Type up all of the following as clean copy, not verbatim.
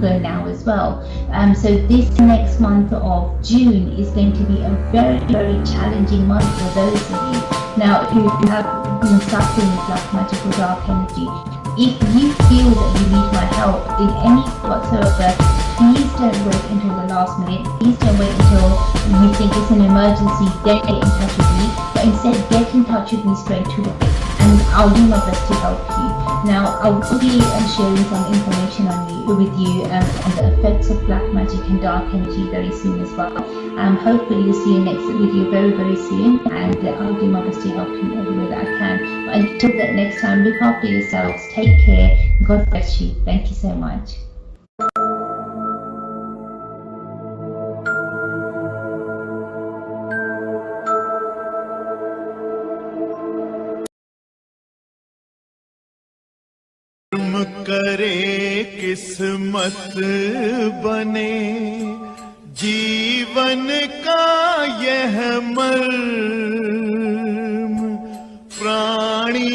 longer now as well. So this next month of June is going to be a very, very challenging month for those of you. Now, if you have been suffering with black magic or dark energy, if you feel that you need my help in any whatsoever, please don't wait until the last minute. Please don't wait until you think it's an emergency, then get in touch with me. But instead, get in touch with me straight away, and I'll do my best to help you. Now, I will be sharing some information with you on the effects of black magic and dark energy very soon as well. Hopefully, you'll see you next video very, very soon, and I'll do my best to help you in every way that I can. But until that next time, look after yourselves, take care, God bless you. Thank you so much. करे किस्मत बने जीवन का यह मर्म, प्राणी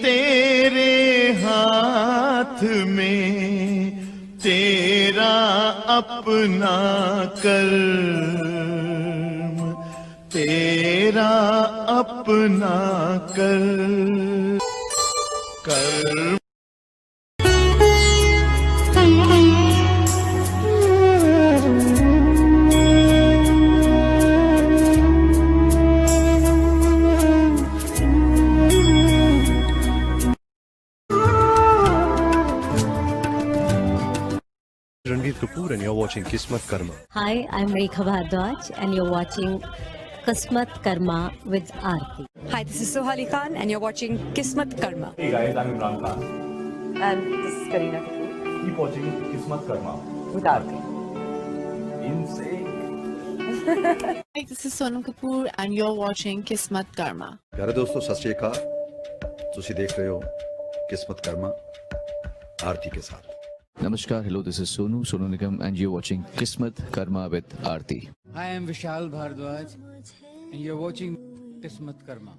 तेरे हाथ में, तेरा अपना कर्म, तेरा अपना कर्म। Kapoor and you're watching Kismatkarma. Hi, I'm Rekha Bhardwaj and you're watching Kismatkarma with Arti. Hi, this is Sohali Khan and you're watching Kismatkarma. Hey guys, I'm Imran Khan. And this is Kareena Kapoor. Keep watching Kismatkarma With Arti. Insane. Hi, this is Sonam Kapoor and you're watching Kismatkarma. प्यारे दोस्तों सत श्री अकाल, तुसी देख रहे हो किस्मतकर्मा आरती के साथ। Namaskar, hello, this is Sonu Nigam and you're watching Kismatkarma with Arti. Hi, I'm Vishal Bhardwaj and you're watching Kismatkarma.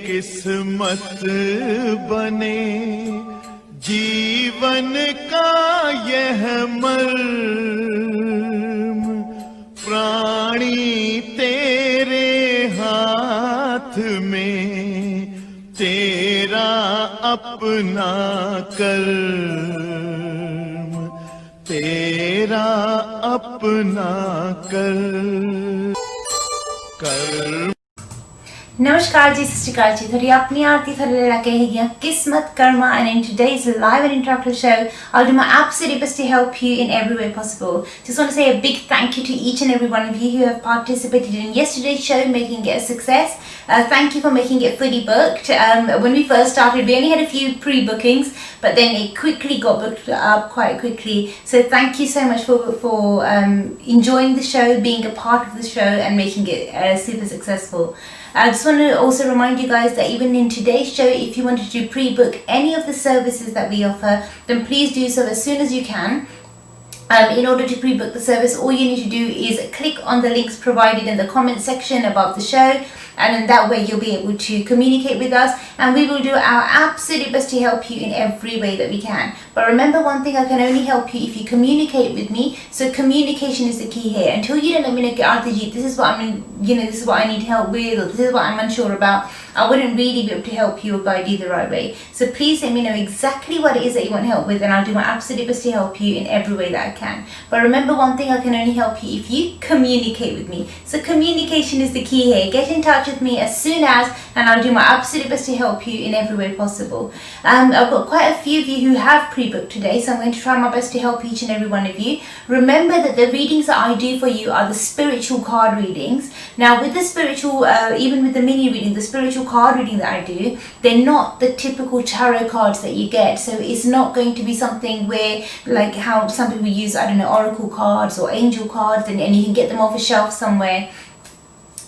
किस्मत बने जीवन का यह मर्म, प्राणी तेरे हाथ में, तेरा अपना कर्म, तेरा अपना कर्म। नमस्कार जी, सत श्रीकाल जी, थोड़ी अपनी आरती थोड़ी लेके है Kismat Karma, and in today's live and interactive show, I'll do my absolute best to help you in every way possible. Just want to say a big thank you to each and every one of you who have participated in yesterday's show, making it a success. Thank you for making it fully booked. When we first started, we only had a few pre-bookings, but then it quickly got booked up quite quickly. So thank you so much for enjoying the show, being a part of the show, and making it super successful. I just want to also remind you guys that even in today's show, if you wanted to pre-book any of the services that we offer, then please do so as soon as you can. In order to pre-book the service, all you need to do is click on the links provided in the comment section above the show, and in that way you'll be able to communicate with us, and we will do our absolute best to help you in every way that we can. But remember one thing, I can only help you if you communicate with me. So communication is the key here. Until you don't let me know, Arti ji, this is what this is what I need help with, or this is what I'm unsure about, I wouldn't really be able to help you or guide you the right way. So please let me know exactly what it is that you want help with, and I'll do my absolute best to help you in every way that I can. But remember one thing, I can only help you if you communicate with me. So communication is the key here. Get in touch with me as soon as, and I'll do my absolute best to help you in every way possible. I've got quite a few of you who have pre-booked today, so I'm going to try my best to help each and every one of you. Remember that the readings that I do for you are the spiritual card readings. Now with the spiritual, even with the mini reading, the spiritual card reading that I do, they're not the typical tarot cards that you get. So it's not going to be something where, like how some people use, I don't know, oracle cards or angel cards, and you can get them off a shelf somewhere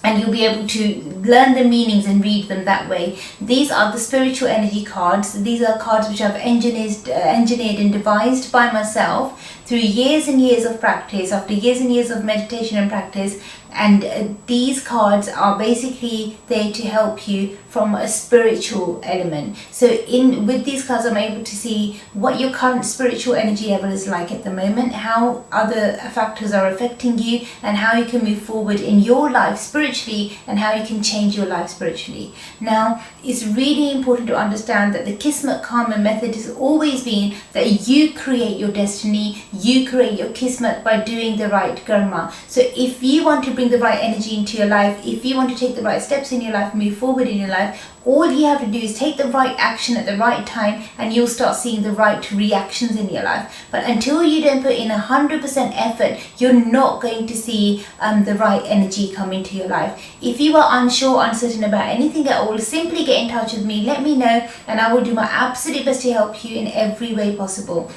and you'll be able to learn the meanings and read them that way. These are the spiritual energy cards. These are cards which I've engineered and devised by myself through years and years of practice, after years and years of meditation and practice. And these cards are basically there to help you from a spiritual element. So with these cards, I'm able to see what your current spiritual energy level is like at the moment, how other factors are affecting you, and how you can move forward in your life spiritually, and how you can change your life spiritually. Now, it's really important to understand that the Kismatkarma method has always been that you create your destiny, you create your Kismat by doing the right karma. So if you want to bring the right energy into your life, if you want to take the right steps in your life, move forward in your life, all you have to do is take the right action at the right time, and you'll start seeing the right reactions in your life. But until you don't put in 100% effort, you're not going to see the right energy come into your life. If you are unsure, uncertain about anything at all, simply get in touch with me, let me know, and I will do my absolute best to help you in every way possible.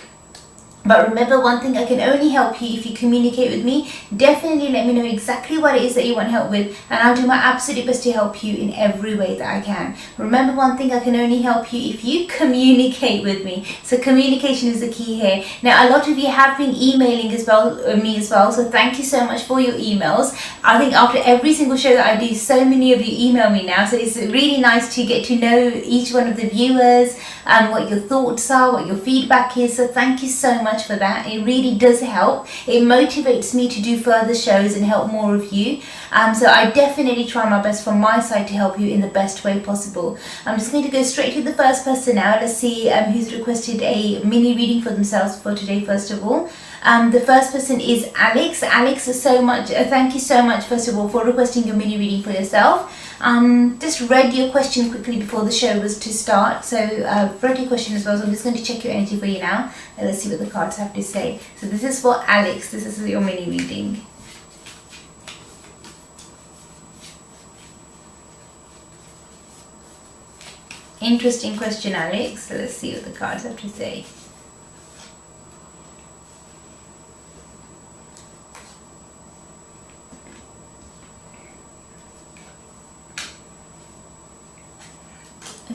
But remember one thing, I can only help you if you communicate with me. Definitely let me know exactly what it is that you want help with, and I'll do my absolute best to help you in every way that I can. Remember one thing, I can only help you if you communicate with me. So communication is the key here. Now a lot of you have been emailing me as well, so thank you so much for your emails. I think after every single show that I do, so many of you email me now, so it's really nice to get to know each one of the viewers and what your thoughts are, what your feedback is. So thank you so much for that. It really does help. It motivates me to do further shows and help more of you. So I definitely try my best from my side to help you in the best way possible. I'm just going to go straight to the first person now. Let's see who's requested a mini reading for themselves for today first of all. The first person is Alex. Alex, thank you so much first of all for requesting your mini reading for yourself. Just read your question quickly before the show was to start, so read your question as well, so I'm just going to check your energy for you now, and let's see what the cards have to say. So this is for Alex, this is your mini reading. Interesting question, Alex, so let's see what the cards have to say.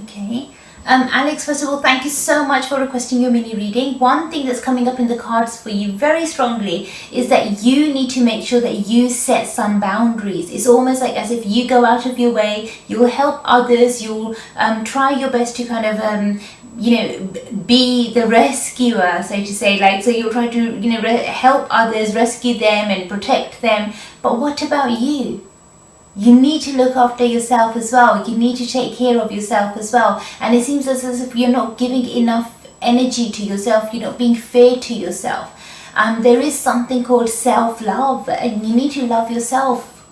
Okay, Alex, first of all, thank you so much for requesting your mini reading. One thing that's coming up in the cards for you very strongly is that you need to make sure that you set some boundaries. It's almost like as if you go out of your way, you'll help others, you'll try your best to kind of be the rescuer, so to say, like, so you'll try to help others, rescue them and protect them. But what about you? You need to look after yourself as well. You need to take care of yourself as well. And it seems as if you're not giving enough energy to yourself. You're not being fair to yourself. There is something called self-love, and you need to love yourself.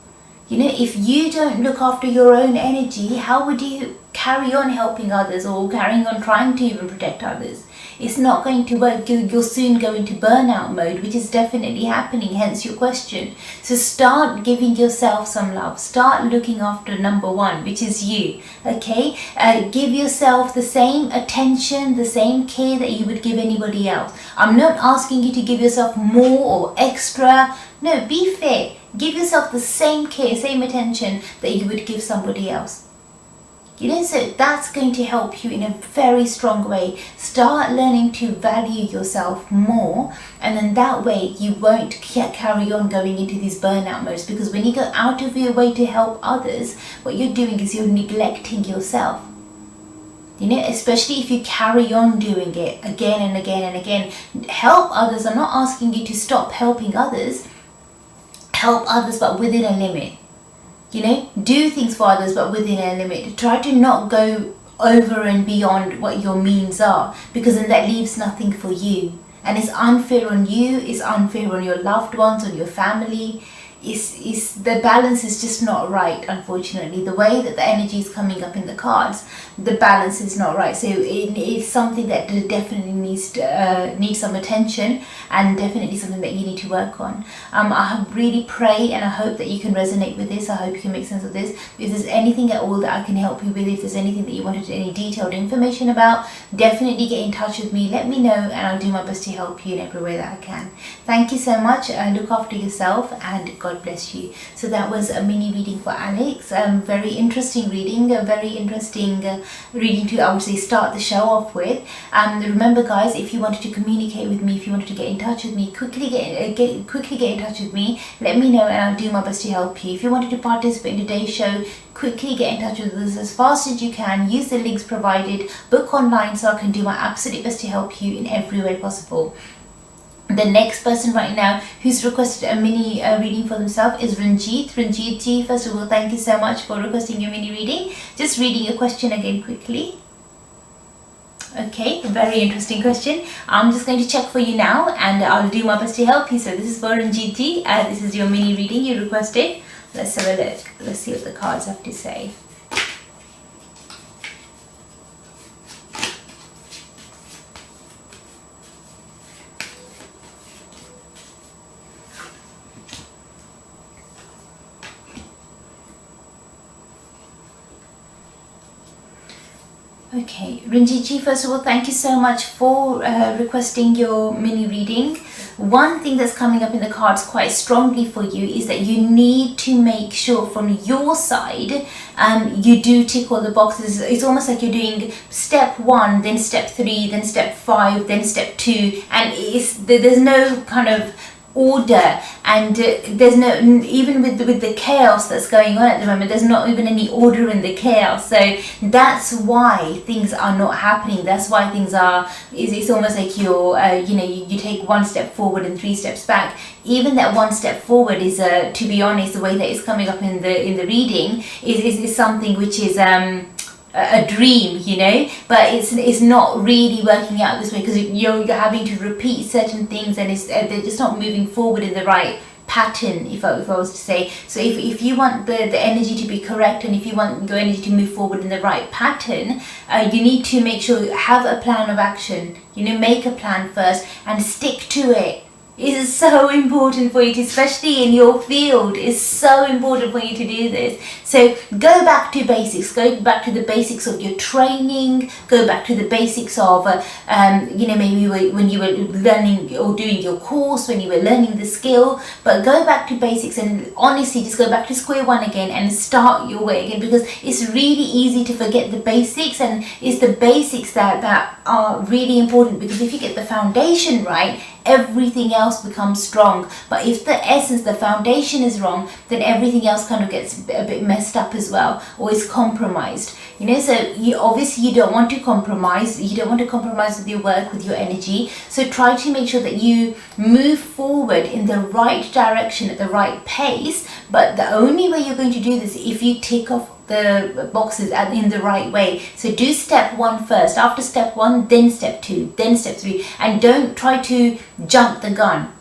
You know, if you don't look after your own energy, how would you carry on helping others or carrying on trying to even protect others? It's not going to work. You'll soon go into burnout mode, which is definitely happening, hence your question. So start giving yourself some love. Start looking after number one, which is you, okay? Give yourself the same attention, the same care that you would give anybody else. I'm not asking you to give yourself more or extra. No, be fair. Give yourself the same care, same attention that you would give somebody else. You know, so that's going to help you in a very strong way. Start learning to value yourself more, and then that way you won't carry on going into these burnout modes, because when you go out of your way to help others, what you're doing is you're neglecting yourself. You know, especially if you carry on doing it again and again and again. Help others. I'm not asking you to stop helping others. Help others, but within a limit. You know, do things for others, but within a limit. Try to not go over and beyond what your means are, because then that leaves nothing for you. And it's unfair on you, it's unfair on your loved ones, on your family. It's the balance is just not right, unfortunately. The way that the energy is coming up in the cards, the balance is not right. So it's something that definitely needs some attention, and definitely something that you need to work on. I really pray and I hope that you can resonate with this. I hope you can make sense of this. If there's anything at all that I can help you with, if there's anything that you wanted any detailed information about, definitely get in touch with me. Let me know and I'll do my best to help you in every way that I can. Thank you so much. Look after yourself and God bless you. So that was a mini reading for Alex. Very interesting reading, a very interesting reading to, I would say, start the show off with. Remember guys, if you wanted to communicate with me, if you wanted to get in touch with me, quickly get in touch with me. Let me know and I'll do my best to help you. If you wanted to participate in today's show, quickly get in touch with us as fast as you can. Use the links provided, book online, so I can do my absolute best to help you in every way possible. The next person right now who's requested a mini reading for themselves is Ranjit. Ranjit ji, first of all, thank you so much for requesting your mini reading. Just reading your question again quickly. Okay, very interesting question. I'm just going to check for you now and I'll do my best to help you. So this is for Ranjit ji. This is your mini reading you requested. Let's have a look. Let's see what the cards have to say. Okay, Ranjit ji, first of all, thank you so much for requesting your mini reading. One thing that's coming up in the cards quite strongly for you is that you need to make sure from your side you do tick all the boxes. It's almost like you're doing step 1, then step 3, then step 5, then step 2, and there's no kind of order, and there's no, even with the chaos that's going on at the moment, there's not even any order in the chaos. So that's why things are not happening. That's why things are, it's almost like you're you take 1 step forward and 3 steps back. Even that 1 step forward is to be honest, the way that it's coming up in the reading is something which is a dream, you know, but it's not really working out this way, because you're having to repeat certain things, and they're just not moving forward in the right pattern, if I was to say. So if you want the energy to be correct, and if you want your energy to move forward in the right pattern, you need to make sure you have a plan of action. You know, make a plan first and stick to it. It is so important for you to, especially in your field, it's so important for you to do this. So go back to basics, go back to the basics of your training, go back to the basics of, maybe when you were learning or doing your course, when you were learning the skill, but go back to basics and honestly just go back to square one again and start your way again, because it's really easy to forget the basics, and it's the basics that are really important, because if you get the foundation right, everything else becomes strong. But if the essence, the foundation is wrong, then everything else kind of gets a bit messed up as well, or is compromised, you know. So you don't want to compromise. You don't want to compromise with your work, with your energy. So try to make sure that you move forward in the right direction at the right pace. But the only way you're going to do this is if you tick off the boxes in the right way. So do step 1 first. After step 1, then step 2, then step 3, and don't try to jump the gun.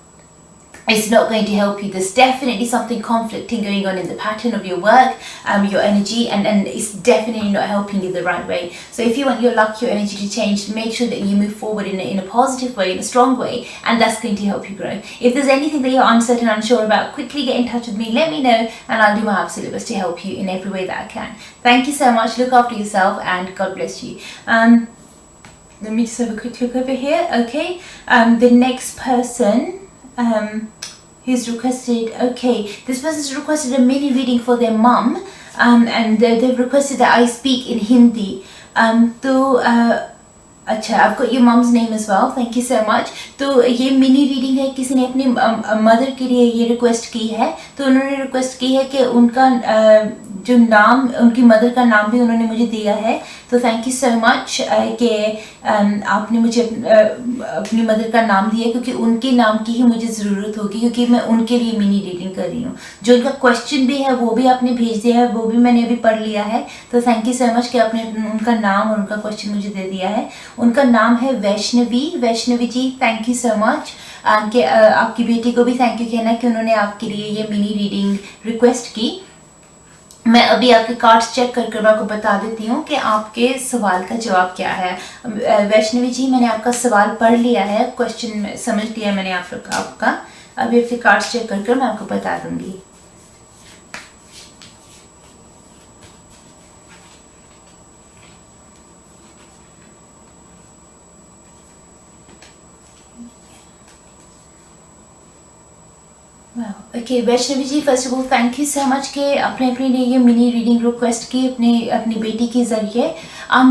it's not going to help you. There's definitely something conflicting going on in the pattern of your work, your energy, and it's definitely not helping you the right way. So if you want your luck, your energy to change, make sure that you move forward in a positive way, in a strong way, and that's going to help you grow. If there's anything that you're uncertain, unsure about, quickly get in touch with me, let me know, and I'll do my absolute best to help you in every way that I can. Thank you so much. Look after yourself, and God bless you. Let me just have a quick look over here. Okay, the next person who's requested, okay, this person's requested a mini reading for their mum, and they've requested that I speak in Hindi. अच्छा, I've got your mom's name as well, thank you so much. तो ये mini reading है, किसी ने अपनी mother के लिए ये रिक्वेस्ट की है, तो उन्होंने रिक्वेस्ट की है कि उनका जो नाम, उनकी मदर का नाम भी उन्होंने मुझे दिया है, तो थैंक यू सो मच कि आपने मुझे अपनी मदर का नाम दिया, क्योंकि उनके नाम की ही मुझे ज़रूरत होगी, क्योंकि मैं उनके लिए मिनी रीडिंग कर रही हूँ। जो उनका क्वेश्चन भी है वो भी आपने भेज दिया है, वो भी मैंने अभी पढ़ लिया है, तो थैंक यू सो मच कि आपने उनका नाम और उनका क्वेश्चन मुझे दे दिया है। उनका नाम है वैष्णवी जी, थैंक यू सो मच। कि आपकी बेटी को भी थैंक यू कहना कि उन्होंने आपके लिए ये मिनी रीडिंग रिक्वेस्ट की। मैं अभी आपके कार्ड्स चेक कर मैं आपको बता देती हूँ कि आपके सवाल का जवाब क्या है। वैष्णवी जी, मैंने आपका सवाल पढ़ लिया है, क्वेश्चन समझ लिया मैंने आपका। अभी आपके कार्ड्स चेक कर मैं आपको बता दूंगी। Okay Vaishnavi ji, first of all thank you so much कि आपने अपने लिए ये मिनी रीडिंग रिक्वेस्ट की अपनी बेटी के ज़रिए।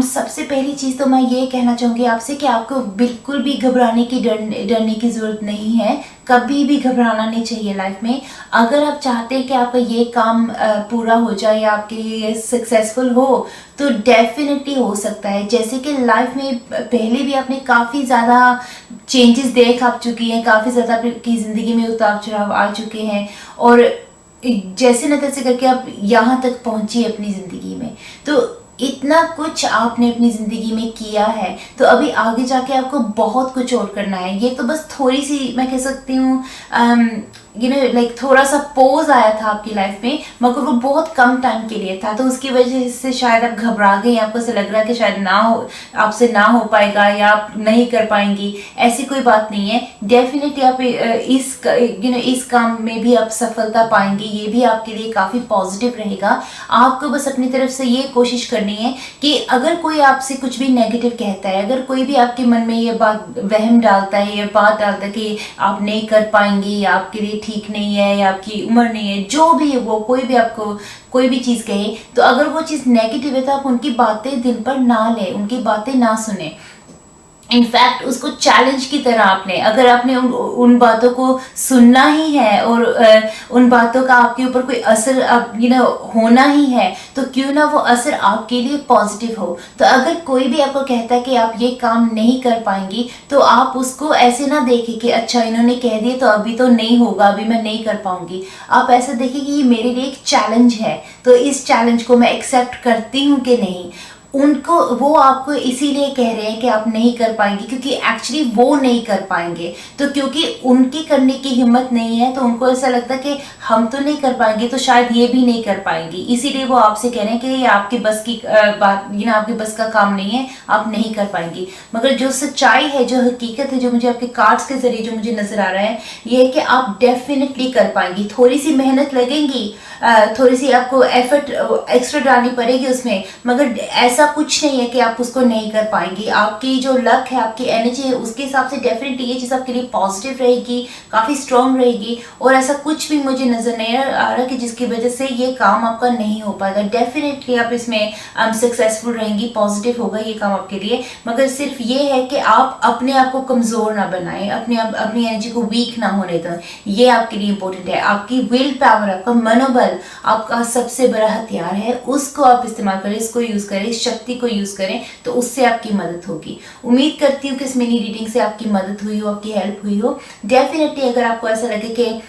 सबसे पहली चीज़ तो मैं ये कहना चाहूँगी आपसे कि आपको बिल्कुल भी घबराने की डरने की ज़रूरत नहीं है। कभी भी घबराना नहीं चाहिए लाइफ में। अगर आप चाहते हैं कि आपका ये काम पूरा हो जाए या आपके लिए सक्सेसफुल हो, तो डेफिनेटली हो सकता है। जैसे कि लाइफ में पहले भी आपने काफ़ी ज़्यादा चेंजेस देख आप चुकी हैं, काफ़ी ज़्यादा आपकी ज़िंदगी में उतार चढ़ाव आ चुके हैं, और जैसे न तैसे करके आप यहाँ तक पहुँची अपनी ज़िंदगी में। तो इतना कुछ आपने अपनी ज़िंदगी में किया है, तो अभी आगे जाके आपको बहुत कुछ और करना है। ये तो बस थोड़ी सी, मैं कह सकती हूँ लाइक थोड़ा सा पोज आया था आपकी लाइफ में, मगर वो बहुत कम टाइम के लिए था, तो उसकी वजह से शायद आप घबरा गई, आपको ऐसा लग रहा है कि शायद आपसे ना हो पाएगा या आप नहीं कर पाएंगी। ऐसी कोई बात नहीं है। डेफिनेटली आप इस काम में भी आप सफलता पाएंगी। ये भी आपके लिए काफ़ी पॉजिटिव रहेगा। आपको बस अपनी तरफ से ये कोशिश करनी है कि अगर कोई आपसे कुछ भी नेगेटिव कहता है, अगर कोई भी आपके मन में ये बात वहम डालता है, ये बात डालता है कि आप नहीं कर पाएंगी या आपके लिए ठीक नहीं है या आपकी उम्र नहीं है, जो भी है वो, कोई भी आपको कोई भी चीज़ कहे, तो अगर वो चीज़ नेगेटिव है तो आप उनकी बातें दिल पर ना लें, उनकी बातें ना सुने। इनफैक्ट उसको चैलेंज की तरह अगर आपने उन बातों को सुनना ही है और उन बातों का आपके ऊपर कोई असर होना ही है, तो क्यों ना वो असर आपके लिए पॉजिटिव हो। तो अगर कोई भी आपको कहता है कि आप ये काम नहीं कर पाएंगी, तो आप उसको ऐसे ना देखें कि अच्छा इन्होंने कह दिया तो अभी तो नहीं होगा, अभी मैं नहीं कर पाऊंगी। आप ऐसा देखें कि ये मेरे लिए एक चैलेंज है, तो इस चैलेंज को मैं एक्सेप्ट करती हूँ कि नहीं। वो आपको इसीलिए कह रहे हैं कि आप नहीं कर पाएंगे, क्योंकि एक्चुअली वो नहीं कर पाएंगे। तो क्योंकि उनकी करने की हिम्मत नहीं है, तो उनको ऐसा लगता है कि हम तो नहीं कर पाएंगे, तो शायद ये भी नहीं कर पाएंगी। इसीलिए वो आपसे कह रहे हैं कि ये आपके बस की बात, आपके बस का काम नहीं है, आप नहीं कर पाएंगी। मगर जो सच्चाई है, जो हकीकत है, जो मुझे आपके कार्ड्स के जरिए जो मुझे नजर आ रहा है, ये है कि आप डेफिनेटली कर पाएंगी। थोड़ी सी मेहनत लगेगी, थोड़ी सी आपको एफर्ट एक्स्ट्रा डालनी पड़ेगी उसमें, मगर ऐसा कुछ नहीं है कि आप उसको नहीं कर पाएंगी। आपकी जो लक है, आपकी एनर्जी है, उसके हिसाब से डेफिनेटली ये चीज़ आपके लिए पॉजिटिव रहेगी, काफ़ी स्ट्रॉन्ग रहेगी। और ऐसा कुछ भी मुझे नज़र नहीं आ रहा कि जिसकी वजह से ये काम आपका नहीं हो पाएगा। डेफिनेटली आप इसमें सक्सेसफुल रहेंगी, पॉजिटिव होगा ये काम आपके लिए। मगर सिर्फ ये है कि आप अपने आप को कमज़ोर ना बनाएं, अपनी एनर्जी को वीक ना होने दें। ये आपके लिए इंपॉर्टेंट है। आपकी विल पावर, आपका मनोबल आपका सबसे बड़ा हथियार है, उसको आप इस्तेमाल करें, इसको यूज़ करें, इस शक्ति को यूज़ करें, तो उससे आपकी मदद होगी। उम्मीद करती हूँ कि इस मिनी रीडिंग से आपकी मदद हुई हो, आपकी हेल्प हुई हो। डेफिनेटली अगर आपको ऐसा लगे कि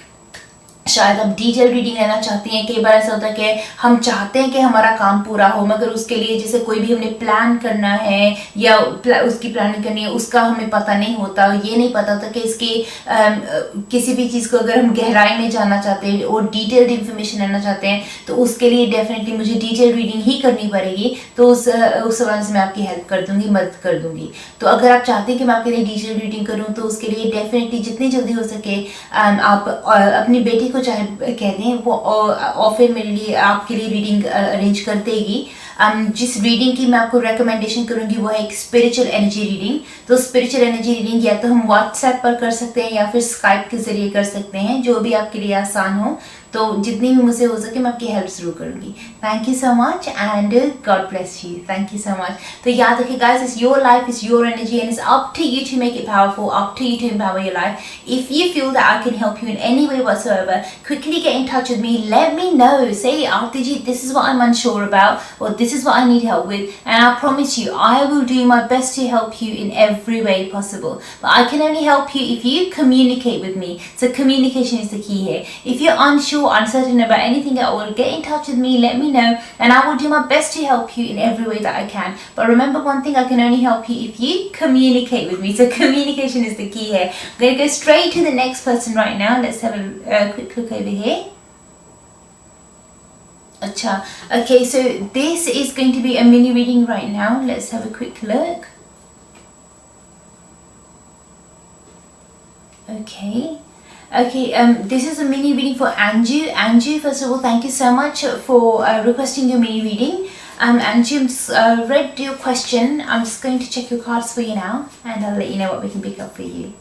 शायद आप डिटेल रीडिंग लेना चाहती हैं। कई बार ऐसा होता है कि हम चाहते हैं कि हमारा काम पूरा हो, मगर उसके लिए जैसे कोई भी हमने प्लान करना है या उसकी प्लानिंग करनी है, उसका हमें पता नहीं होता, ये नहीं पता होता कि इसकी किसी भी चीज़ को अगर हम गहराई में जानना चाहते हैं और डिटेल्ड इन्फॉर्मेशन लेना चाहते हैं तो उसके लिए डेफिनेटली मुझे डिटेल रीडिंग ही करनी पड़ेगी। तो उस सवाल से मैं आपकी हेल्प कर दूंगी, मदद कर दूंगी। तो अगर आप चाहते हैं कि मैं आपके लिए डिटेल रीडिंग करूँ तो उसके लिए डेफिनेटली जितनी जल्दी हो सके आप अपनी बेटी को चाहे कह दें, वो ऑफर मेरे लिए आपके लिए रीडिंग अरेंज कर देगी। जिस रीडिंग की मैं आपको रेकमेंडेशन करूंगी वो है एक स्पिरिचुअल एनर्जी रीडिंग। तो स्पिरिचुअल एनर्जी रीडिंग या तो हम व्हाट्सएप पर कर सकते हैं या फिर स्काइप के जरिए कर सकते हैं, जो भी आपके लिए आसान हो। तो जितनी भी मुझसे हो सके मैं आपकी हेल्प जरूर करूंगी। Thank you so much and God bless you. Thank you so much. तो याद रखिए guys, it's your life, it's your energy and it's up to you to make it powerful, up to you to empower your life. If you feel that I can help you in any way whatsoever, quickly get in touch with me. Let me know. Say, Arti ji, this is what I'm unsure about, or this is what I need help with, and I promise you I will do my best to help you in every way possible. But I can only help you if you communicate with me. So communication is the key here. If you're unsure, uncertain about anything at all, get in touch with me, let me know, and I will do my best to help you in every way that I can. But remember one thing, I can only help you if you communicate with me. So communication is the key here. I'm going to go straight to the next person right now. Let's have a quick look over here. Acha. Okay, so this is going to be a mini reading right now. Let's have a quick look. Okay, this is a mini reading for Anju. Anju, first of all, thank you so much for requesting your mini reading. Anju, I've just read your question. I'm just going to check your cards for you now, and I'll let you know what we can pick up for you.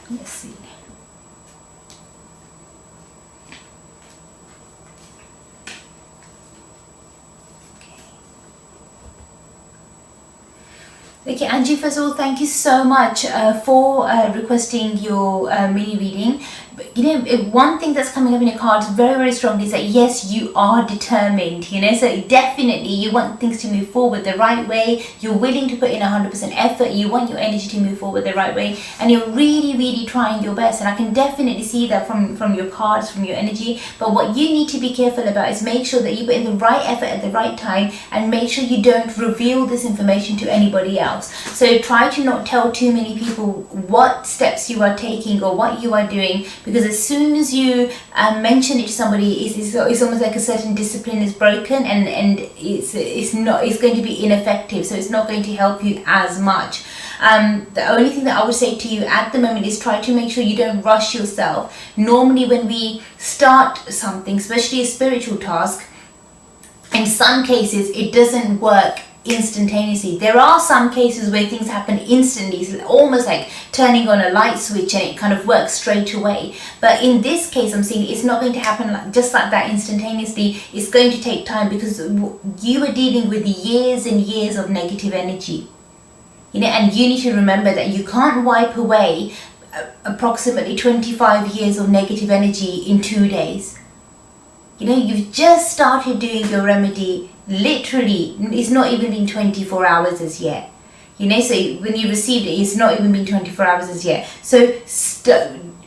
Let's see. Okay, Angie, first of all, thank you so much for requesting your mini reading. But, you know, one thing that's coming up in your cards very, very strongly is that yes, you are determined, you know, so definitely you want things to move forward the right way. You're willing to put in 100% effort. You want your energy to move forward the right way, and you're really, really trying your best. And I can definitely see that from your cards, from your energy. But what you need to be careful about is make sure that you put in the right effort at the right time, and make sure you don't reveal this information to anybody else. So try to not tell too many people what steps you are taking or what you are doing, because as soon as you mention it to somebody, it's almost like a certain discipline is broken, and it's going to be ineffective. So it's not going to help you as much. The only thing that I would say to you at the moment is try to make sure you don't rush yourself. Normally when we start something, especially a spiritual task, in some cases it doesn't work instantaneously. There are some cases where things happen instantly. It's almost like turning on a light switch and it kind of works straight away. But in this case, I'm seeing it's not going to happen just like that instantaneously. It's going to take time, because you are dealing with years and years of negative energy. You know, and you need to remember that you can't wipe away approximately 25 years of negative energy in 2 days. You know, you've just started doing your remedy. Literally, it's not even been 24 hours as yet. You know, so when you received it, it's not even been 24 hours as yet. So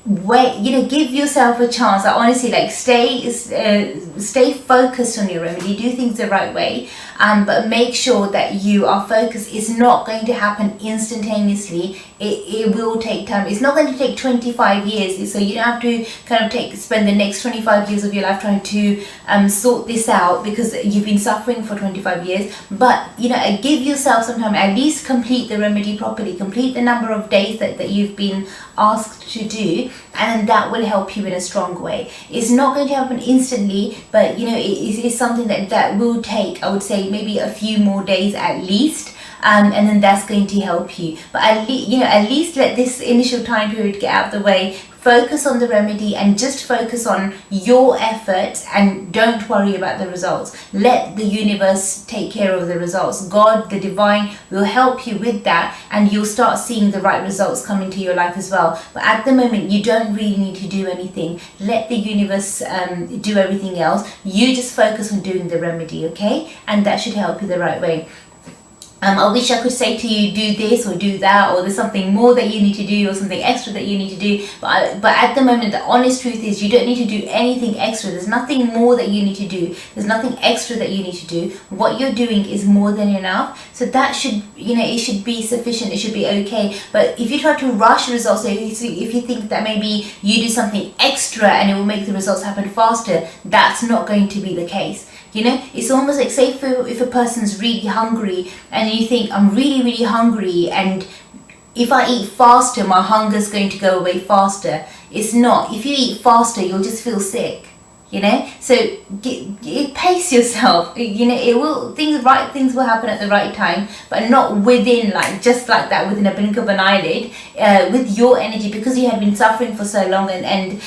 wait, you know, give yourself a chance. Like, honestly, like stay focused on your remedy. Do things the right way, but make sure that you are focused. It's not going to happen instantaneously. It will take time. It's not going to take 25 years, so you don't have to kind of spend the next 25 years of your life trying to sort this out, because you've been suffering for 25 years. But you know, give yourself some time. At least complete the remedy properly. Complete the number of days that you've been asked to do, and that will help you in a strong way. It's not going to happen instantly, but you know, it is something that will take, I would say, maybe a few more days at least. And then that's going to help you. But at least let this initial time period get out of the way. Focus on the remedy and just focus on your efforts, and don't worry about the results. Let the universe take care of the results. God, the divine, will help you with that, and you'll start seeing the right results come into your life as well. But at the moment, you don't really need to do anything. Let the universe do everything else. You just focus on doing the remedy, okay? And that should help you the right way. I wish I could say to you, do this or do that, or there's something more that you need to do or something extra that you need to do. But at the moment, the honest truth is you don't need to do anything extra. There's nothing more that you need to do. There's nothing extra that you need to do. What you're doing is more than enough. So that should, it should be sufficient. It should be okay. But if you try to rush results, so if you think that maybe you do something extra and it will make the results happen faster, that's not going to be the case. It's almost like, say if a person's really hungry and you think, I'm really, really hungry, and if I eat faster, my hunger's going to go away faster. It's not. If you eat faster, you'll just feel sick. So pace yourself. Right things will happen at the right time, but not within just like that, within a blink of an eyelid, with your energy, because you had been suffering for so long, and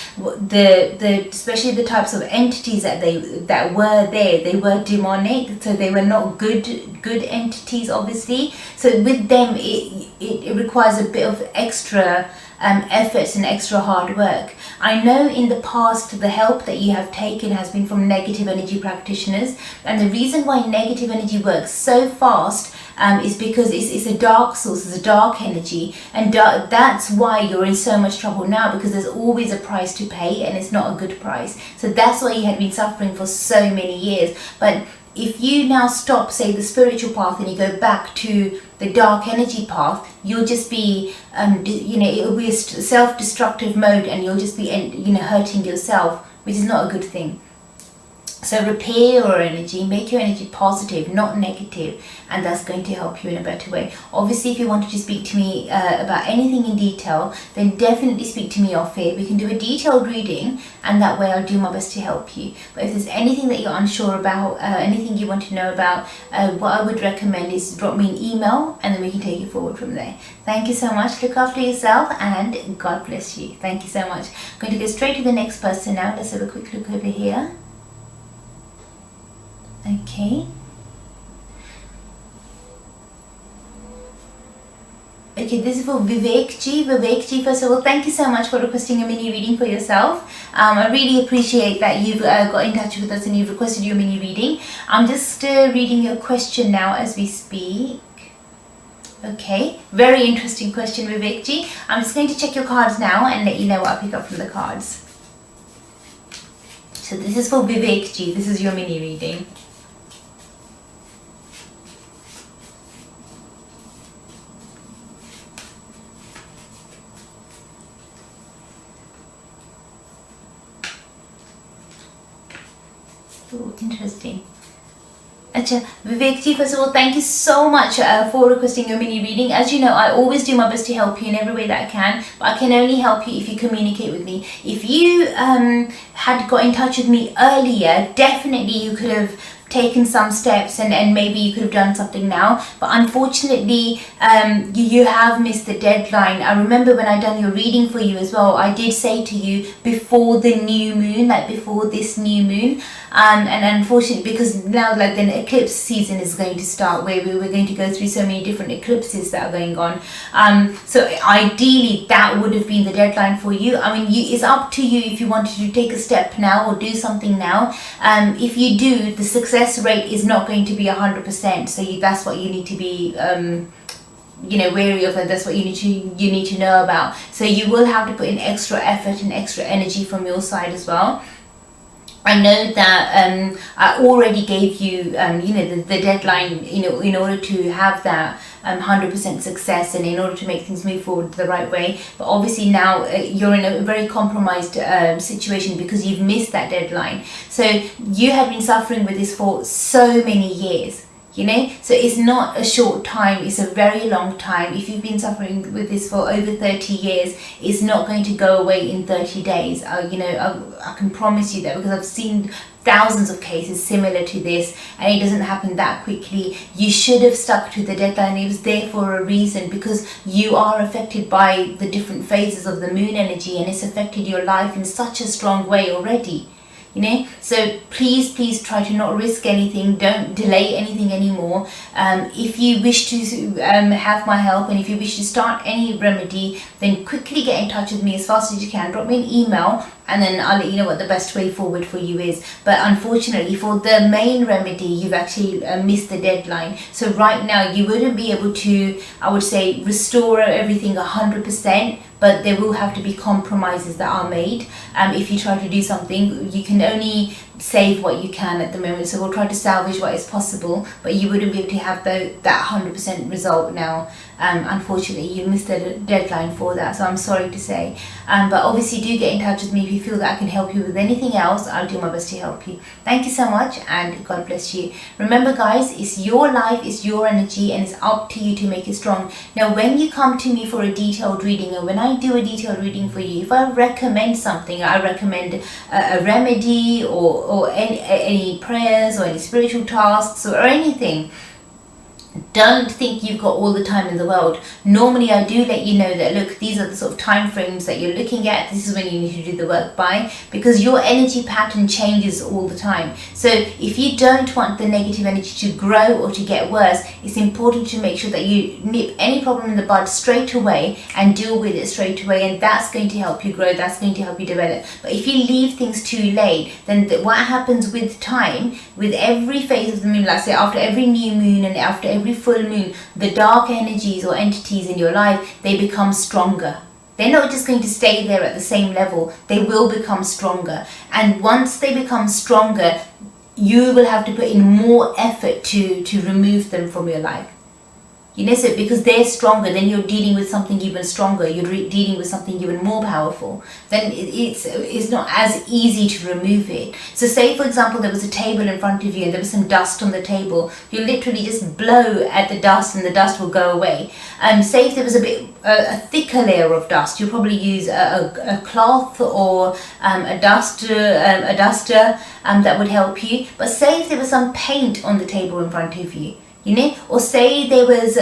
the especially the types of entities that were there, they were demonic, so they were not good entities, obviously. So with them, it requires a bit of extra efforts and extra hard work. I know in the past the help that you have taken has been from negative energy practitioners, and the reason why negative energy works so fast is because it's a dark source, it's a dark energy, and that's why you're in so much trouble now, because there's always a price to pay, and it's not a good price. So that's why you had been suffering for so many years. But if you now stop, say, the spiritual path, and you go back to the dark energy path, you'll just be, it'll be a self-destructive mode, and you'll just be, hurting yourself, which is not a good thing. So repair your energy, make your energy positive, not negative, and that's going to help you in a better way. Obviously, if you wanted to speak to me about anything in detail, then definitely speak to me off here. We can do a detailed reading, and that way I'll do my best to help you. But if there's anything that you're unsure about, anything you want to know about, what I would recommend is drop me an email, and then we can take it forward from there. Thank you so much. Look after yourself, and God bless you. Thank you so much. I'm going to go straight to the next person now. Let's have a quick look over here. Okay. Okay, this is for Vivekji. Vivekji, first of all, thank you so much for requesting a mini reading for yourself. I really appreciate that you've got in touch with us and you've requested your mini reading. I'm just reading your question now as we speak. Okay, very interesting question, Vivekji. I'm just going to check your cards now and let you know what I pick up from the cards. So this is for Vivekji. This is your mini reading. Oh, interesting. Acha, Vivekji, first of all, thank you so much for requesting your mini reading. As you know, I always do my best to help you in every way that I can, but I can only help you if you communicate with me. If you had got in touch with me earlier, definitely you could have taken some steps and maybe you could have done something now, but unfortunately you have missed the deadline. I remember when I done your reading for you as well, I did say to you before the new moon, like before this new moon, and unfortunately, because now like the eclipse season is going to start, where we're going to go through so many different eclipses that are going on, so ideally that would have been the deadline for you. I mean, it's up to you if you wanted to take a step now or do something now. If you do, the success rate is not going to be 100%, so that's what you need to be wary of, and that's what you need to know about. So you will have to put in extra effort and extra energy from your side as well. I know that I already gave you the deadline in order to have that 100% success, and in order to make things move forward the right way. But obviously now you're in a very compromised situation because you've missed that deadline. So you have been suffering with this for so many years, so it's not a short time, it's a very long time. If you've been suffering with this for over 30 years, it's not going to go away in 30 days. I can promise you that, because I've seen thousands of cases similar to this, and it doesn't happen that quickly. You should have stuck to the deadline. It was there for a reason, because you are affected by the different phases of the moon energy, and it's affected your life in such a strong way already. So please try to not risk anything. Don't delay anything anymore. If you wish to have my help, and if you wish to start any remedy, then quickly get in touch with me as fast as you can. Drop me an email, and then I'll let you know what the best way forward for you is. But unfortunately, for the main remedy, you've actually missed the deadline. So right now, you wouldn't be able to, I would say, restore everything 100%, but there will have to be compromises that are made. If you try to do something, you can only save what you can at the moment, so we'll try to salvage what is possible, but you wouldn't be able to have that 100% result now. Unfortunately, you missed the deadline for that, so I'm sorry to say. But obviously do get in touch with me if you feel that I can help you with anything else. I'll do my best to help you. Thank you so much, and God bless you. Remember guys, it's your life, it's your energy, and it's up to you to make it strong. Now when you come to me for a detailed reading, or when I do a detailed reading for you, if I recommend something, I recommend a remedy or any prayers or any spiritual tasks or anything, don't think you've got all the time in the world. Normally I do let you know that, look, these are the sort of time frames that you're looking at, this is when you need to do the work by, because your energy pattern changes all the time. So if you don't want the negative energy to grow or to get worse, it's important to make sure that you nip any problem in the bud straight away and deal with it straight away, and that's going to help you grow, that's going to help you develop. But if you leave things too late, then what happens with time, with every phase of the moon, like say after every new moon and after every full moon, the dark energies or entities in your life, they become stronger. They're not just going to stay there at the same level, they will become stronger. And once they become stronger, you will have to put in more effort to remove them from your life. You know, so because they're stronger, then you're dealing with something even stronger, you're dealing with something even more powerful, then it's not as easy to remove it. So say for example there was a table in front of you and there was some dust on the table, you literally just blow at the dust and the dust will go away. Say if there was a thicker layer of dust, you'll probably use a cloth or a duster that would help you. But say if there was some paint on the table in front of you, you know, or say there was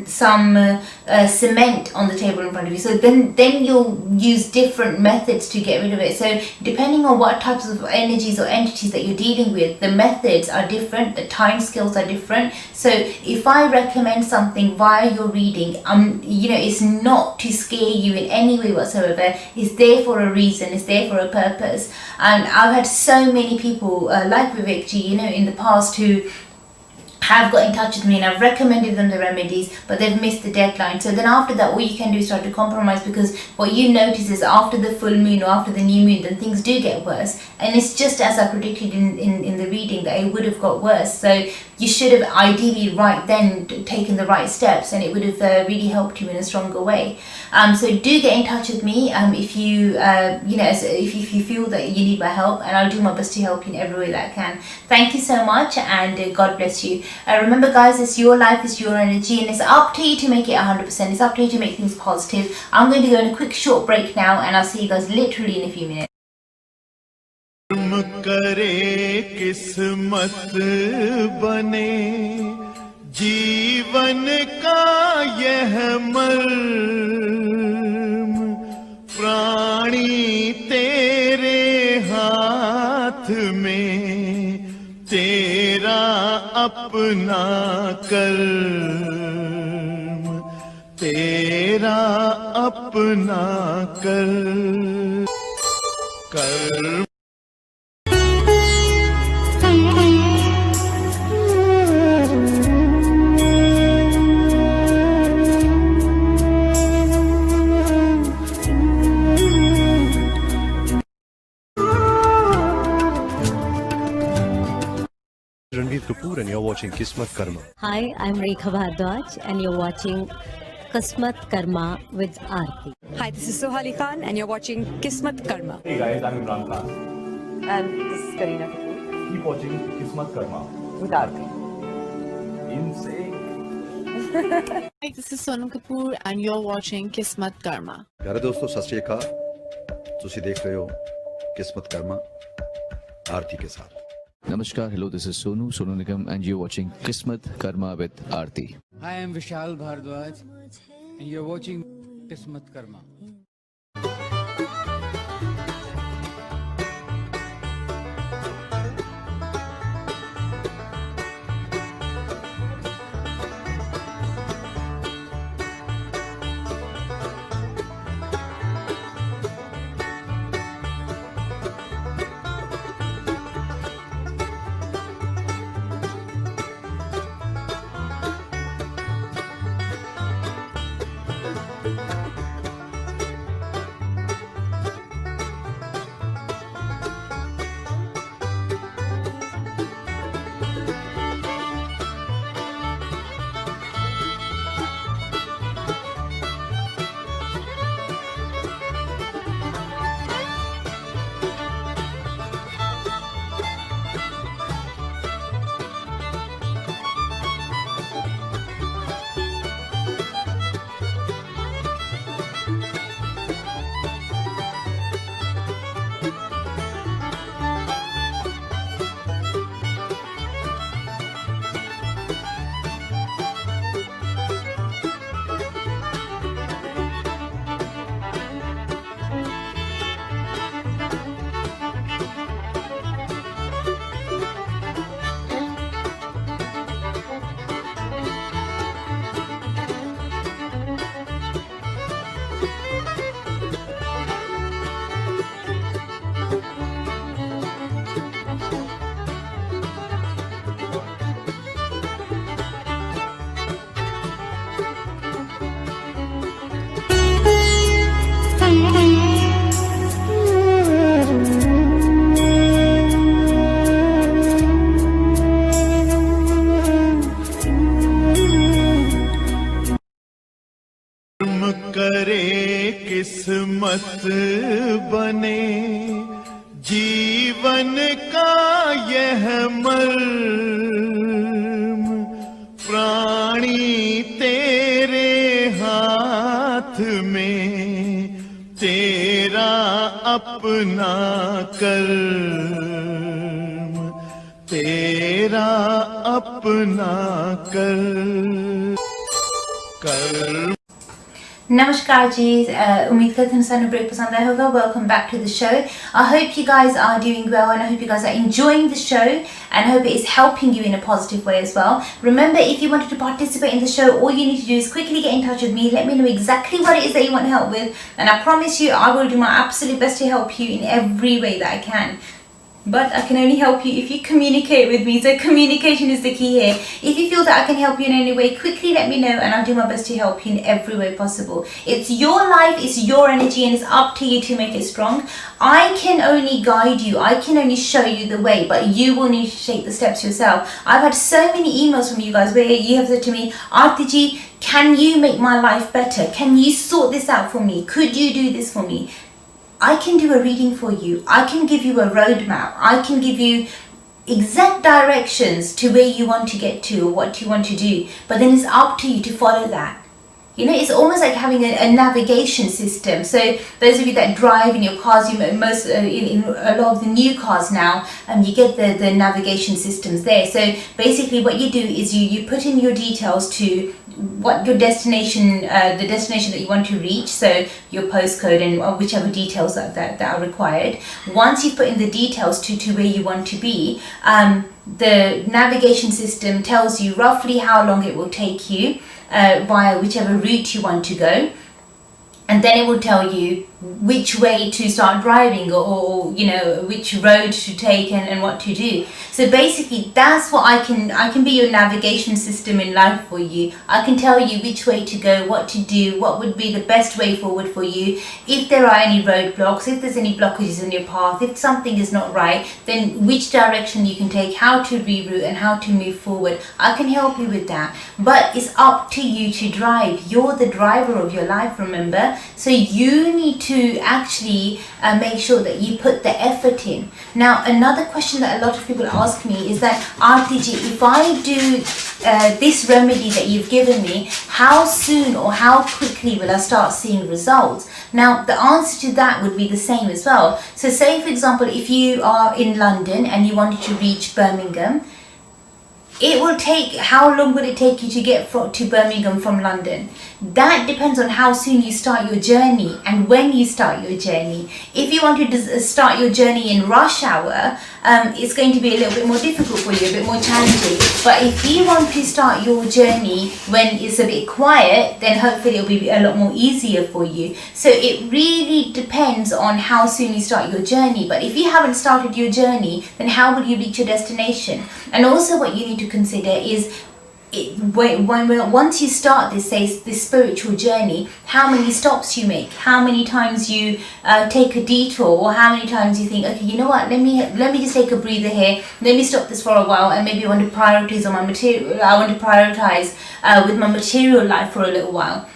some cement on the table in front of you, so then you'll use different methods to get rid of it. So depending on what types of energies or entities that you're dealing with, the methods are different, the time scales are different. So if I recommend something via your reading, you know, it's not to scare you in any way whatsoever. It's there for a reason, it's there for a purpose. And I've had so many people like Vivekji, you know, in the past who have got in touch with me and I've recommended them the remedies, but they've missed the deadline. So then after that, all you can do is start to compromise, because what you notice is after the full moon or after the new moon, then things do get worse. And it's just as I predicted in the reading, that it would have got worse. So you should have ideally right then taken the right steps, and it would have really helped you in a stronger way. So do get in touch with me if you you know, if you feel that you need my help, and I'll do my best to help you in every way that I can. Thank you so much, and God bless you. Remember guys, it's your life, it's your energy, and it's up to you to make it 100%. It's up to you to make things positive. I'm going to go on a quick short break now, and I'll see you guys literally in a few minutes. करे किस्मत बने जीवन का यह मर्म, प्राणी तेरे हाथ में, तेरा अपना कर्म, तेरा अपना कर्म। And you're watching Kismatkarma. Hi, I'm Rekha Bhardwaj and you're watching Kismatkarma with Arti. Hi, this is Sohali Khan and you're watching Kismatkarma. Hey guys, I'm Imran Khan. And this is Kareena Kapoor Keep watching Kismatkarma. with Arti. Insane. Hi, this is Sonam Kapoor and you're watching Kismatkarma. प्यारे दोस्तों सत श्री अकाल ਤੁਸੀਂ देख रहे हो किस्मत कर्मा आरती के साथ। Namaskar, hello, this is Sonu Nigam, and you're watching Kismat Karma with Arti. I am Vishal Bhardwaj, and you're watching Kismatkarma. जीवन का यह मर्म प्राणी तेरे हाथ में, तेरा अपना कर्म, तेरा अपना कर्म। Namaskar ji, उम्मीद करती हूँ सानू ब्रेक पसंद आया होगा. Welcome back to the show. I hope you guys are doing well and I hope you guys are enjoying the show and I hope it is helping you in a positive way as well. Remember, if you wanted to participate in the show, all you need to do is quickly get in touch with me. Let me know exactly what it is that you want help with and I promise you I will do my absolute best to help you in every way that I can. But I can only help you if you communicate with me. So communication is the key here. If you feel that I can help you in any way, quickly let me know and I'll do my best to help you in every way possible. It's your life, it's your energy and it's up to you to make it strong. I can only guide you, I can only show you the way, but you will need to take the steps yourself. I've had so many emails from you guys where you have said to me, Arti ji, can you make my life better? Can you sort this out for me? Could you do this for me? I can do a reading for you. I can give you a roadmap. I can give you exact directions to where you want to get to or what you want to do. But then it's up to you to follow that. You know, it's almost like having a navigation system. So those of you that drive in your cars, you in a lot of the new cars now, you get the navigation systems there. So basically what you do is you put in your details to what your destination, the destination that you want to reach, so your postcode and whichever details that are required. Once you put in the details to where you want to be, the navigation system tells you roughly how long it will take you via whichever route you want to go, and then it will tell you which way to start driving or you know which road to take and what to do. So basically that's what I can be your navigation system in life for you. I can tell you which way to go, what to do, what would be the best way forward for you. If there are any roadblocks, if there's any blockages in your path, if something is not right, then which direction you can take, how to reroute and how to move forward. I can help you with that, but it's up to you to drive. You're the driver of your life, remember? So you need to actually make sure that you put the effort in. Now another question that a lot of people ask me is that, Arti ji, if I do this remedy that you've given me, how soon or how quickly will I start seeing results? Now the answer to that would be the same as well. So say for example, if you are in London and you wanted to reach Birmingham, it will take, how long will it take you to get to Birmingham from London? That depends on how soon you start your journey and when you start your journey. If you want to start your journey in rush hour, it's going to be a little bit more difficult for you, a bit more challenging. But if you want to start your journey when it's a bit quiet, then hopefully it'll be a lot more easier for you. So it really depends on how soon you start your journey. But if you haven't started your journey, then how will you reach your destination? And also what you need to consider is once you start this spiritual journey, how many stops you make, how many times you take a detour, or how many times you think, okay, you know what, let me just take a breather here, let me stop this for a while and maybe I want to prioritize on my material, I want to prioritize with my material life for a little while.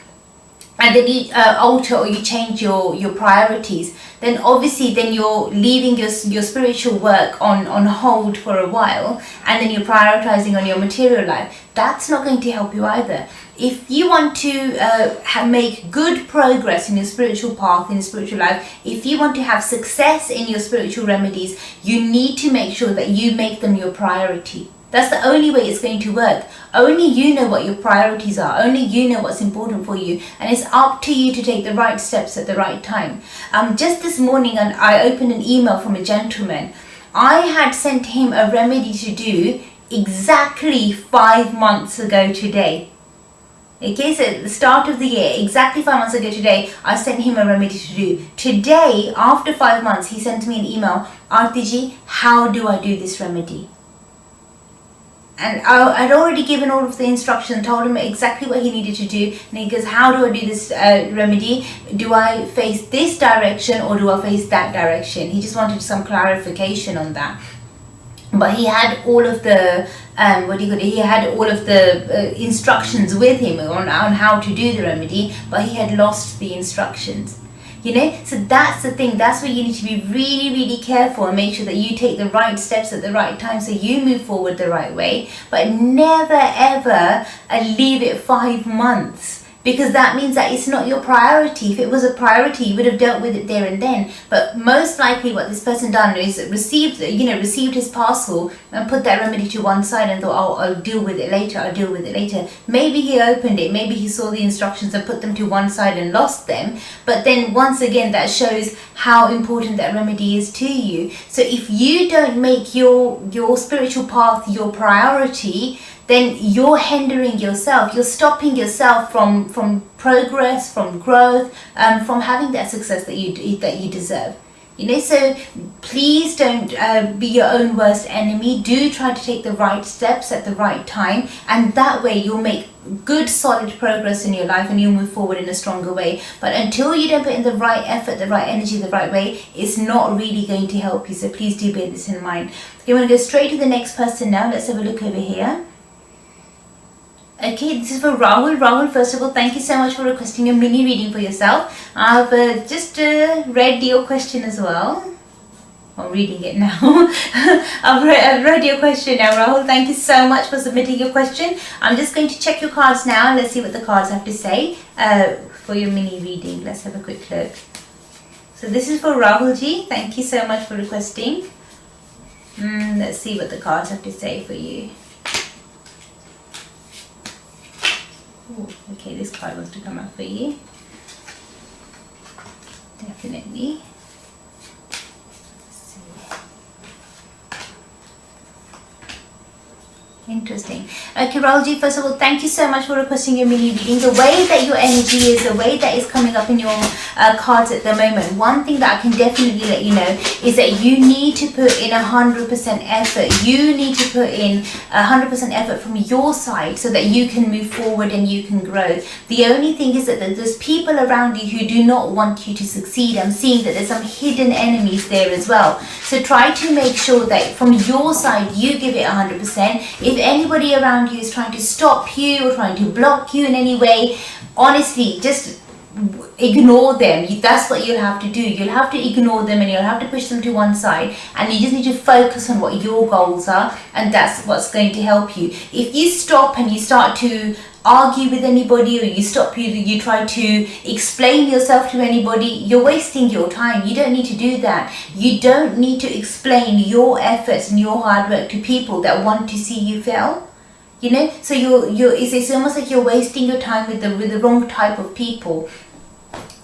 And then you alter or you change your priorities, then obviously then you're leaving your spiritual work on hold for a while and then you're prioritizing on your material life. That's not going to help you either. If you want to make good progress in your spiritual path, in your spiritual life, if you want to have success in your spiritual remedies, you need to make sure that you make them your priority. That's the only way it's going to work. Only you know what your priorities are. Only you know what's important for you. And it's up to you to take the right steps at the right time. Just this morning, I opened an email from a gentleman. I had sent him a remedy to do exactly 5 months ago today. Okay, so at the start of the year, exactly 5 months ago today, I sent him a remedy to do. Today, after 5 months, he sent me an email, Arti ji, how do I do this remedy? And I'd already given all of the instructions, told him exactly what he needed to do. And he goes, how do I do this remedy? Do I face this direction or do I face that direction? He just wanted some clarification on that. But he had all of the he had all of the instructions with him on how to do the remedy, but he had lost the instructions. You know, so that's the thing. That's where you need to be really, really careful and make sure that you take the right steps at the right time so you move forward the right way. But never ever leave it 5 months, because that means that it's not your priority. If it was a priority, you would have dealt with it there and then. But most likely what this person done is received his parcel and put that remedy to one side and thought, oh, I'll deal with it later. Maybe he opened it, maybe he saw the instructions and put them to one side and lost them. But then once again, that shows how important that remedy is to you. So if you don't make your spiritual path your priority, then you're hindering yourself. You're stopping yourself from progress, from growth, from having that success that you deserve. You know, so please don't be your own worst enemy. Do try to take the right steps at the right time, and that way you'll make good solid progress in your life and you'll move forward in a stronger way. But until you don't put in the right effort, the right energy, the right way, it's not really going to help you. So please do bear this in mind. Okay, I'm going to go straight to the next person now. Let's have a look over here. Okay, this is for Rahul. Rahul, first of all, thank you so much for requesting a mini reading for yourself. I've just read your question as well. I'm reading it now. I've read your question now, Rahul. Thank you so much for submitting your question. I'm just going to check your cards now and let's see what the cards have to say for your mini reading. Let's have a quick look. So this is for Rahul ji. Thank you so much for requesting. Let's see what the cards have to say for you. Ooh, okay, this card wants to come up for you. Definitely. Interesting. Okay, Rahulji, first of all, thank you so much for requesting your mini reading. The way that your energy is, the way that is coming up in your cards at the moment, one thing that I can definitely let you know is that you need to put in 100% effort. You need to put in 100% effort from your side so that you can move forward and you can grow. The only thing is that there's people around you who do not want you to succeed. I'm seeing that there's some hidden enemies there as well. So try to make sure that from your side, you give it 100%. If anybody around you is trying to stop you or trying to block you in any way, honestly, just ignore them. That's what you'll have to do. You'll have to ignore them and you'll have to push them to one side, and you just need to focus on what your goals are, and that's what's going to help you. If you stop and you start to argue with anybody, or you try to explain yourself to anybody, you're wasting your time. You don't need to do that. You don't need to explain your efforts and your hard work to people that want to see you fail. You know, so it's almost like you're wasting your time with the wrong type of people.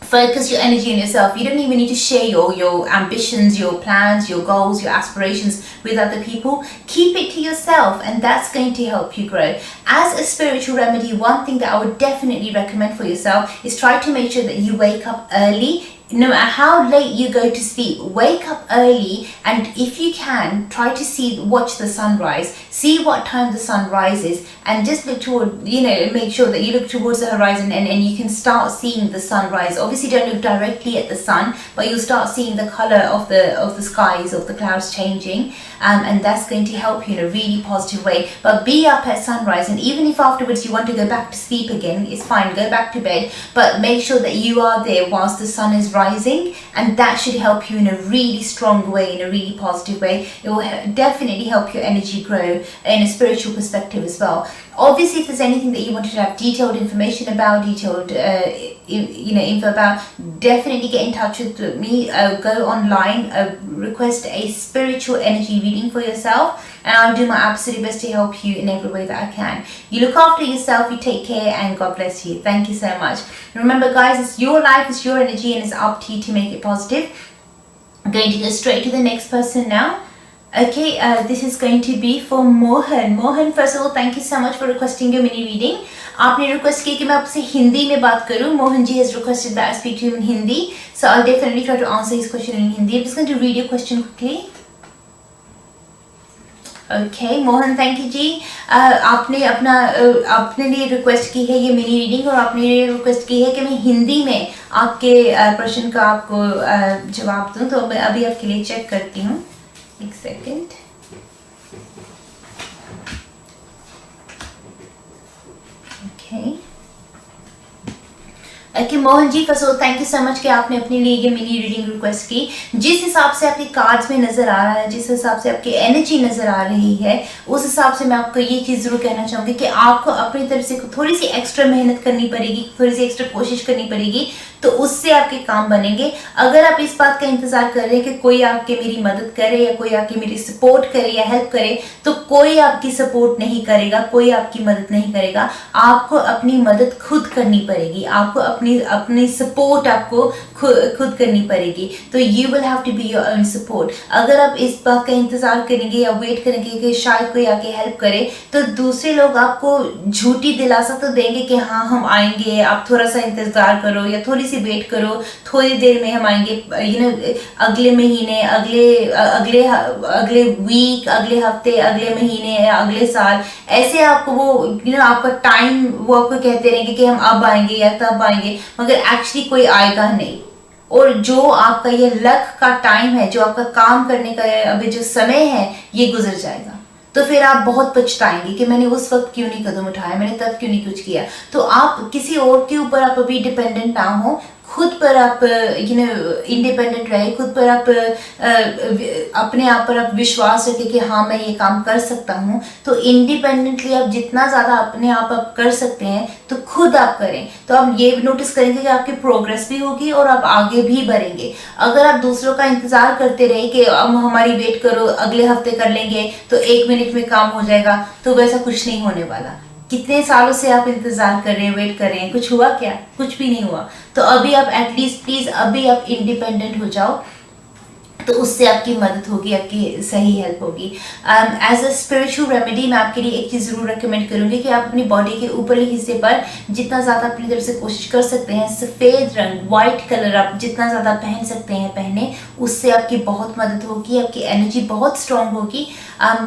Focus your energy on yourself. You don't even need to share your ambitions, your plans, your goals, your aspirations with other people. Keep it to yourself, and that's going to help you grow. As a spiritual remedy, one thing that I would definitely recommend for yourself is try to make sure that you wake up early. No matter how late you go to sleep, wake up early, and if you can, try to watch the sunrise. See what time the sun rises, and just look toward, make sure that you look towards the horizon and you can start seeing the sunrise. Obviously don't look directly at the sun, but you'll start seeing the color of the skies, of the clouds changing, and that's going to help you in a really positive way. But be up at sunrise, and even if afterwards you want to go back to sleep again, it's fine, go back to bed, but make sure that you are there whilst the sun is rising, and that should help you in a really strong way, in a really positive way. It will definitely help your energy grow in a spiritual perspective as well. Obviously, if there's anything that you wanted to have detailed information about, info about, definitely get in touch with me. Go online, request a spiritual energy reading for yourself, and I'll do my absolute best to help you in every way that I can. You look after yourself, you take care, and God bless you. Thank you so much. Remember, guys, it's your life, it's your energy, and it's up to you to make it positive. I'm going to go straight to the next person now. Okay, this is going to be for Mohan. Mohan, first of all, thank you so much for requesting your mini reading. आपने request किया कि मैं आपसे हिंदी में बात करूं. Mohan ji has requested that I speak to him in Hindi, so I'll definitely try to answer his question in Hindi. I'm just going to read your question quickly. Okay, Mohan, thank you जी. आपने लिए request की है ये mini reading, और आपने ये request की है कि मैं हिंदी में आपके प्रश्न का आपको जवाब दूं, तो मैं अभी आपके लिए चेक करती हूँ. एक सेकेंड. Okay. कि Mohan ji first of thank you so much कि आपने अपने लिए ये मिनी रीडिंग रिक्वेस्ट की। जिस हिसाब से आपके कार्ड्स में नजर आ रहा है, जिस हिसाब से आपकी एनर्जी नजर आ रही है, उस हिसाब से मैं आपको ये चीज़ जरूर कहना चाहूँगी कि आपको अपनी तरफ से थोड़ी सी एक्स्ट्रा मेहनत करनी पड़ेगी, थोड़ी सी एक्स्ट्रा कोशिश करनी पड़ेगी, तो उससे आपके काम बनेंगे। अगर आप इस बात का इंतजार कर रहे हैं कि कोई आके मेरी मदद करे या कोई आके मेरी सपोर्ट करे या हेल्प करे, तो कोई आपकी सपोर्ट नहीं करेगा, कोई आपकी मदद नहीं करेगा। आपको अपनी मदद खुद करनी पड़ेगी, आपको अपनी सपोर्ट आपको खुद करनी पड़ेगी। तो you will have to be your own support. अगर आप इस बात का इंतजार करेंगे या वेट करेंगे कि शायद कोई आके हेल्प करे, तो दूसरे लोग आपको झूठी दिलासा तो देंगे कि हाँ हम आएंगे, आप थोड़ा सा इंतजार करो या थोड़ी सी वेट करो, थोड़ी देर में हम आएंगे, अगले महीने, अगले वीक, अगले हफ्ते, अगले महीने, अगले साल, ऐसे आपको वो आपका टाइम वो आपको कहते रहेंगे कि हम अब आएंगे या तब आएंगे, मगर एक्चुअली कोई आएगा नहीं। और जो आपका ये लक का टाइम है, जो आपका काम करने का अभी जो समय है, ये गुजर जाएगा। तो फिर आप बहुत पछताएंगे कि मैंने उस वक्त क्यों नहीं कदम उठाया, मैंने तब क्यों नहीं कुछ किया। तो आप किसी और के ऊपर आप अभी डिपेंडेंट ना हो, खुद पर आप इंडिपेंडेंट रहे, खुद पर आप अपने आप पर आप विश्वास रखें कि हाँ मैं ये काम कर सकता हूँ। तो इंडिपेंडेंटली आप जितना ज़्यादा अपने आप कर सकते हैं तो खुद आप करें, तो आप ये नोटिस करेंगे कि आपकी प्रोग्रेस भी होगी और आप आगे भी बढ़ेंगे। अगर आप दूसरों का इंतज़ार करते रहे कि अब हमारी वेट करो, अगले हफ्ते कर लेंगे तो 1 मिनट में काम हो जाएगा, तो वैसा कुछ नहीं होने वाला। कितने सालों से आप इंतजार कर रहे हैं, वेट कर रहे हैं, कुछ हुआ क्या? कुछ भी नहीं हुआ। तो अभी आप एटलीस्ट प्लीज अभी आप इंडिपेंडेंट हो जाओ, तो उससे आपकी मदद होगी, आपकी सही हेल्प होगी। एज अ स्पिरिचुअल रेमेडी मैं आपके लिए एक चीज़ ज़रूर रिकमेंड करूँगी कि आप अपनी बॉडी के ऊपरी हिस्से पर जितना ज़्यादा अपनी तरफ से कोशिश कर सकते हैं, सफ़ेद रंग, वाइट कलर आप जितना ज़्यादा पहन सकते हैं पहने, उससे आपकी बहुत मदद होगी, आपकी एनर्जी बहुत स्ट्रॉन्ग होगी।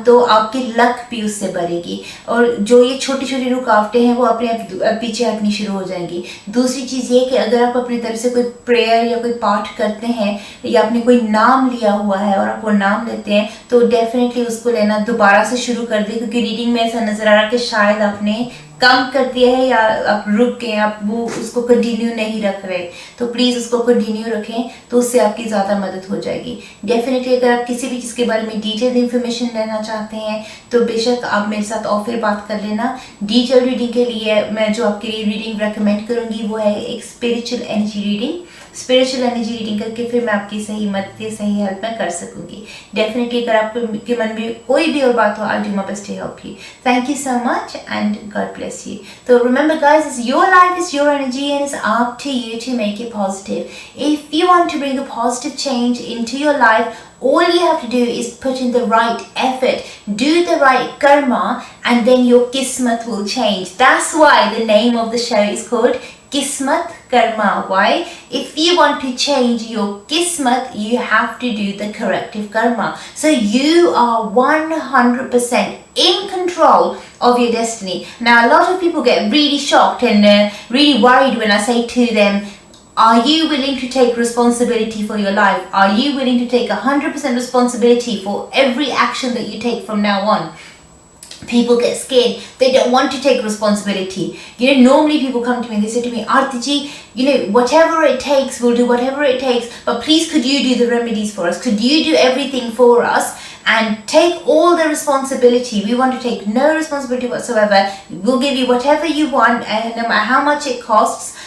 तो आपकी लक भी उससे बढ़ेगी और जो ये छोटी छोटी रुकावटें हैं वो अपने आप पीछे हटनी शुरू हो जाएंगी। दूसरी चीज़ ये कि अगर आप अपनी तरफ से कोई प्रेयर या कोई पाठ करते हैं या आपने कोई नाम लिया हुआ है और आप वो नाम लेते हैं, तो डेफिनेटली उसको लेना दोबारा से शुरू कर दें, क्योंकि रीडिंग में ऐसा नजर आ रहा है कि शायद आपने कम कर दिया है या आप रुक गए, आप वो उसको कंटिन्यू नहीं रख रहे। तो प्लीज़ उसको कंटिन्यू रखें, तो उससे आपकी ज़्यादा मदद हो जाएगी। डेफिनेटली अगर आप किसी भी चीज़ के बारे में डिटेल इन्फॉर्मेशन लेना चाहते हैं तो बेशक आप मेरे साथ और फिर बात कर लेना। डिटेल रीडिंग के लिए मैं जो आपके लिए रीडिंग रेकमेंड करूँगी वो है एक spiritual energy reading. Spiritual energy reading करके फिर मैं आपकी सही मदद या सही हेल्प मैं कर सकूंगी। डेफिनेटली अगर आपके मन में कोई भी और बात हो, I'll do my best to help you. Thank you so much and God bless you. So remember guys, it's your life, it's your energy and it's up to you to make it positive. If you want to bring a positive change into your life, all you have to do is put in the right effort, do the right karma, and then your kismat will change. That's why the name of the show is called Kismatkarma. Why? If you want to change your kismat, you have to do the corrective karma. So you are 100% in control of your destiny. Now a lot of people get really shocked and really worried when I say to them, are you willing to take responsibility for your life? Are you willing to take 100% responsibility for every action that you take from now on? People get scared. They don't want to take responsibility. Normally people come to me and they say to me, Arti ji, whatever it takes, we'll do whatever it takes, but please could you do the remedies for us? Could you do everything for us and take all the responsibility? We want to take no responsibility whatsoever. We'll give you whatever you want, and no matter how much it costs,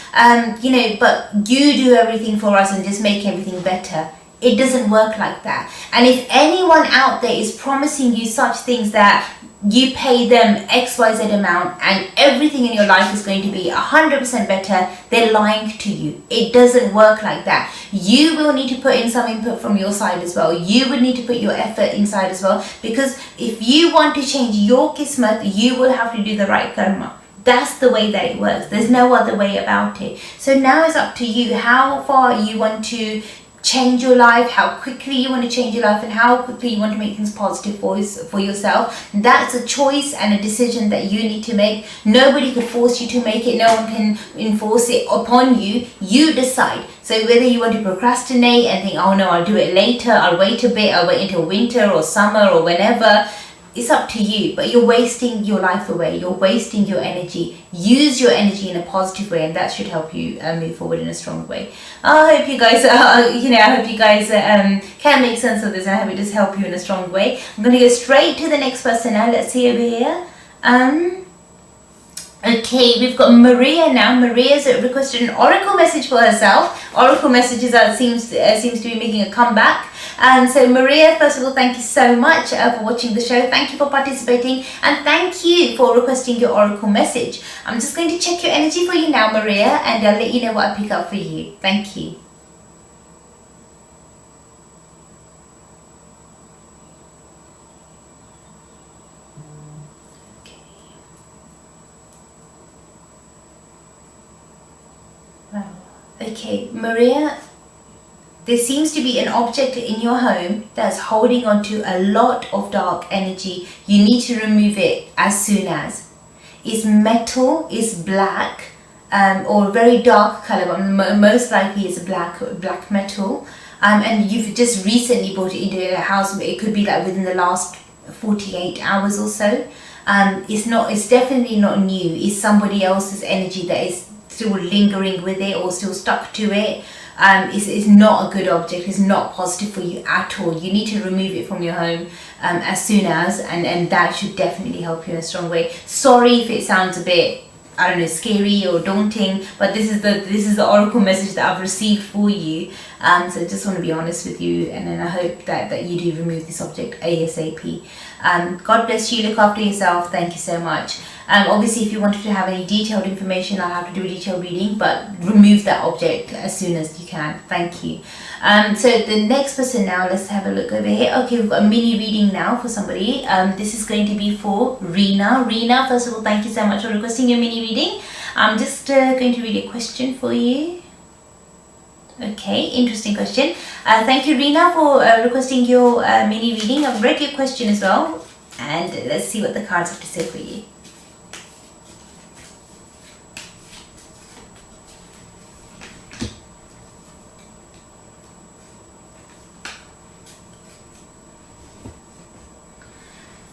but you do everything for us and just make everything better. It doesn't work like that. And if anyone out there is promising you such things that you pay them XYZ amount and everything in your life is going to be 100% better, they're lying to you. It doesn't work like that. You will need to put in some input from your side as well. You will need to put your effort inside as well, because if you want to change your kismat, you will have to do the right karma. That's the way that it works. There's no other way about it. So now it's up to you how far you want to change your life, how quickly you want to change your life, and how quickly you want to make things positive for yourself. That's a choice and a decision that you need to make. Nobody could force you to make it. No one can enforce it upon you. You decide. So whether you want to procrastinate and think, oh no, I'll do it later, I'll wait a bit, I'll wait until winter or summer or whenever, it's up to you, but you're wasting your life away. You're wasting your energy. Use your energy in a positive way, and that should help you move forward in a strong way. I hope you guys, I hope you guys can make sense of this, and I hope it does help you in a strong way. I'm going to go straight to the next person now. Let's see over here. Okay, we've got Maria now. Maria's requested an oracle message for herself. Oracle messages seems to be making a comeback. So Maria, first of all, thank you so much for watching the show. Thank you for participating, and thank you for requesting your oracle message. I'm just going to check your energy for you now, Maria, and I'll let you know what I pick up for you. Thank you. Okay, Maria, there seems to be an object in your home that's holding on to a lot of dark energy. You need to remove it as soon as. It's metal, it's black, or very dark color, but most likely it's black metal. And you've just recently brought it into a house. It could be like within the last 48 hours or so. It's definitely not new. It's somebody else's energy that is still lingering with it or still stuck to it. It's not a good object. It's not positive for you at all. You need to remove it from your home as soon as, and that should definitely help you in a strong way. Sorry if it sounds a bit, I don't know, scary or daunting, but this is the oracle message that I've received for you. So I just want to be honest with you, and then I hope that you do remove this object ASAP. God bless you. Look after yourself. Thank you so much. Obviously, if you wanted to have any detailed information, I'll have to do a detailed reading, but remove that object as soon as you can. Thank you. So the next person now, let's have a look over here. Okay, we've got a mini reading now for somebody. This is going to be for Reena. Reena, first of all, thank you so much for requesting your mini reading. I'm just going to read a question for you. Okay, interesting question. Thank you, Reena, for requesting your mini reading. I've read your question as well, and let's see what the cards have to say for you.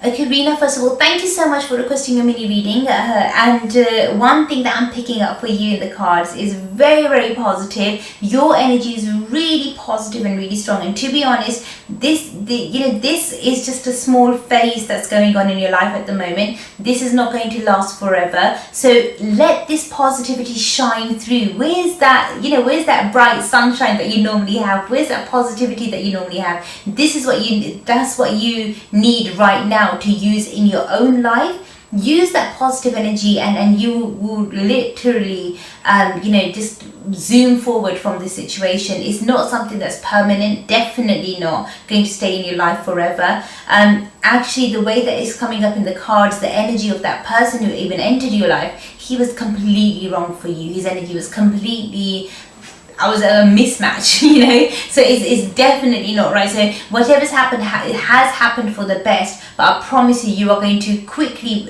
Okay, Reena, first of all, thank you so much for requesting a mini reading. And one thing that I'm picking up for you in the cards is very, very positive. Your energy is really positive and really strong. And to be honest, this is just a small phase that's going on in your life at the moment. This is not going to last forever. So let this positivity shine through. Where's that bright sunshine that you normally have? Where's that positivity that you normally have? That's what you need right now to use in your own life. Use that positive energy, and you will literally just zoom forward from this situation. It's not something that's permanent, definitely not going to stay in your life forever. Actually, the way that it's coming up in the cards, the energy of that person who even entered your life, he was completely wrong for you. His energy was completely, I was a mismatch, so it's definitely not right. So whatever's happened, it has happened for the best, but I promise you are going to quickly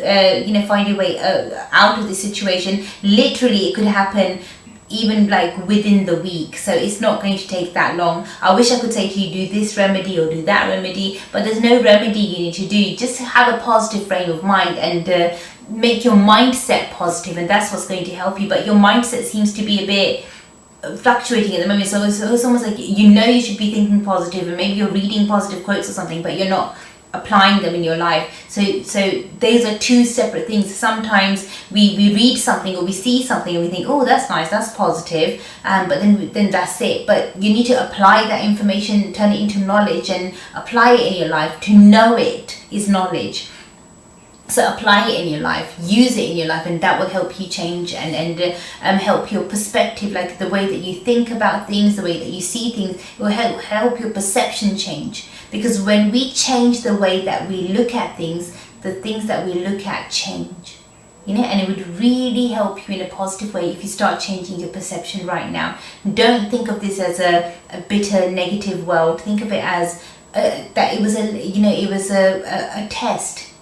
find your way out of this situation. Literally, it could happen even like within the week, so it's not going to take that long. I wish I could say to you, do this remedy or do that remedy, but there's no remedy you need to do. Just have a positive frame of mind and make your mindset positive, and that's what's going to help you. But your mindset seems to be a bit fluctuating at the moment, so it's almost like you should be thinking positive, and maybe you're reading positive quotes or something, but you're not applying them in your life. So those are two separate things. Sometimes we read something or we see something and we think, oh, that's nice, that's positive, but then that's it. But you need to apply that information, turn it into knowledge, and apply it in your life. To know it is knowledge. So apply it in your life, use it in your life, and that will help you change and help your perspective, like the way that you think about things, the way that you see things. It will help your perception change. Because when we change the way that we look at things, the things that we look at change. And it would really help you in a positive way if you start changing your perception right now. Don't think of this as a bitter, negative world. Think of it as that it was a test.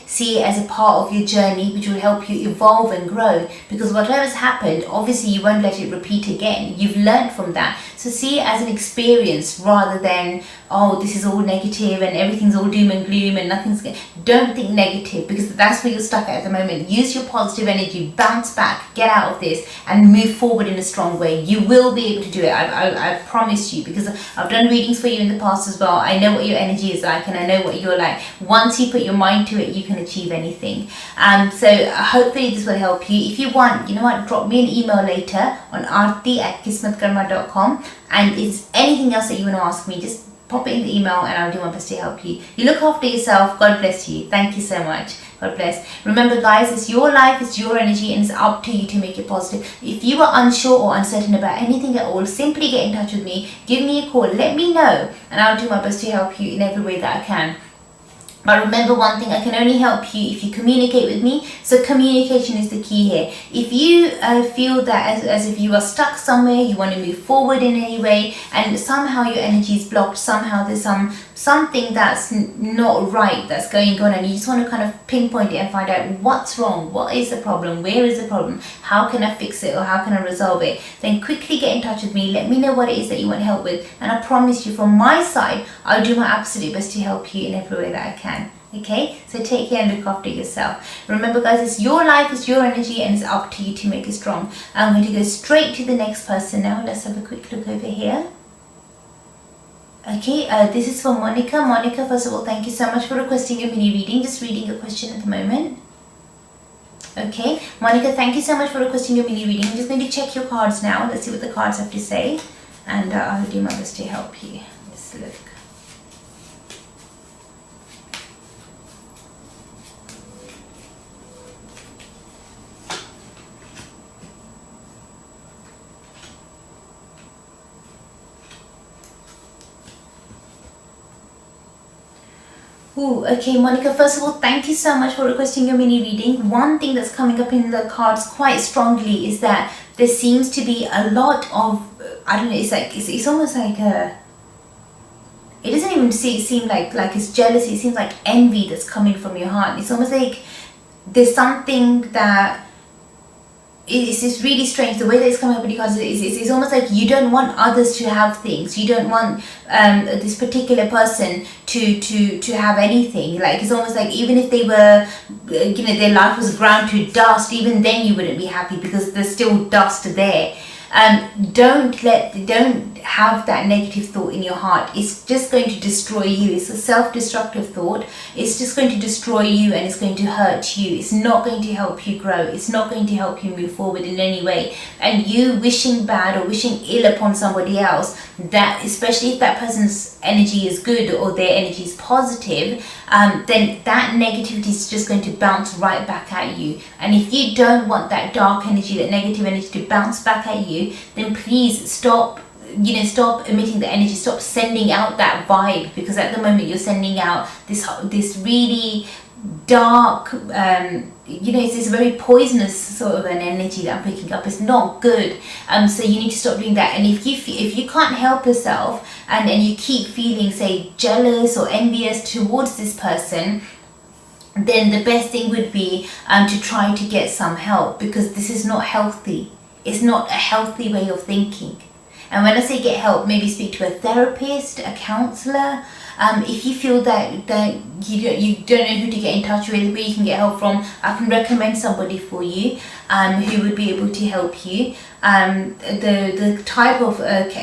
See it as a part of your journey, which will help you evolve and grow. Because whatever's happened, obviously you won't let it repeat again. You've learned from that. So see it as an experience rather than oh, this is all negative and everything's all doom and gloom and nothing's good. Don't think negative, because that's where you're stuck at the moment. Use your positive energy, bounce back, get out of this and move forward in a strong way. You will be able to do it. I promise you, because I've done readings for you in the past as well. I know what your energy is like and I know what you're like. Once you put your mind to it, you can achieve anything. So hopefully this will help you. If you want, you know what, drop me an email later on arti@kismatkarma.com, and if there's anything else that you want to ask me, just pop it in the email and I'll do my best to help you. You look after yourself. God bless you. Thank you so much. God bless. Remember guys, it's your life, it's your energy, and it's up to you to make it positive. If you are unsure or uncertain about anything at all, simply get in touch with me. Give me a call. Let me know and I'll do my best to help you in every way that I can. But remember one thing, I can only help you if you communicate with me. So communication is the key here. If you feel that as if you are stuck somewhere, you want to move forward in any way, and somehow your energy is blocked, somehow there's something that's not right that's going on, and you just want to kind of pinpoint it and find out what's wrong, what is the problem, where is the problem, how can I fix it or how can I resolve it, then quickly get in touch with me. Let me know what it is that you want help with, and I promise you from my side, I'll do my absolute best to help you in every way that I can. Okay, so take care and look after yourself. Remember guys, it's your life, it's your energy, and it's up to you to make it strong. I'm going to go straight to the next person now. Let's have a quick look over here. Okay, this is for Monica. Monica, first of all, thank you so much for requesting a mini reading. Just reading a question at the moment. Okay, Monica, thank you so much for requesting a mini reading. I'm just going to check your cards now. Let's see what the cards have to say, and I'll do my best to help you. Let's look. Okay, Monica, first of all, thank you so much for requesting your mini reading. One thing that's coming up in the cards quite strongly is that there seems to be a lot of, I don't know, it's almost like it doesn't even seem like it's jealousy. It seems like envy that's coming from your heart. It's almost like there's something that it's just really strange the way that it's coming up in the cards. It's almost like you don't want others to have things. You don't want this particular person to have anything. Like, it's almost like even if they were, you know, their life was ground to dust, even then you wouldn't be happy because there's still dust there. Don't have that negative thought in your heart. It's just going to destroy you. It's a self-destructive thought. It's just going to destroy you and it's going to hurt you. It's not going to help you grow. It's not going to help you move forward in any way. And you wishing bad or wishing ill upon somebody else, that especially if that person's energy is good or their energy is positive, then that negativity is just going to bounce right back at you. And if you don't want that dark energy, that negative energy to bounce back at you, then please stop emitting the energy. Stop sending out that vibe, because at the moment you're sending out this really dark, it's a very poisonous sort of an energy that I'm picking up. It's not good. So you need to stop doing that. And if you can't help yourself and you keep feeling, say, jealous or envious towards this person, then the best thing would be to try to get some help, because this is not healthy. It's not a healthy way of thinking. And when I say get help, maybe speak to a therapist, a counsellor. If you feel that you don't know who to get in touch with, where you can get help from, I can recommend somebody for you who would be able to help you. The type of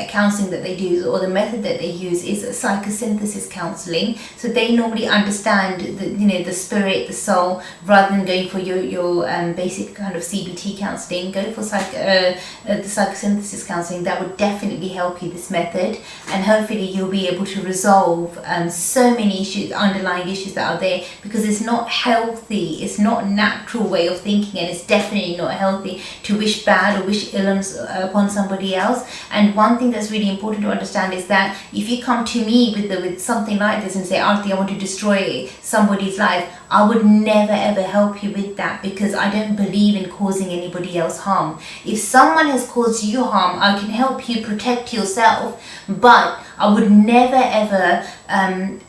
counselling that they do, or the method that they use, is psychosynthesis counselling. So they normally understand the spirit, the soul, rather than going for your basic kind of CBT counselling. Go for the psychosynthesis counselling. That would definitely help you, this method, and hopefully you'll be able to resolve so many issues, underlying issues that are there, because it's not healthy. It's not a natural way of thinking, and it's definitely not healthy to wish bad or wish ill upon somebody else. And one thing that's really important to understand is that if you come to me with something like this and say, Arti, I want to destroy somebody's life, I would never ever help you with that, because I don't believe in causing anybody else harm. If someone has caused you harm, I can help you protect yourself, but I would never ever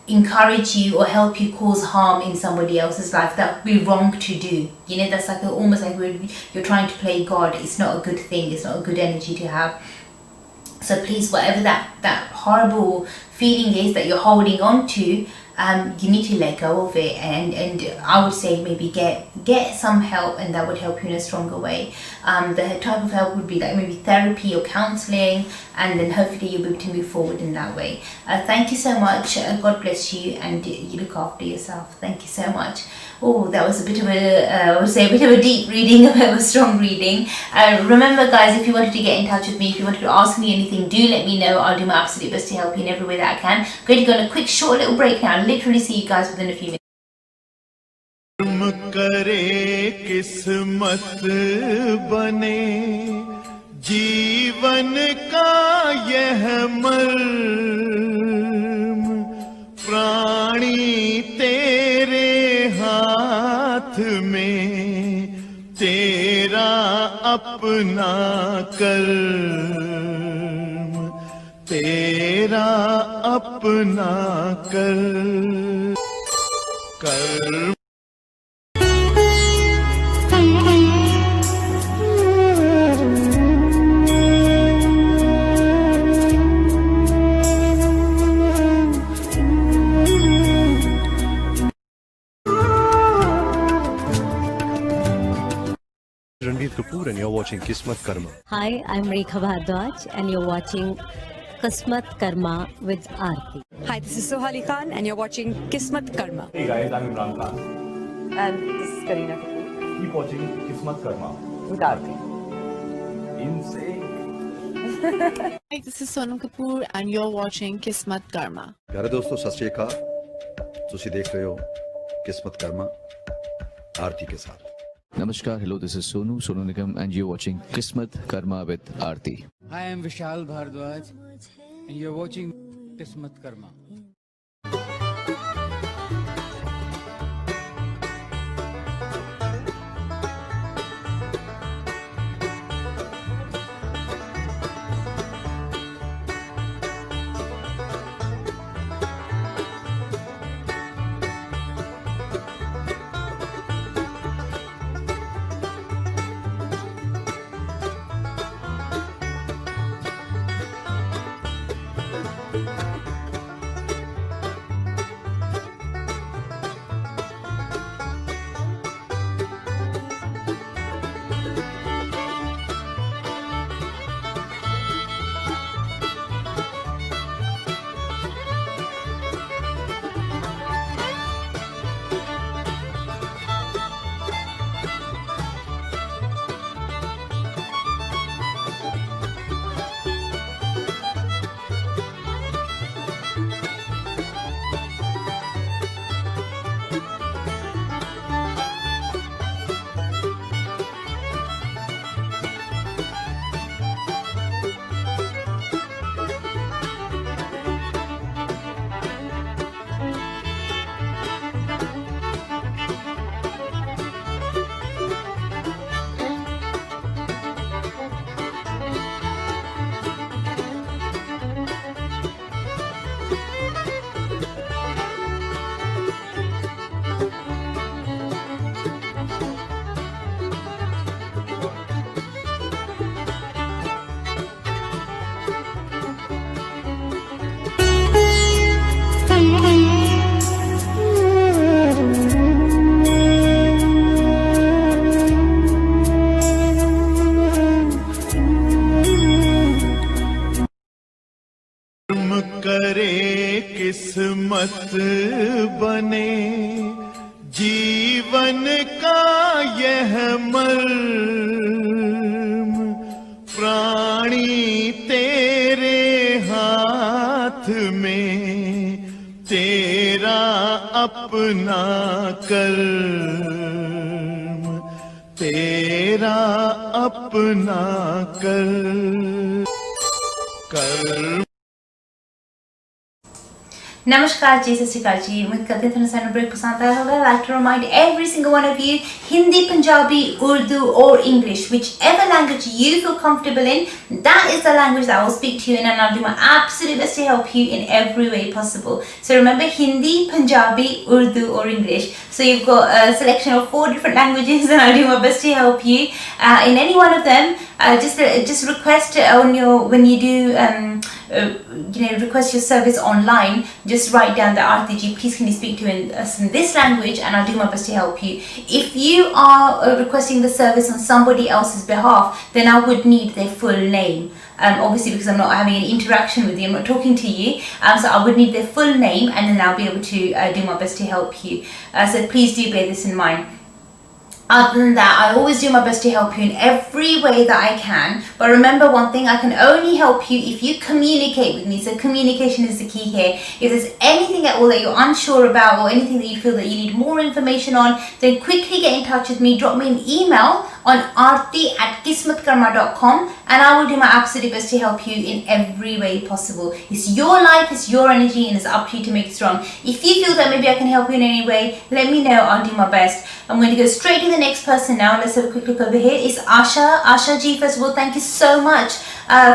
encourage you or help you cause harm in somebody else's life. That would be wrong to do. That's like almost like you're trying to play God. It's not a good thing. It's not a good energy to have. So please, whatever that horrible feeling is that you're holding on to, you need to let go of it, and I would say maybe get some help, and that would help you in a stronger way. The type of help would be like maybe therapy or counselling, and then hopefully you'll be able to move forward in that way. Thank you so much. God bless you, and you look after yourself. Thank you so much. Oh, that was a bit of I would say a bit of a deep reading, a bit of a strong reading. Remember guys, if you wanted to get in touch with me, if you wanted to ask me anything, do let me know. I'll do my absolute best to help you in every way that I can. I'm going to go on a quick short little break now. I'll literally see you guys within a few minutes. करे किस्मत बने जीवन का यह मर्म प्राणी तेरे हाथ में तेरा अपना कर्म तेरा अपना कर्म Kapoor and you're watching Kismatkarma. Hi, I'm Rekha Bhardwaj and you're watching Kismatkarma with Arti. Hi, this is Sohali Khan, and you're watching Kismatkarma. Hey guys, I'm Imran Khan. And this is Kareena Kapoor Keep watching Kismatkarma. with Arti. Insane. Hi, this is Sonam Kapoor and you're watching Kismatkarma. प्यारे दोस्तों सत श्री अकाल ਤੁਸੀਂ देख रहे हो किस्मत कर्मा आरती के साथ Namaskar, hello, this is Sonu Nigam, and you're watching Kismat Karma with Arti. Hi, I'm Vishal Bhardwaj, and you're watching Kismatkarma. किस्मत बने जीवन का यह मर्म प्राणी तेरे हाथ में तेरा अपना कर्म तेरा अपना कर्म नमस्कार जी, सत श्री अकाल जी। उम्मीद करती हूँ तुम्हें सारा ब्रेक पसंद आया होगा। Like to remind every single one of you, Hindi, Punjabi, Urdu or English, whichever language you feel comfortable in, that is the language that I will speak to you in, and I'll do my absolute best to help you in every way possible. So remember, Hindi, Punjabi, Urdu or English. So you've got a selection of 4 different languages, and I'll do my best to help you in any one of them. Just request on your, when you do request your service online, just write down the Arti ji, please can you speak to us in this language, and I'll do my best to help you. If you are requesting the service on somebody else's behalf, then I would need their full name. Obviously, because I'm not having an interaction with you, I'm not talking to you, so I would need their full name, and then I'll be able to do my best to help you. So please do bear this in mind. Other than that, I always do my best to help you in every way that I can. But remember one thing, I can only help you if you communicate with me. So communication is the key here. If there's anything at all that you're unsure about, or anything that you feel that you need more information on, then quickly get in touch with me. Drop me an email on arti@kismatkarma.com, and I will do my absolute best to help you in every way possible. It's your life, it's your energy, and it's up to you to make it strong. If you feel that maybe I can help you in any way, let me know. I'll do my best. I'm going to go straight to the next person now. Let's have a quick look over here. It's Asha. Asha ji, first of all, thank you so much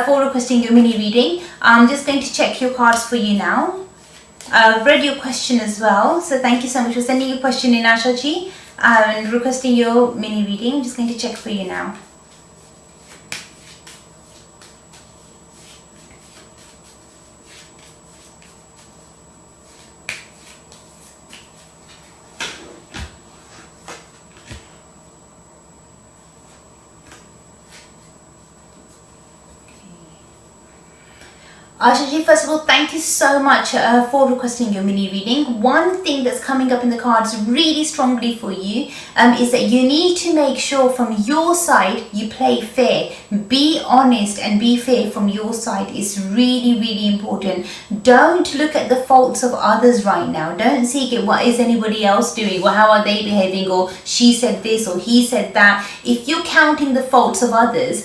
for requesting your mini reading. I'm just going to check your cards for you now. I've read your question as well, so thank you so much for sending your question in, Asha ji, and requesting your mini reading. I'm just going to check for you now. Asha ji, first of all, thank you so much for requesting your mini reading. One thing that's coming up in the cards really strongly for you is that you need to make sure from your side you play fair. Be honest and be fair from your side. It's really, really important. Don't look at the faults of others right now. Don't seek it, what is anybody else doing, or how are they behaving, or she said this or he said that. If you're counting the faults of others,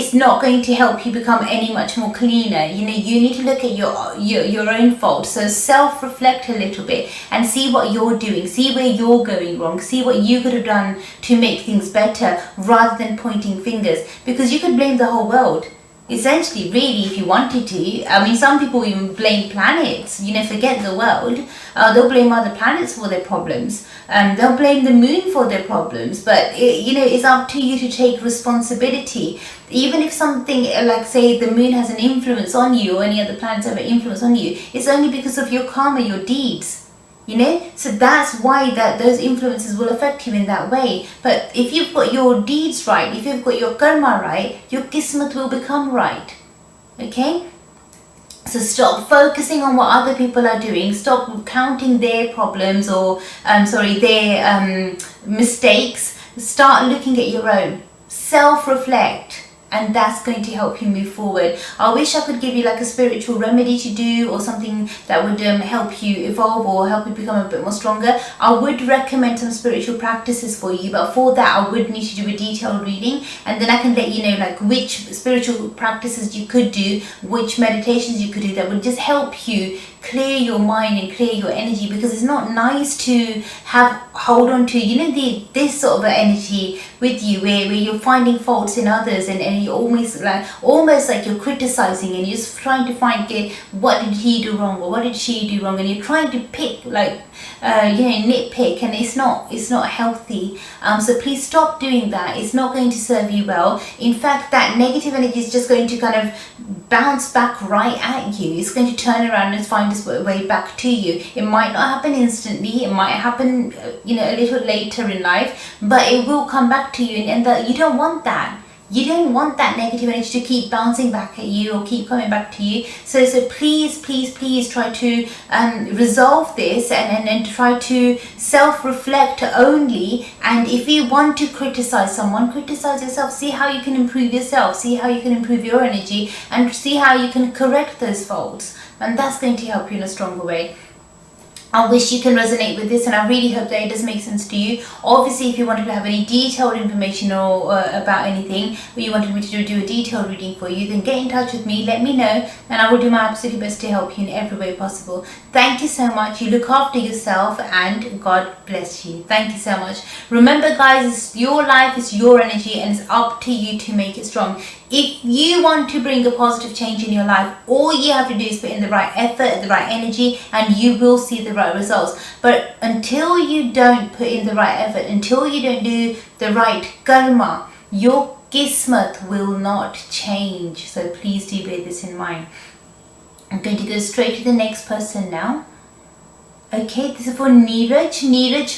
it's not going to help you become any much more cleaner. You need to look at your own faults. So self-reflect a little bit and see what you're doing, see where you're going wrong, see what you could have done to make things better, rather than pointing fingers, because you could blame the whole world. Essentially, really, if you wanted to. I mean, some people even blame planets, forget the world. They'll blame other planets for their problems. They'll blame the moon for their problems. But, it's up to you to take responsibility. Even if something, like say the moon has an influence on you, or any other planets have an influence on you, it's only because of your karma, your deeds. So that's why those influences will affect you in that way. But if you've got your deeds right, if you've got your karma right, your kismat will become right. Okay? So stop focusing on what other people are doing. Stop counting their problems, or their mistakes. Start looking at your own. Self-reflect. And that's going to help you move forward. I wish I could give you like a spiritual remedy to do, or something that would help you evolve or help you become a bit more stronger. I would recommend some spiritual practices for you, but for that I would need to do a detailed reading, and then I can let you know like which spiritual practices you could do, which meditations you could do that would just help you clear your mind and clear your energy. Because it's not nice to hold on to this sort of energy with you, where you're finding faults in others, and you're almost like you're criticizing, and you're just trying to find, okay, what did he do wrong, or what did she do wrong, and you're trying to pick nitpick, and it's not healthy. So please stop doing that. It's not going to serve you well. In fact, that negative energy is just going to kind of bounce back right at you. It's going to turn around and find its way back to you. It might not happen instantly, it might happen a little later in life, but it will come back to you, and that you don't want that. You don't want that negative energy to keep bouncing back at you or keep coming back to you. So please try to resolve this, and try to self-reflect only. And if you want to criticize someone, criticize yourself. See how you can improve yourself. See how you can improve your energy, and see how you can correct those faults. And that's going to help you in a stronger way. I wish you can resonate with this, and I really hope that it does make sense to you. Obviously, if you wanted to have any detailed information or about anything, or you wanted me to do a detailed reading for you, then get in touch with me, let me know, and I will do my absolute best to help you in every way possible. Thank you so much. You look after yourself, and God bless you. Thank you so much. Remember, guys, it's your life, it's your energy, and it's up to you to make it strong. If you want to bring a positive change in your life, all you have to do is put in the right effort, the right energy, and you will see the right results. But until you don't put in the right effort, until you don't do the right karma, your kismat will not change. So please do bear this in mind. I'm going to go straight to the next person now. Okay, this is for Neeraj. Neeraj,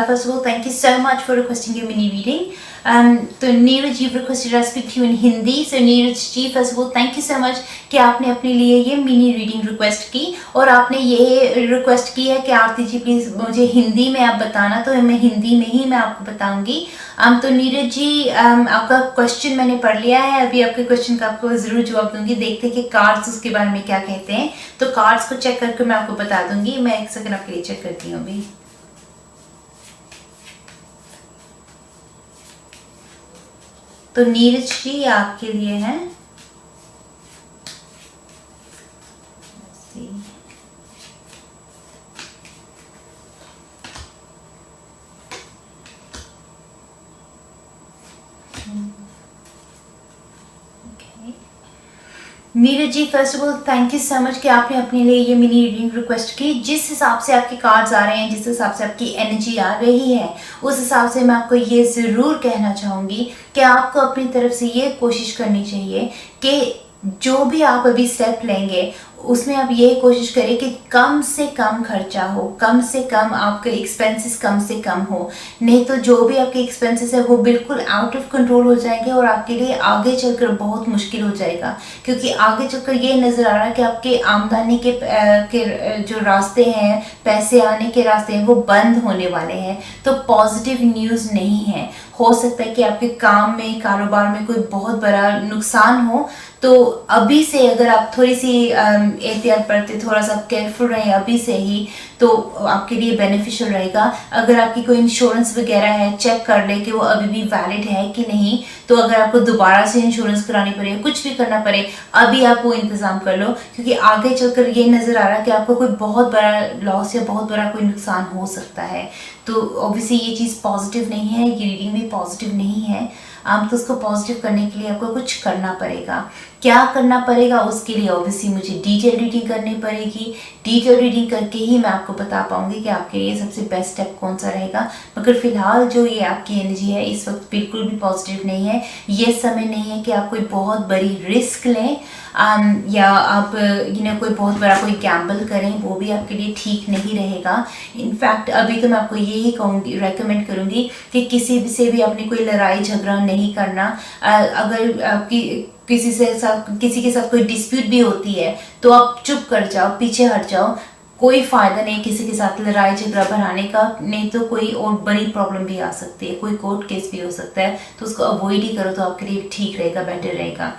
first of all, thank you so much for requesting your mini reading. तो Neeraj, you've requested I speak to you in Hindi. So Neeraj ji, first of all, thank you so much कि आपने अपने लिए ये mini reading request की, और आपने ये रिक्वेस्ट की है कि आरती जी प्लीज़ मुझे हिंदी में आप बताना, तो मैं हिंदी में ही मैं आपको बताऊंगी. तो नीरज जी, आपका क्वेश्चन मैंने पढ़ लिया है. अभी आपके क्वेश्चन का आपको ज़रूर जवाब दूंगी. देखते हैं कि कार्ड्स उसके बारे में क्या कहते हैं. तो कार्ड्स को चेक करके मैं आपको बता दूंगी. मैं एक सेकंड आपके लिए चेक करती हूँ अभी. तो नीरज जी आपके लिए है. Neeraj ji, first of all thank you so much कि आपने अपने लिए ये मिनी रीडिंग रिक्वेस्ट की. जिस हिसाब से आपके कार्ड्स आ रहे हैं, जिस हिसाब से आपकी एनर्जी आ रही है, उस हिसाब से मैं आपको ये ज़रूर कहना चाहूँगी कि आपको अपनी तरफ से ये कोशिश करनी चाहिए कि जो भी आप अभी स्टेप लेंगे उसमें आप ये कोशिश करें कि कम से कम खर्चा हो, कम से कम आपके एक्सपेंसेस कम से कम हो. नहीं तो जो भी आपके एक्सपेंसेस है वो बिल्कुल आउट ऑफ कंट्रोल हो जाएंगे और आपके लिए आगे चलकर बहुत मुश्किल हो जाएगा. क्योंकि आगे चलकर ये नज़र आ रहा है कि आपके आमदनी के जो रास्ते हैं, पैसे आने के रास्ते हैं, वो बंद होने वाले हैं. तो पॉजिटिव न्यूज़ नहीं है. हो सकता है कि आपके काम में, कारोबार में कोई बहुत बड़ा नुकसान हो. तो अभी से अगर आप थोड़ी सी एहतियात बरतें, थोड़ा सा केयरफुल रहें अभी से ही, तो आपके लिए बेनिफिशियल रहेगा. अगर आपकी कोई इंश्योरेंस वगैरह है, चेक कर ले कि वो अभी भी वैलिड है कि नहीं. तो अगर आपको दोबारा से इंश्योरेंस करानी पड़े, कुछ भी करना पड़े, अभी आप वो इंतज़ाम कर लो. क्योंकि आगे चलकर ये नज़र आ रहा है कि आपको कोई बहुत बड़ा लॉस या बहुत बड़ा कोई नुकसान हो सकता है. तो ऑब्वियसली ये चीज़ पॉजिटिव नहीं है, ये रीडिंग भी पॉजिटिव नहीं है. तो उसको पॉजिटिव करने के लिए आपको कुछ करना पड़ेगा. क्या करना पड़ेगा उसके लिए ऑब्वियसली मुझे डिटेल रीडिंग करनी पड़ेगी. डिटेल रीडिंग करके ही मैं आपको बता पाऊंगी कि आपके लिए सबसे बेस्ट स्टेप कौन सा रहेगा. मगर फिलहाल जो ये आपकी एनर्जी है इस वक्त बिल्कुल भी पॉजिटिव नहीं है. ये समय नहीं है कि आप कोई बहुत बड़ी रिस्क लें या आप कोई बहुत बड़ा कोई गैम्बल करें. वो भी आपके लिए ठीक नहीं रहेगा. इनफैक्ट अभी तो मैं आपको यही कहूँगी, रेकमेंड करूँगी कि किसी भी से भी आपने कोई लड़ाई झगड़ा नहीं करना. अगर आपकी किसी के साथ कोई डिस्प्यूट भी होती है तो आप चुप कर जाओ, पीछे हट जाओ. कोई फ़ायदा नहीं किसी के साथ लड़ाई झगड़ा बढ़ाने का. नहीं तो कोई और बड़ी प्रॉब्लम भी आ सकती है, कोई कोर्ट केस भी हो सकता है. तो उसको अवॉइड ही करो तो आपके लिए ठीक रहेगा, बेटर रहेगा.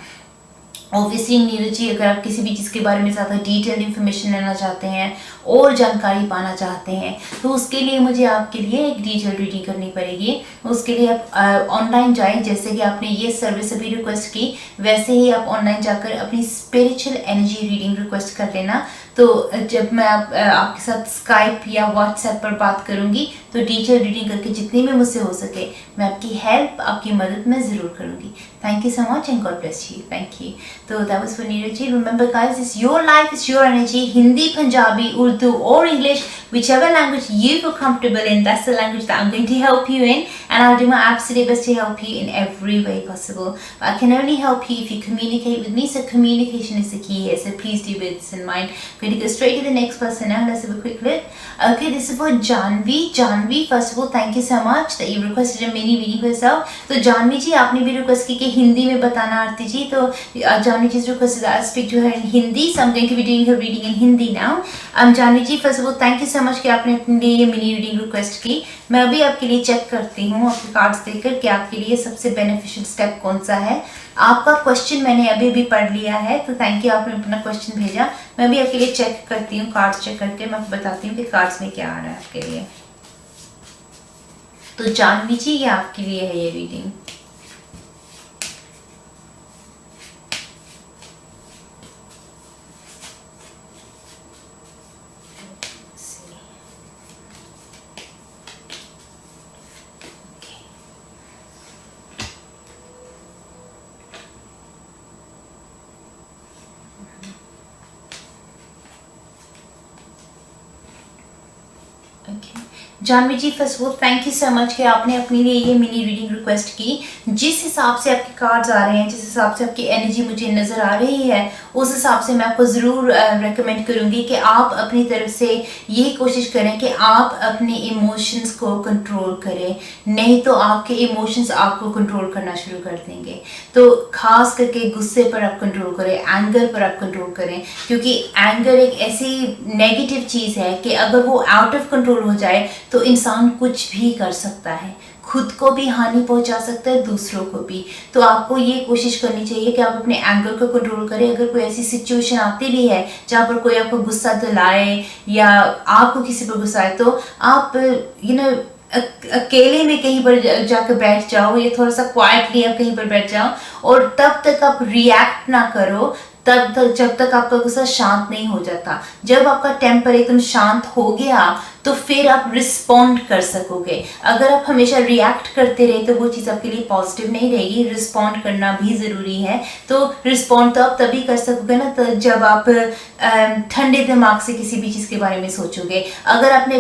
ऑब्वियसली नीरज जी, अगर आप किसी भी चीज़ के बारे में ज़्यादा डिटेल्ड इन्फॉर्मेशन लेना चाहते हैं और जानकारी पाना चाहते हैं तो उसके लिए मुझे आपके लिए एक डिटेल रीडिंग करनी पड़ेगी. उसके लिए आप ऑनलाइन जाएं. जैसे कि आपने ये सर्विस अभी रिक्वेस्ट की, वैसे ही आप ऑनलाइन जाकर अपनी स्पिरिचुअल एनर्जी रीडिंग रिक्वेस्ट कर लेना. तो जब मैं आपके साथ स्काइप या व्हाट्सएप पर बात करूँगी तो डिटेल रीडिंग करके जितनी भी मुझसे हो सके मैं आपकी हेल्प, आपकी मदद मैं ज़रूर करूँगी. Thank you so much and God bless you. Thank you. तो that was for Neeraj ji. Remember guys, it's your life, it's your energy. Hindi, Punjabi, Urdu or English, whichever language you feel comfortable in, that's the language that I'm going to help you in, and I'll do my absolute best to help you in every way possible. But I can only help you if you communicate with me, so communication is the key here, so please do bear this in mind. I'm going to go straight to the next person now. Let's have a quick look. Okay, this is for Janvi. Janvi, first of all, thank you so much that you requested a mini reading for yourself. तो जानवी जी, आपने भी request की कि हिंदी में बताना आरती जी, तो जानवी जी requested that I speak to her in Hindi, so I'm going to be doing her reading in Hindi now. Janvi ji, first of all thank you so much कि आपने अपने लिए ये मिनी रीडिंग रिक्वेस्ट की। मैं अभी आपके लिए चेक करती हूँ आपके कार्ड्स देखकर कि आपके लिए सबसे बेनिफिशियल स्टेप कौन सा है। आपका क्वेश्चन मैंने अभी भी पढ़ लिया है, तो थैंक यू, आपने अपना क्वेश्चन भेजा। मैं भी आपके लिए चेक करती हूँ, कार्ड्स चेक करके मैं आपको बताती हूँ कि कार्ड्स में क्या आ रहा है आपके लिए। तो जानवी जी, ये आपके लिए है ये reading. Jahnavi ji, first of all thank you so much कि आपने अपने लिए ये मिनी रीडिंग रिक्वेस्ट की। जिस हिसाब से आपके कार्ड्स आ रहे हैं, जिस हिसाब से आपकी एनर्जी मुझे नज़र आ रही है, उस हिसाब से मैं आपको ज़रूर रेकमेंड करूँगी कि आप अपनी तरफ से ये कोशिश करें कि आप अपने इमोशंस को कंट्रोल करें, नहीं तो आपके इमोशंस आपको कंट्रोल करना शुरू कर देंगे। तो खास करके गुस्से पर आप कंट्रोल करें, एंगर पर आप कंट्रोल करें, क्योंकि एंगर एक ऐसी नेगेटिव चीज़ है कि अगर वो आउट ऑफ कंट्रोल हो जाए तो इंसान कुछ भी कर सकता है, खुद को भी हानि पहुंचा सकता है, दूसरों को भी। तो आपको ये कोशिश करनी चाहिए कि आप अपने एंगर को कंट्रोल करें। अगर कोई ऐसी सिचुएशन आती भी है जहाँ पर कोई आपको गुस्सा दिलाए या आपको किसी पर गुस्सा आए, तो आप अकेले में कहीं पर जाकर बैठ जाओ या थोड़ा सा क्वाइटली आप कहीं पर बैठ जाओ और तब तक आप रिएक्ट ना करो, तब तक जब तक आपका गुस्सा शांत नहीं हो जाता। जब आपका टेम्पर एकदम शांत हो गया तो फिर आप रिस्पॉन्ड कर सकोगे। अगर आप हमेशा रिएक्ट करते रहे तो वो चीज़ आपके लिए पॉजिटिव नहीं रहेगी। रिस्पॉन्ड करना भी ज़रूरी है। तो रिस्पॉन्ड तो आप तभी कर सकोगे ना, तो जब आप ठंडे दिमाग से किसी भी चीज़ के बारे में सोचोगे। अगर आपने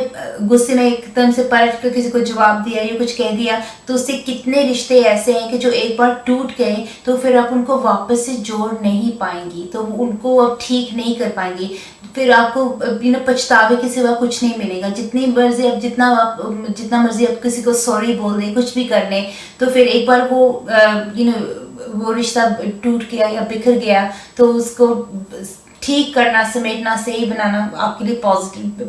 गुस्से में एकदम से पलट कर किसी को जवाब दिया या कुछ कह दिया, तो उससे कितने रिश्ते ऐसे हैं कि जो एक बार टूट गए तो फिर आप उनको वापस से जोड़ नहीं पाएंगी, तो उनको आप ठीक नहीं कर पाएंगी। फिर आपको पछतावे के सिवा कुछ नहीं मिलेगा। जितनी मर्जी आप किसी को सॉरी बोल दें, कुछ भी कर लें, तो फिर एक बार वो रिश्ता टूट गया या बिखर गया तो उसको ठीक करना, समेटना, सही बनाना आपके लिए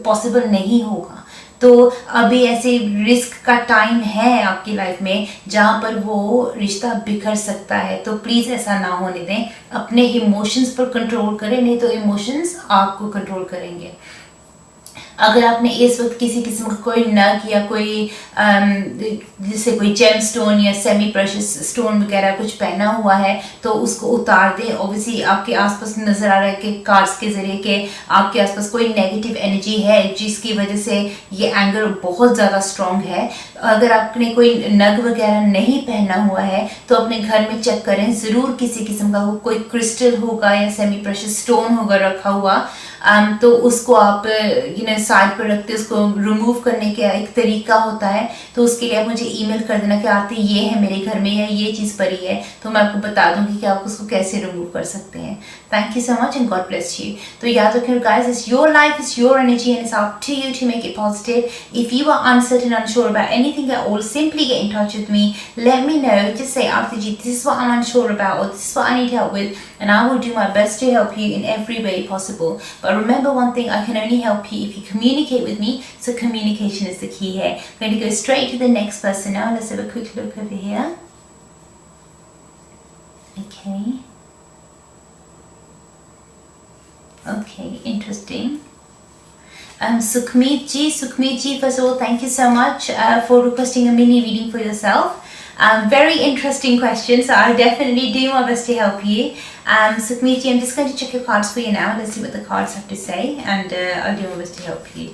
पॉसिबल नहीं होगा। तो अभी ऐसे रिस्क का टाइम है आपकी लाइफ में जहाँ पर वो रिश्ता बिखर सकता है, तो प्लीज़ ऐसा ना होने दें। अपने इमोशंस पर कंट्रोल करें, नहीं तो इमोशंस आपको कंट्रोल करेंगे। अगर आपने इस वक्त किसी किस्म का कोई नग या कोई जैसे कोई जेम स्टोन या सेमी प्रेशियस स्टोन वगैरह कुछ पहना हुआ है तो उसको उतार दें। ऑब्वियसली आपके आसपास नज़र आ रहा है कि कार्ड्स के ज़रिए कि आपके आसपास कोई नेगेटिव एनर्जी है जिसकी वजह से ये एंगर बहुत ज़्यादा स्ट्रॉन्ग है। अगर आपने कोई नग वगैरह नहीं पहना हुआ है तो अपने घर में चेक करें, ज़रूर किसी किस्म का कोई क्रिस्टल होगा या सेमी प्रेशियस स्टोन होगा रखा हुआ, तो उसको आप साइड पर रखते उसको रिमूव करने का एक तरीका होता है। तो उसके लिए आप मुझे ईमेल कर देना कि आरती ये है मेरे घर में या ये चीज़ पड़ी है, तो मैं आपको बता दूंगी कि आप उसको कैसे रिमूव कर सकते हैं। Thank you so much and God bless you. तो याद रखें guys, it's your life, it's your energy and it's up to you to make it positive. If you are uncertain, unsure about anything at all, simply get in touch with me, let me know, just say Arti ji, this is what I'm unsure about or this is what I need help with, and I will do my best to help you in every way possible. But remember one thing, I can only help you if you communicate with me, so communication is the key here. I'm going to go straight to the next person now. Let's have a quick look over here. Okay, interesting. Sukhmeet ji, first of all, thank you so much for requesting a mini reading for yourself. Very interesting question, so I'll definitely do my best to help you. Sukhmeet ji, I'm just going to check your cards for you now. Let's see what the cards have to say, and I'll do my best to help you.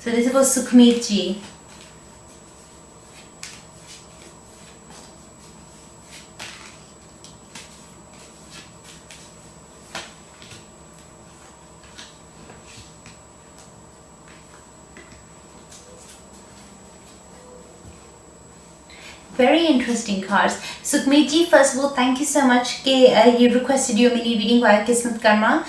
So this is for Sukhmeet ji. Very interesting cards. Sukhmeet ji, first of all, thank you so much. You requested your mini reading via Kismatkarma.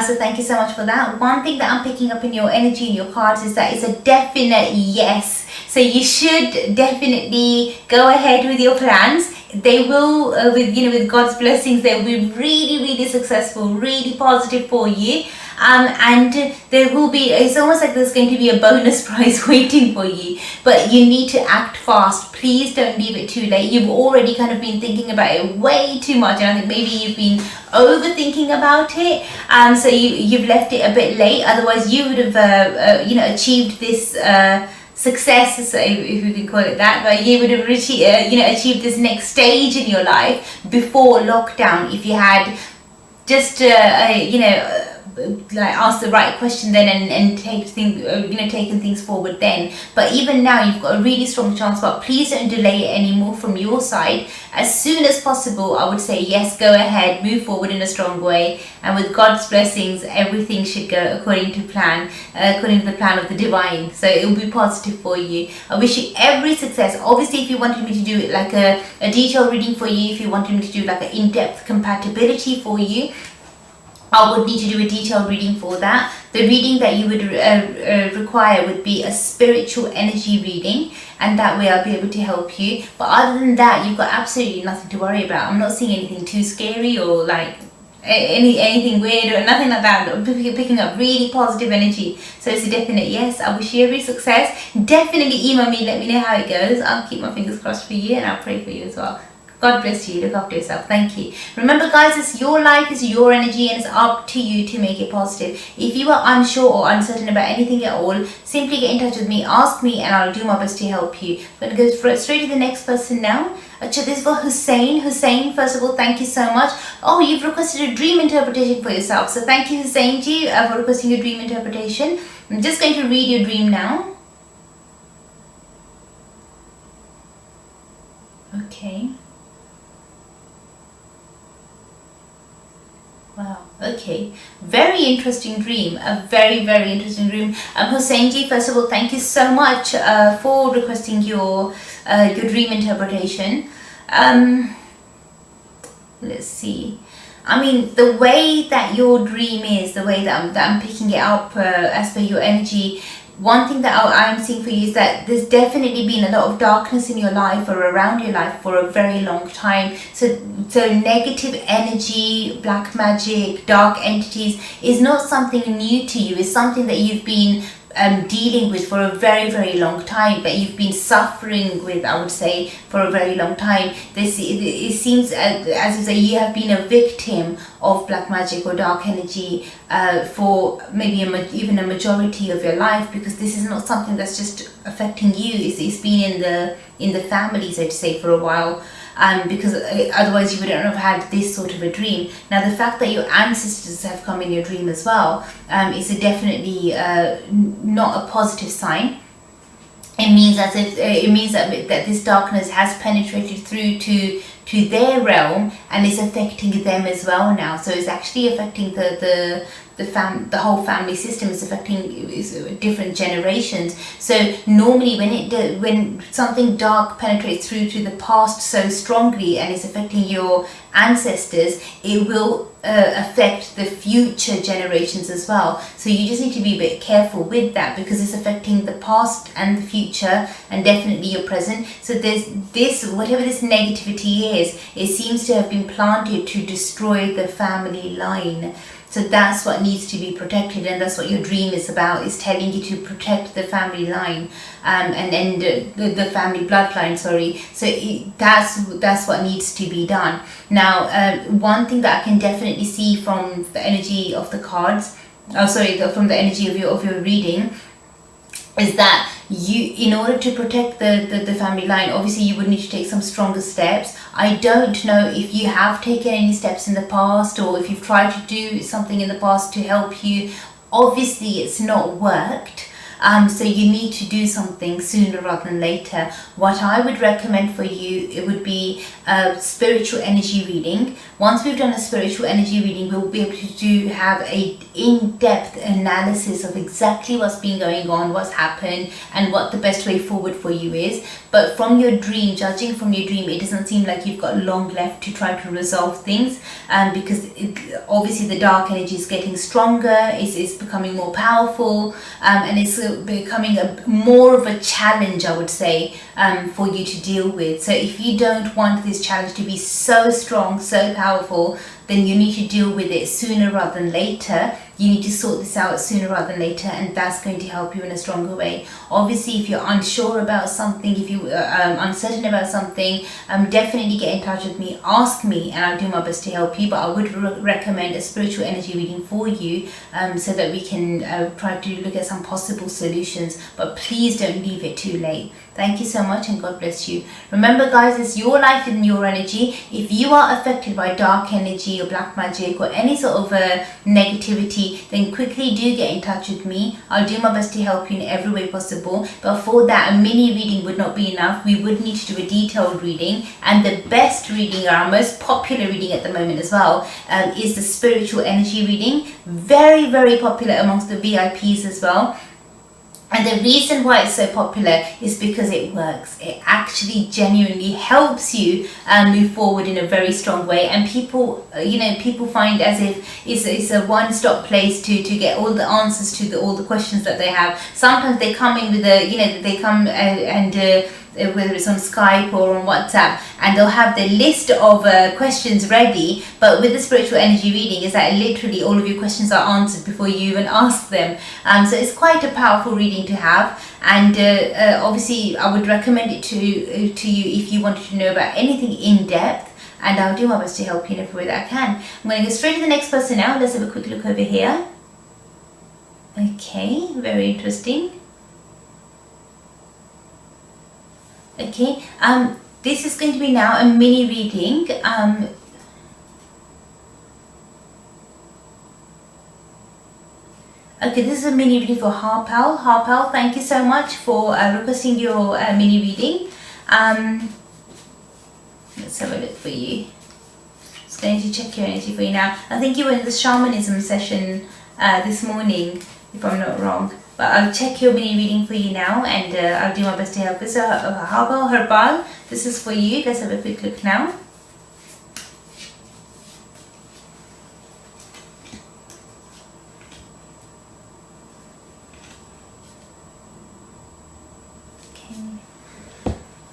So thank you so much for that. One thing that I'm picking up in your energy in your cards is that it's a definite yes. So you should definitely go ahead with your plans. They will, with God's blessings, they will be really, really successful, really positive for you. And there will be, it's almost like there's going to be a bonus prize waiting for you, but you need to act fast. Please don't leave it too late. You've already kind of been thinking about it way too much, and I think maybe you've been overthinking about it, so you've left it a bit late. Otherwise you would have achieved this success, so if you can call it that, but you would have achieved this next stage in your life before lockdown if you had just like ask the right question then and taken things forward then. But even now you've got a really strong chance, but please don't delay it anymore from your side. As soon as possible, I would say yes, go ahead, move forward in a strong way, and with God's blessings everything should go according to plan, according to the plan of the divine. So it will be positive for you. I wish you every success. Obviously, if you wanted me to do it like a detailed reading for you, if you wanted me to do like an in-depth compatibility for you, I would need to do a detailed reading for that. The reading that you would require would be a spiritual energy reading, and that way I'll be able to help you. But other than that, you've got absolutely nothing to worry about. I'm not seeing anything too scary or like anything weird or nothing like that. I'm picking up really positive energy. So it's a definite yes. I wish you every success. Definitely email me, let me know how it goes. I'll keep my fingers crossed for you, and I'll pray for you as well. God bless you. Look after yourself. Thank you. Remember, guys, it's your life, it's your energy, and it's up to you to make it positive. If you are unsure or uncertain about anything at all, simply get in touch with me, ask me, and I'll do my best to help you. I'm going to go straight to the next person now. This is for Hussein. Hussein, first of all, thank you so much. Oh, you've requested a dream interpretation for yourself. So thank you, Hussein ji, for requesting a dream interpretation. I'm just going to read your dream now. Okay. Wow, okay, very interesting dream, a very, very interesting dream. Hussein ji, first of all, thank you so much for requesting your dream interpretation. Let's see. I mean, the way that your dream is, the way that I'm picking it up as per your energy, one thing that I'm seeing for you is that there's definitely been a lot of darkness in your life or around your life for a very long time. So negative energy, black magic, dark entities is not something new to you. It's something that you've been dealing with for a very, very long time, that you've been suffering with, I would say, for a very long time. It seems as if you have been a victim of black magic or dark energy for maybe even a majority of your life, because this is not something that's just affecting you. It's been in the family, so to say, for a while. Because otherwise you wouldn't have had this sort of a dream. Now, the fact that your ancestors have come in your dream as well is definitely not a positive sign. It means that this darkness has penetrated through to their realm and is affecting them as well now. So it's actually affecting the whole family system. Is affecting different generations. So normally when something dark penetrates through to the past so strongly and is affecting your ancestors, it will affect the future generations as well. So you just need to be a bit careful with that, because it's affecting the past and the future, and definitely your present. So there's whatever this negativity is, it seems to have been planted to destroy the family line. So that's what needs to be protected, and that's what your dream is about, is telling you to protect the family line and the family bloodline, sorry. So that's what needs to be done. Now, one thing that I can definitely see from the energy of the cards, from the energy of your reading, is that you, in order to protect the family line, obviously you would need to take some stronger steps. I don't know if you have taken any steps in the past, or if you've tried to do something in the past to help you. Obviously it's not worked. So you need to do something sooner rather than later. What I would recommend for you, it would be a spiritual energy reading. Once we've done a spiritual energy reading, we'll be able to have a in-depth analysis of exactly what's been going on, what's happened, and what the best way forward for you is. But from your dream, judging from your dream, it doesn't seem like you've got long left to try to resolve things, because obviously the dark energy is getting stronger, it's becoming more powerful, and it's becoming more of a challenge, I would say, for you to deal with. So if you don't want this challenge to be so strong, so powerful, then you need to deal with it sooner rather than later. You need to sort this out sooner rather than later, and that's going to help you in a stronger way. Obviously, if you're unsure about something, if you're uncertain about something, definitely get in touch with me, ask me, and I'll do my best to help you. But I would recommend a spiritual energy reading for you, so that we can try to look at some possible solutions. But please don't leave it too late. Thank you so much, and God bless you. Remember guys, it's your life and your energy. If you are affected by dark energy or black magic or any sort of negativity, then quickly do get in touch with me. I'll do my best to help you in every way possible. But for that, a mini reading would not be enough. We would need to do a detailed reading. And the best reading, our most popular reading at the moment as well, is the spiritual energy reading. Very, very popular amongst the VIPs as well. And the reason why it's so popular is because it works. It actually genuinely helps you move forward in a very strong way. And people, people find as if it's a one-stop place to get all the answers to all the questions that they have. Sometimes they come in with whether it's on Skype or on WhatsApp, and they'll have the list of questions ready. But with the spiritual energy reading, is that literally all of your questions are answered before you even ask them. So it's quite a powerful reading to have. And obviously, I would recommend it to you if you wanted to know about anything in depth. And I'll do my best to help you in every way that I can. I'm going to go straight to the next person now. Let's have a quick look over here. Okay, very interesting. Okay, this is going to be now a mini reading. Okay, this is a mini reading for Harpal. Harpal, thank you so much for requesting your mini reading. Let's have a look for you. Just going to check your energy for you now. I think you were in the shamanism session this morning, if I'm not wrong. But I'll check your mini reading for you now, and I'll do my best to help you. So, Harpal, this is for you. Let's have a quick look now.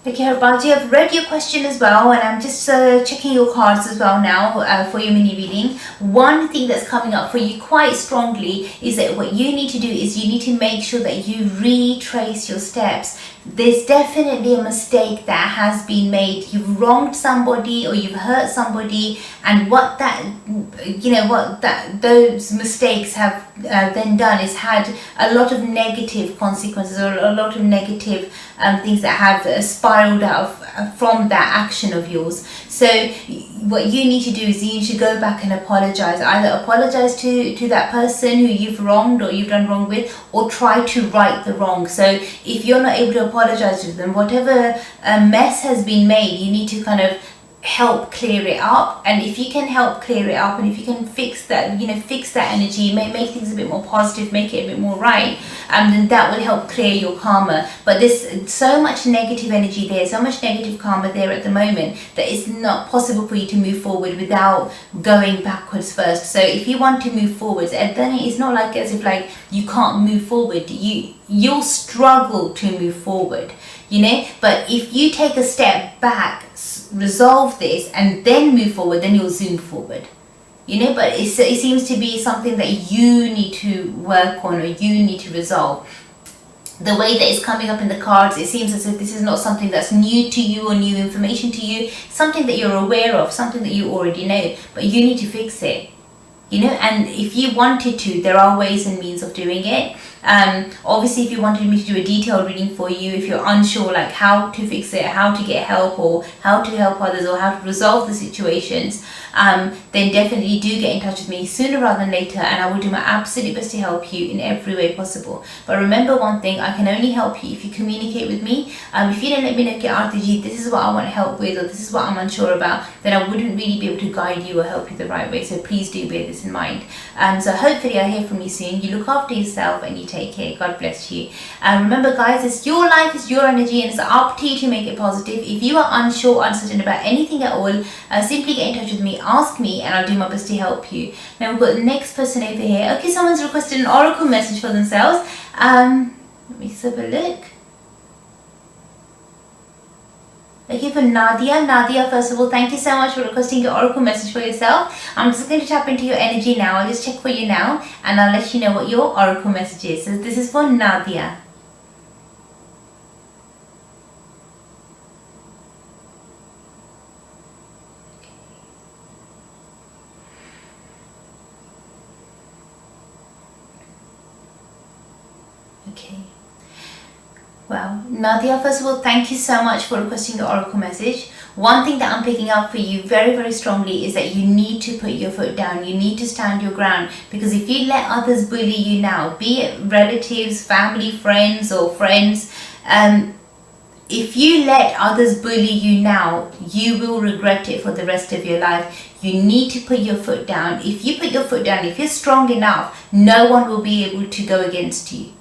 Okay, Harbalji, I've read your question as well, and I'm just checking your cards as well now for your mini reading. One thing that's coming up for you quite strongly is that what you need to do is you need to make sure that you retrace your steps. There's definitely a mistake that has been made. You've wronged somebody or you've hurt somebody, and what those mistakes have then done is had a lot of negative consequences, or a lot of negative things that have spiraled out from that action of yours. So what you need to do is you need to go back and apologize. Either apologize to that person who you've wronged or you've done wrong with, or try to right the wrong. So if you're not able to apologize to them, whatever mess has been made, you need to kind of help clear it up. And if you can help clear it up, and if you can fix that, fix that energy, make things a bit more positive, make it a bit more right, then that will help clear your karma. But there's so much negative energy there, so much negative karma there at the moment, that it's not possible for you to move forward without going backwards first. So if you want to move forwards, then it's not like as if like you can't move forward. You'll struggle to move forward, but if you take a step back, resolve this, and then move forward, then you'll zoom forward, but it seems to be something that you need to work on, or you need to resolve. The way that it's coming up in the cards, it seems as if this is not something that's new to you or new information to you, something that you're aware of, something that you already know, but you need to fix it. And if you wanted to, there are ways and means of doing it. Obviously, if you wanted me to do a detailed reading for you, if you're unsure like how to fix it, how to get help, or how to help others, or how to resolve the situations, then definitely do get in touch with me sooner rather than later, and I will do my absolute best to help you in every way possible. But remember one thing, I can only help you if you communicate with me. If you don't let me know, Dr Arti Ji, this is what I want help with, or this is what I'm unsure about, then I wouldn't really be able to guide you or help you the right way. So please do bear this in mind. So hopefully I'll hear from you soon. You look after yourself and you take care. God bless you. Remember guys, it's your life, it's your energy, and it's up to you to make it positive. If you are unsure, uncertain about anything at all, simply get in touch with me, ask me, and I'll do my best to help you. Now we've got the next person over here. Okay, someone's requested an oracle message for themselves. Let me just have a look. Okay, for Nadia. Nadia, first of all, thank you so much for requesting your oracle message for yourself. I'm just going to tap into your energy now. I'll just check for you now, and I'll let you know what your oracle message is. So this is for Nadia. Okay. Well, Nadia, first of all, thank you so much for requesting the oracle message. One thing that I'm picking up for you very, very strongly is that you need to put your foot down. You need to stand your ground, because if you let others bully you now, be it relatives, family, friends, or friends, if you let others bully you now, you will regret it for the rest of your life. You need to put your foot down. If you put your foot down, if you're strong enough, no one will be able to go against you.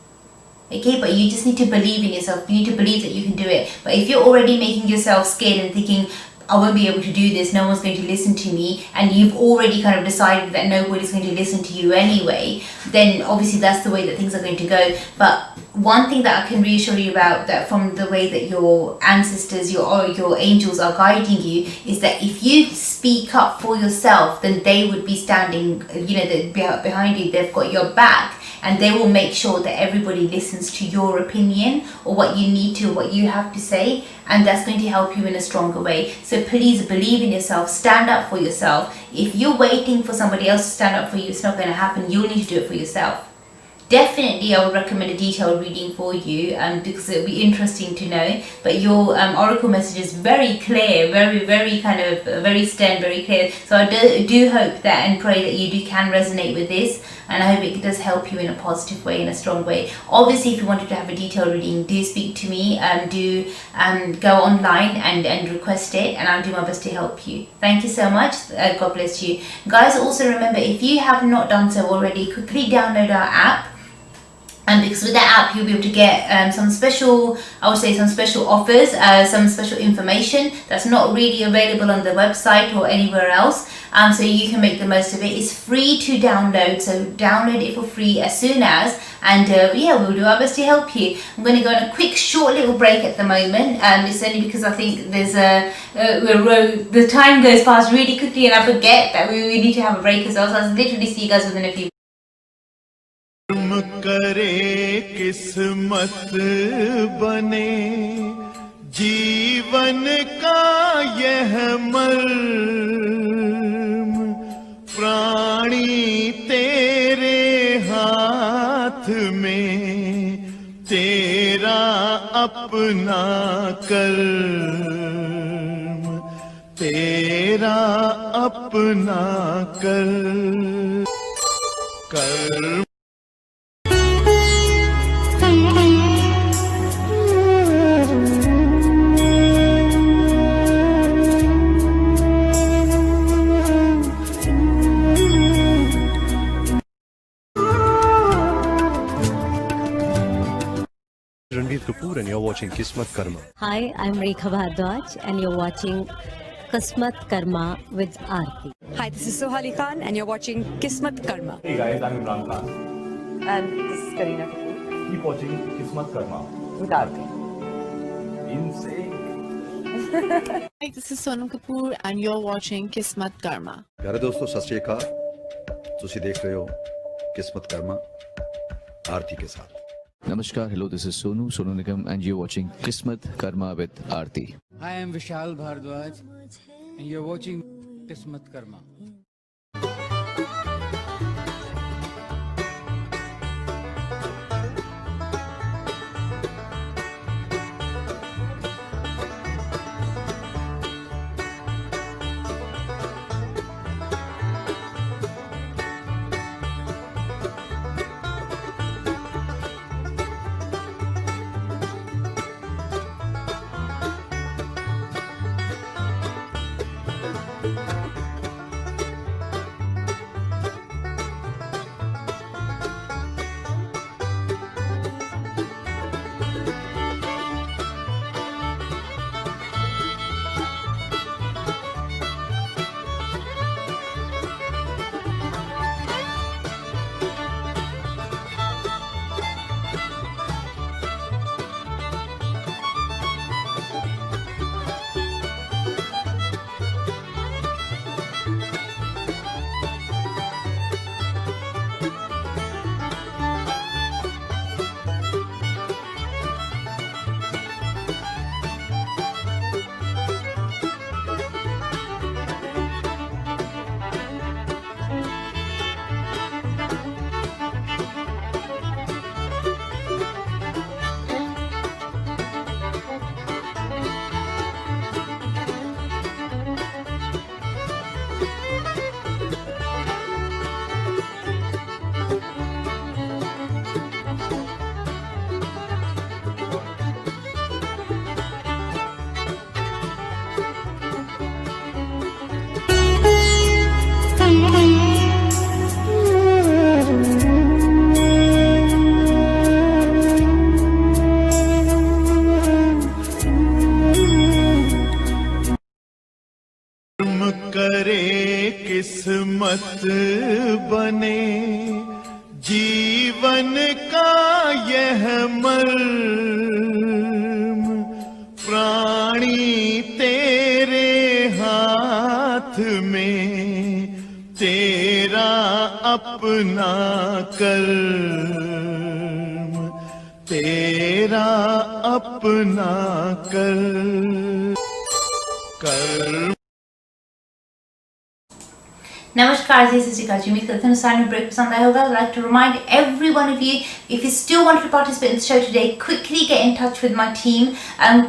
Okay, but you just need to believe in yourself. You need to believe that you can do it. But if you're already making yourself scared and thinking, I won't be able to do this, no one's going to listen to me, and you've already kind of decided that nobody's going to listen to you anyway, then obviously that's the way that things are going to go. But one thing that I can reassure you about, that from the way that your ancestors, your angels are guiding you, is that if you speak up for yourself, then they would be standing, behind you. They've got your back, and they will make sure that everybody listens to your opinion, or what you need to, what you have to say, and that's going to help you in a stronger way. So please believe in yourself, stand up for yourself. If you're waiting for somebody else to stand up for you, it's not going to happen. You'll need to do it for yourself. Definitely, I would recommend a detailed reading for you, because it will be interesting to know. But your oracle message is very clear, very, very very stern, very clear. So I do hope that and pray that you can resonate with this, and I hope it does help you in a positive way, in a strong way. Obviously, if you wanted to have a detailed reading, do speak to me. Do go online and request it, and I'll do my best to help you. Thank you so much. God bless you, guys. Also remember, if you have not done so already, quickly download our app. And because with that app, you'll be able to get some special offers, some special information that's not really available on the website or anywhere else. So you can make the most of it. It's free to download, so download it for free as soon as. And we'll do our best to help you. I'm going to go on a quick, short little break at the moment. It's only because I think there's the time goes past really quickly, and I forget that we need to have a break as well. So I'll literally see you guys within a few. करे किस्मत बने जीवन का यह मर्म प्राणी तेरे हाथ में तेरा अपना कर्म तेरा अपना कर्म Kapoor and you're watching Kismatkarma. Hi, I'm Rekha Bhardwaj and you're watching Kismatkarma with Arti. Hi, this is Sohali Khan and you're watching Kismatkarma. Hey guys, I'm Imran Khan. And this is Kareena Kapoor Keep watching Kismatkarma. with Arti. Insane. Hi, this is Sonam Kapoor and you're watching Kismatkarma. प्यारे दोस्तों सत श्री अकाल ਤੁਸੀਂ देख रहे हो किस्मत कर्मा आरती के साथ। Namaskar, hello, this is Sonu Nigam, and you're watching Kismat Karma with Arti. Hi, I'm Vishal Bhardwaj, and you're watching Kismatkarma. बने जीवन का यह मर्म प्राणी तेरे हाथ में तेरा अपना कर्म तेरा अपना कर्म Namaskar, this is Jessica. उम्मीद करती हूँ सारे ब्रेक पसंद आया होगा. I'd like to remind every one of you, if you still want to participate in the show today, quickly get in touch with my team.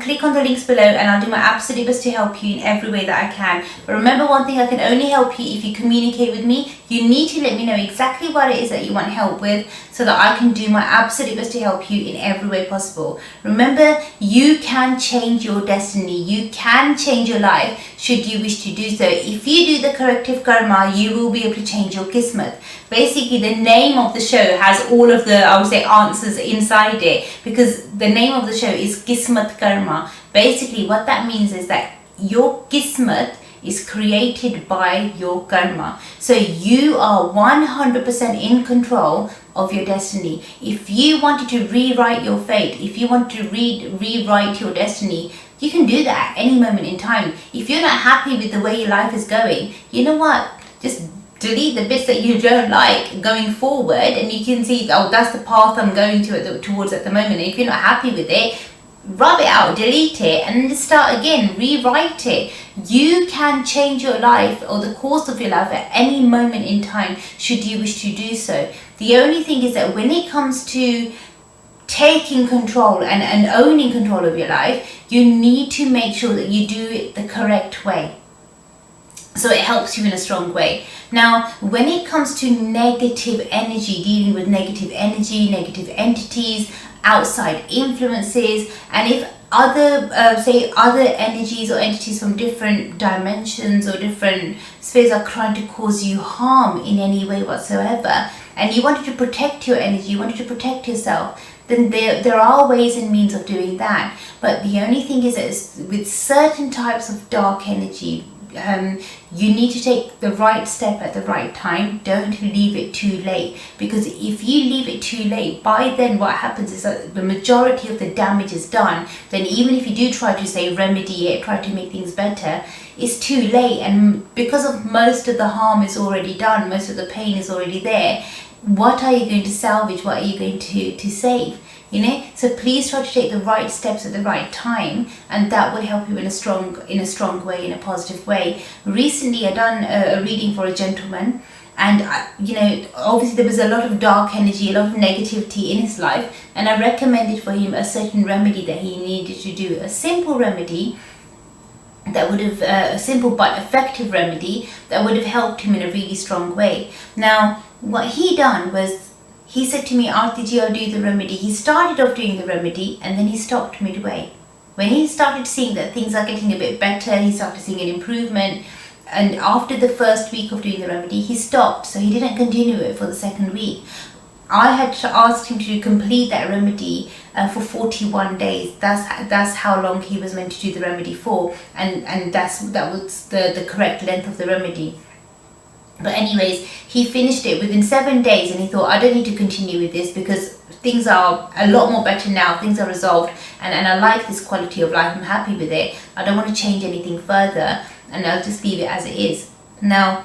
Click on the links below and I'll do my absolute best to help you in every way that I can. But remember one thing, I can only help you if you communicate with me. You need to let me know exactly what it is that you want help with so that I can do my absolute best to help you in every way possible. Remember, you can change your destiny. You can change your life should you wish to do so. If you do the corrective karma, you will be able to change your kismet. Basically, the name of the show has all of the, I would say, answers inside it, because the name of the show is Kismatkarma. Basically, what that means is that your kismet is created by your karma. So you are 100% in control of your destiny. If you wanted to rewrite your fate, if you want to rewrite your destiny, you can do that at any moment in time. If you're not happy with the way your life is going, you know what? Just delete the bits that you don't like going forward, and you can see, oh, that's the path I'm going towards at the moment. And if you're not happy with it, rub it out, delete it, and then start again, rewrite it. You can change your life or the course of your life at any moment in time should you wish to do so. The only thing is that when it comes to taking control and owning control of your life, you need to make sure that you do it the correct way, so it helps you in a strong way. Now, when it comes to negative energy, dealing with negative energy, negative entities, outside influences, and if other other energies or entities from different dimensions or different spheres are trying to cause you harm in any way whatsoever, and you wanted to protect your energy, you wanted to protect yourself, then there are ways and means of doing that. But the only thing is that with certain types of dark energy, you need to take the right step at the right time. Don't leave it too late, because if you leave it too late, by then what happens is that the majority of the damage is done. Then even if you do try to say remedy it, try to make things better, it's too late. And because of most of the harm is already done, most of the pain is already there, what are you going to salvage? What are you going to save? You know, so please try to take the right steps at the right time, and that will help you in a strong way, in a positive way. Recently, I done a reading for a gentleman, and you know, obviously there was a lot of dark energy, a lot of negativity in his life, and I recommended for him a certain remedy that he needed to do, a simple remedy that would have a simple but effective remedy that would have helped him in a really strong way. Now, what he done was, he said to me, Arti ji, I'll do the remedy. He started off doing the remedy and then he stopped midway. When he started seeing that things are getting a bit better, he started seeing an improvement, and after the first week of doing the remedy, he stopped. So he didn't continue it for the second week. I had asked him to complete that remedy for 41 days. That's how long he was meant to do the remedy for, and that was the correct length of the remedy. But anyways, he finished it within 7 days, and he thought, I don't need to continue with this because things are a lot more better now, things are resolved, and I like this quality of life, I'm happy with it, I don't want to change anything further, and I'll just leave it as it is. Now,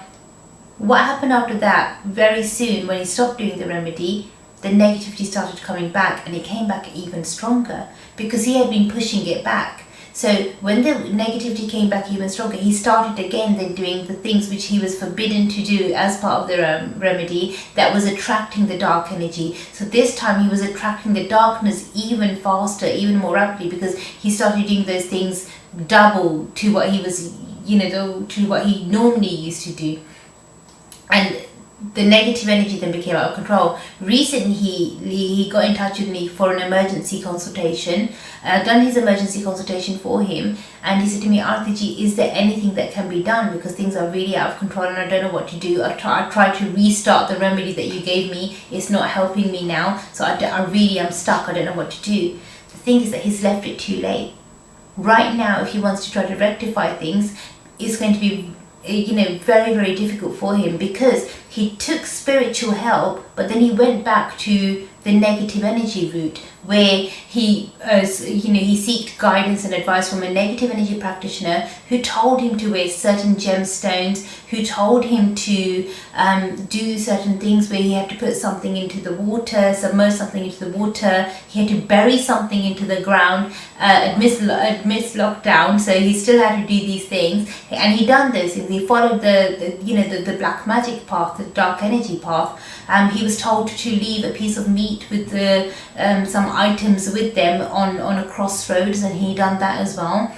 what happened after that, very soon when he stopped doing the remedy, the negativity started coming back, and it came back even stronger because he had been pushing it back. So when the negativity came back even stronger, he started again then doing the things which he was forbidden to do as part of the remedy that was attracting the dark energy. So this time he was attracting the darkness even faster, even more rapidly, because he started doing those things double to what he was, to what he normally used to do. And the negative energy then became out of control. Recently, he got in touch with me for an emergency consultation. I've done his emergency consultation for him, and he said to me, Arti ji, is there anything that can be done, because things are really out of control and I don't know what to do. I tried to restart the remedy that you gave me, it's not helping me now, so I really am stuck, I don't know what to do. The thing is that he's left it too late. Right now, if he wants to try to rectify things, it's going to be very, very difficult for him, because he took spiritual help, but then he went back to the negative energy route, where he sought guidance and advice from a negative energy practitioner who told him to wear certain gemstones, who told him to do certain things where he had to put something into the water, submerge something into the water, he had to bury something into the ground amidst lockdown, so he still had to do these things, and he done those things. He followed the black magic path, the dark energy path. He was told to leave a piece of meat with some items with them on a crossroads, and he done that as well.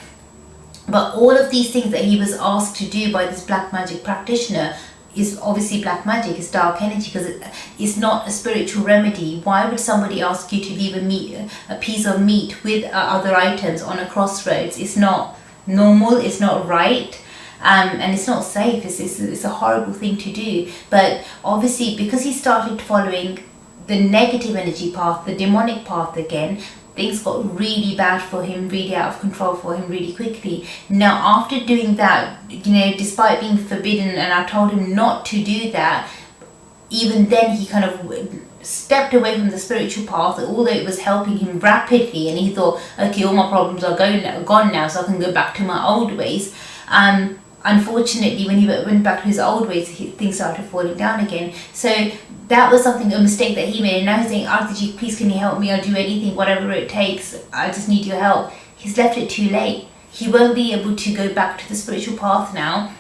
But all of these things that he was asked to do by this black magic practitioner is obviously black magic, it's dark energy, because it's not a spiritual remedy. Why would somebody ask you to leave a piece of meat with other items on a crossroads? It's not normal, it's not right. And it's not safe. It's a horrible thing to do. But obviously, because he started following the negative energy path, the demonic path again, things got really bad for him, really out of control for him really quickly. Now, after doing that, despite being forbidden, and I told him not to do that, even then he kind of stepped away from the spiritual path, although it was helping him rapidly, and he thought, okay, all my problems are gone now, so I can go back to my old ways. Unfortunately, when he went back to his old ways, things started falling down again. So that was a mistake that he made, and now he's saying, Arti, please can you help me? I'll do anything, whatever it takes, I just need your help. He's left it too late. He won't be able to go back to the spiritual path now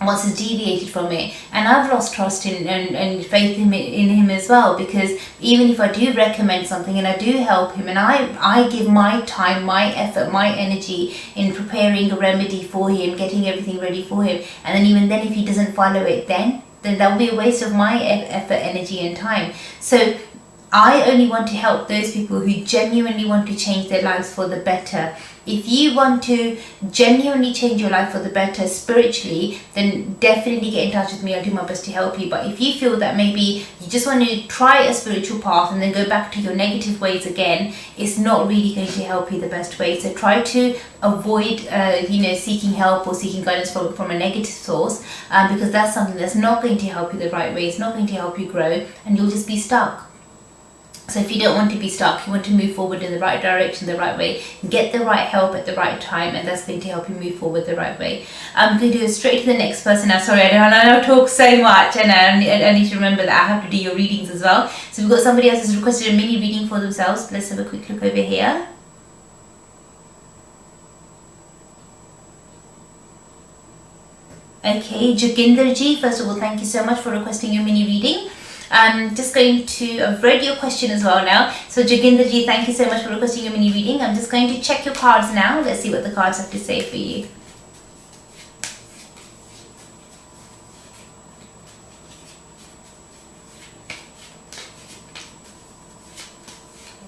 once he's deviated from it. And I've lost trust and faith in him as well, because even if I do recommend something and I do help him, and I give my time, my effort, my energy in preparing a remedy for him, getting everything ready for him, and then even then if he doesn't follow it, then that will be a waste of my effort, energy and time. So I only want to help those people who genuinely want to change their lives for the better. If you want to genuinely change your life for the better spiritually, then definitely get in touch with me. I'll do my best to help you. But if you feel that maybe you just want to try a spiritual path and then go back to your negative ways again, it's not really going to help you the best way. So try to avoid seeking help or seeking guidance from a negative source, because that's something that's not going to help you the right way. It's not going to help you grow, and you'll just be stuck. So if you don't want to be stuck, you want to move forward in the right direction, the right way, get the right help at the right time, and that's going to help you move forward the right way. I'm going to go straight to the next person now. Sorry, I know I talk so much, and I need to remember that I have to do your readings as well. So we've got somebody else who's requested a mini reading for themselves. Let's have a quick look over here. Okay, Joginder ji, first of all, thank you so much for requesting your mini reading. I'm just going to, I've read your question as well now. So Joginder ji, thank you so much for requesting your mini reading. I'm just going to check your cards now. Let's see what the cards have to say for you.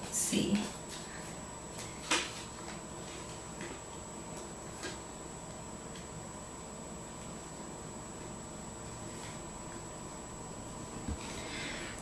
Let's see.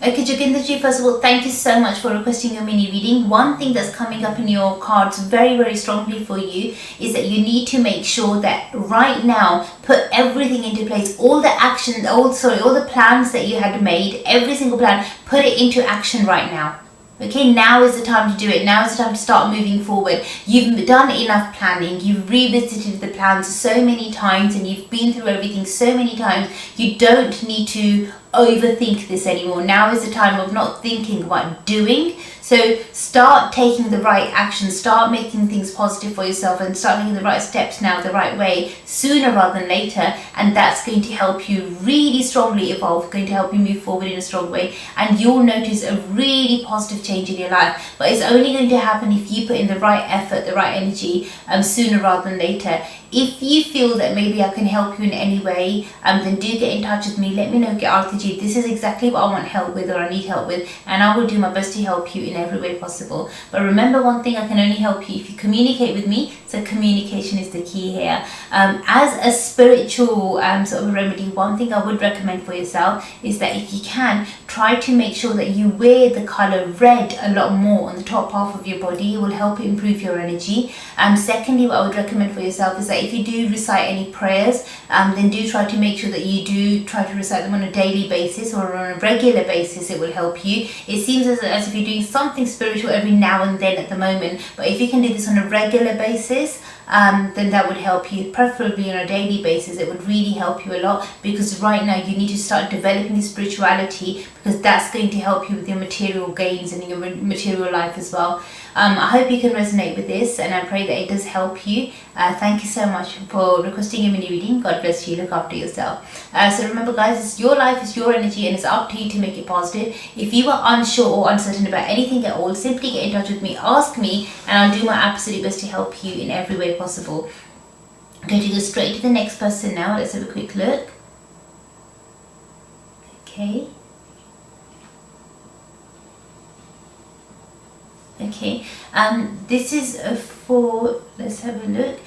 Okay, Joginderji, first of all, thank you so much for requesting your mini reading. One thing that's coming up in your cards very, very strongly for you is that you need to make sure that right now, put everything into place. All the action, all the plans that you had made, every single plan, put it into action right now. Okay, now is the time to do it. Now is the time to start moving forward. You've done enough planning. You've revisited the plans so many times, and you've been through everything so many times. You don't need to overthink this anymore. Now is the time of not thinking, about doing. So start taking the right action, start making things positive for yourself, and start making the right steps now the right way, sooner rather than later, and that's going to help you really strongly evolve, going to help you move forward in a strong way, and you'll notice a really positive change in your life. But it's only going to happen if you put in the right effort, the right energy, sooner rather than later. If you feel that maybe I can help you in any way, then do get in touch with me. Let me know, Arti, this is exactly what I want help with, or I need help with, and I will do my best to help you in every way possible. But remember one thing, I can only help you if you communicate with me, so communication is the key here. As a spiritual sort of remedy, one thing I would recommend for yourself is that if you can, try to make sure that you wear the color red a lot more on the top half of your body. It will help improve your energy. Secondly, what I would recommend for yourself is that if you do recite any prayers, then do try to make sure that you do try to recite them on a daily basis or on a regular basis. It will help you. It seems as if you're doing something spiritual every now and then at the moment, but if you can do this on a regular basis, then that would help you, preferably on a daily basis. It would really help you a lot, because right now you need to start developing this spirituality, because that's going to help you with your material gains and your material life as well. I hope you can resonate with this, and I pray that it does help you. Thank you so much for requesting a mini reading. God bless you. Look after yourself. So remember guys, it's your life, it's your energy, and it's up to you to make it positive. If you are unsure or uncertain about anything at all, simply get in touch with me, ask me, and I'll do my absolute best to help you in every way possible. I'm going to go straight to the next person now. Let's have a quick look. Okay. Okay, this is for, let's have a look,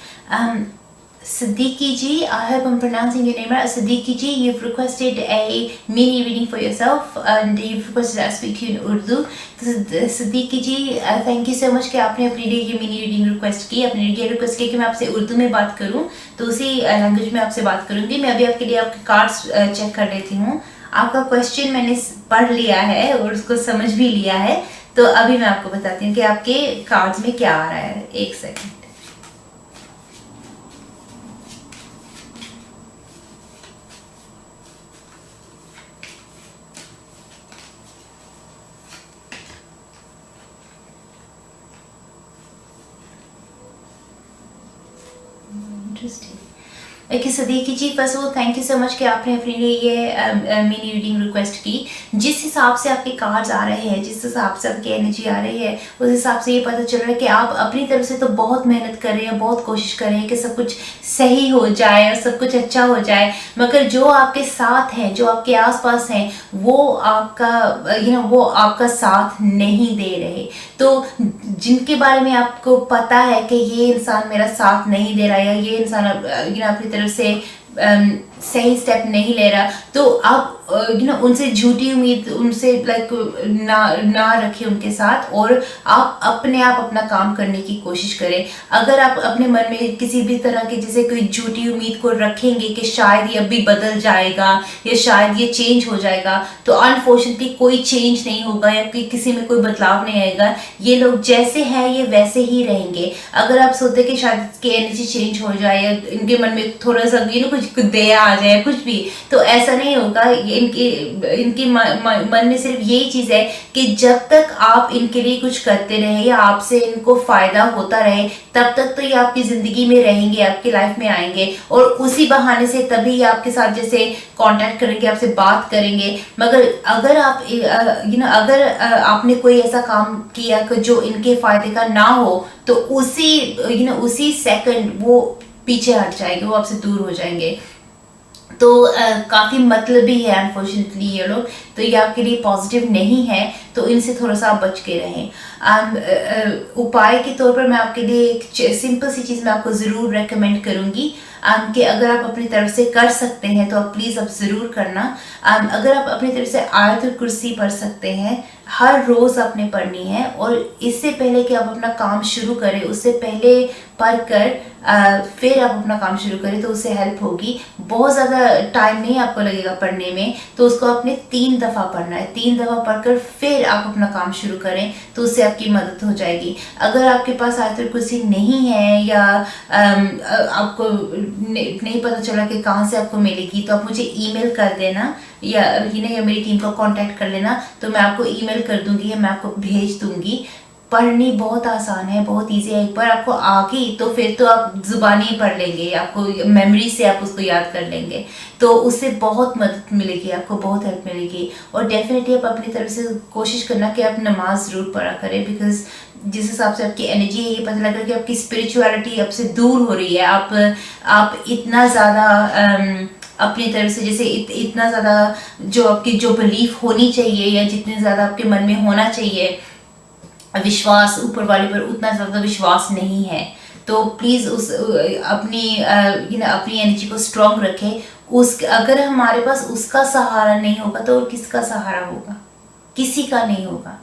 Siddiqui ji, I hope I'm pronouncing your name right. Siddiqui ji, you've requested a mini reading for yourself, and you've requested that I speak to you in Urdu. Siddiqui ji, thank you so much कि आपने अपने लिए ये mini reading request की, अपने लिए request की कि मैं आपसे उर्दू में बात करूं, तो उसी language में आपसे बात करूंगी. मैं अभी आपके लिए आपके cards check कर लेती हूँ. आपका question मैंने पढ़ लिया है और उसको समझ भी लिया है, तो अभी मैं आपको बताती हूँ कि आपके कार्ड्स में क्या आ रहा है. एक second. Interesting. Okay Siddiqui ji, first of all thank you so much कि आपने अपने लिए ये मिनी रीडिंग रिक्वेस्ट की. जिस हिसाब से आपके कार्ड्स आ रहे हैं, जिस हिसाब से आपकी एनर्जी आ रही है, उस हिसाब से ये पता चल रहा है कि आप अपनी तरफ से तो बहुत मेहनत कर रहे हैं, बहुत कोशिश कर रहे हैं कि सब कुछ सही हो जाए और सब कुछ अच्छा हो जाए, मगर जो आपके साथ हैं, जो आपके आसपास हैं, वो आपका वो आपका साथ नहीं दे रहे. तो जिनके बारे में आपको पता है कि ये इंसान मेरा साथ नहीं दे रहा, या ये इंसान अपनी तरफ से सही स्टेप नहीं ले रहा, तो आप उनसे झूठी उम्मीद, उनसे ना रखें उनके साथ, और आप अपने आप अपना काम करने की कोशिश करें. अगर आप अपने मन में किसी भी तरह के जैसे कोई झूठी उम्मीद को रखेंगे कि शायद ये अभी बदल जाएगा या शायद ये चेंज हो जाएगा, तो अनफॉर्चुनेटली कोई चेंज नहीं होगा या किसी में कोई बदलाव नहीं आएगा. ये लोग जैसे हैं ये वैसे ही रहेंगे. अगर आप सोचते कि शायद इसकी एनर्जी चेंज हो जाए या इनके मन में थोड़ा सा कुछ दया आ जाए, कुछ भी, तो ऐसा नहीं होगा. इनके मन में सिर्फ यही चीज है कि जब तक आप इनके लिए कुछ करते रहे या आपसे इनको फायदा होता रहे, तब तक तो ये आपकी जिंदगी में रहेंगे, आपकी लाइफ में आएंगे, और उसी बहाने से तभी आपके साथ जैसे कांटेक्ट करेंगे, आपसे बात करेंगे. मगर अगर आप अगर आपने कोई ऐसा काम किया कि जो इनके फायदे का ना हो, तो उसी सेकंड वो पीछे हट जाएंगे, वो आपसे दूर हो जाएंगे. तो काफ़ी मतलबी है अनफॉर्चुनेटली ये लोग, तो ये आपके लिए पॉजिटिव नहीं है, तो इनसे थोड़ा सा आप बच के रहें. उपाय के तौर पर मैं आपके लिए एक सिंपल सी चीज़ मैं आपको ज़रूर रेकमेंड करूँगी कि अगर आप अपनी तरफ से कर सकते हैं तो आप प्लीज़ आप ज़रूर करना. अगर आप अपनी तरफ से आयतुल कुर्सी पढ़ सकते हैं, हर रोज़ आपने पढ़नी है, और इससे पहले कि आप अपना काम शुरू करें उससे पहले पढ़कर फिर आप अपना काम शुरू करें, तो उससे हेल्प होगी. बहुत ज़्यादा टाइम नहीं आपको लगेगा पढ़ने में, तो उसको आपने 3 दफ़ा पढ़ना है. 3 दफ़ा पढ़कर फिर आप अपना काम शुरू करें, तो उससे आपकी मदद हो जाएगी. अगर आपके पास आयतुल कुर्सी नहीं है या आपको नहीं पता चला कि कहाँ से आपको मिलेगी, तो आप मुझे ईमेल कर देना, या या मेरी टीम को कांटेक्ट कर लेना, तो मैं आपको ईमेल कर दूंगी या मैं आपको भेज दूंगी. पढ़नी बहुत आसान है, बहुत इजी है. एक बार आपको आ गई तो फिर तो आप जुबानी पढ़ लेंगे, आपको मेमोरी से आप उसको याद कर लेंगे, तो उससे बहुत मदद मिलेगी, आपको बहुत हेल्प मिलेगी. और डेफिनेटली आप अपनी तरफ से कोशिश करना कि आप नमाज ज़रूर पढ़ा करें, बिकॉज जिस हिसाब से आपकी एनर्जी है, ये पता लग रहा है कि आपकी स्पिरिचुअलिटी आपसे दूर हो रही है. आप इतना ज़्यादा अपनी तरफ से जैसे इतना ज़्यादा जो आपकी जो बिलीफ होनी चाहिए या जितने ज़्यादा आपके मन में होना चाहिए विश्वास ऊपर वाले पर, उतना ज़्यादा विश्वास नहीं है. तो प्लीज़ उस अपनी अपनी एनर्जी को स्ट्रॉन्ग रखें। अगर हमारे पास उसका सहारा नहीं होगा तो और किसका सहारा होगा? किसी का नहीं होगा।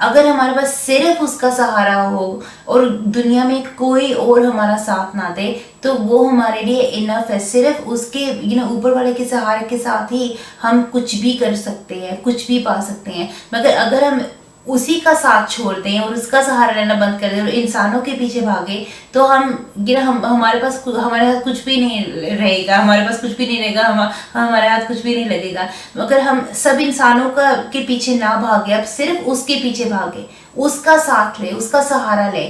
अगर हमारे पास सिर्फ उसका सहारा हो और दुनिया में कोई और हमारा साथ ना दे तो वो हमारे लिए इनफ है। सिर्फ उसके ऊपर वाले के सहारे के साथ ही हम कुछ भी कर सकते हैं, कुछ भी पा सकते हैं। मगर अगर हम उसी का साथ छोड़ दें और उसका सहारा लेना बंद कर दें और इंसानों के पीछे भागे तो हमारे पास हमारे हाथ कुछ भी नहीं रहेगा, हमारे हाथ कुछ भी नहीं लगेगा। मगर हम सब इंसानों के पीछे ना भागे, अब सिर्फ उसके पीछे भागे, उसका साथ ले, उसका सहारा ले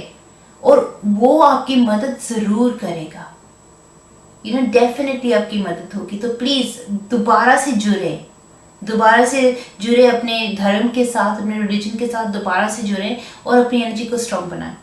और वो आपकी मदद जरूर करेगा। डेफिनेटली आपकी मदद होगी। तो प्लीज दोबारा से जुड़े अपने धर्म के साथ, अपने रिलीजन के साथ दोबारा से जुड़े और अपनी एनर्जी को स्ट्रॉन्ग बनाएं।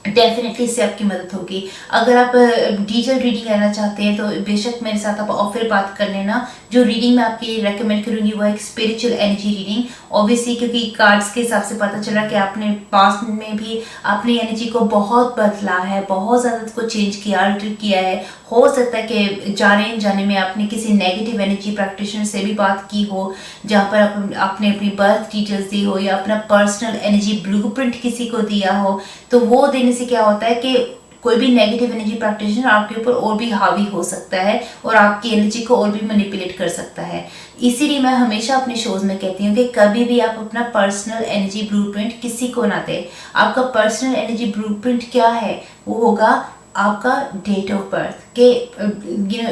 डेफिनेटली इससे आपकी मदद होगी। अगर आप डिटेल रीडिंग लेना चाहते हैं तो बेशक मेरे साथ आप ऑफर बात कर लेना। जो रीडिंग मैं आपकी रेकमेंड करूंगी वो एक स्पिरिचुअल एनर्जी रीडिंग। ऑब्वियसली क्योंकि कार्ड्स के हिसाब से पता चला कि आपने पास्ट में भी अपनी एनर्जी को बहुत बदला है, बहुत ज़्यादा उसको चेंज किया, अल्टर किया है। हो सकता है कि जाने में आपने किसी नेगेटिव एनर्जी प्रैक्टिशनर से भी बात की हो, जहाँ पर आपने अपनी बर्थ डिटेल्स दी हो या अपना पर्सनल एनर्जी ब्लूप्रिंट किसी को दिया हो। तो वो देने से क्या होता है कि कोई भी नेगेटिव एनर्जी प्रैक्टिशनर आपके ऊपर और भी हावी हो सकता है और आपकी एनर्जी को और भी मैनिपुलेट कर सकता है। इसीलिए मैं हमेशा अपने शोज में कहती हूँ कि कभी भी आप अपना पर्सनल एनर्जी ब्लूप्रिंट किसी को ना दें। आपका पर्सनल एनर्जी ब्लूप्रिंट क्या है? वो होगा आपका डेट ऑफ बर्थ के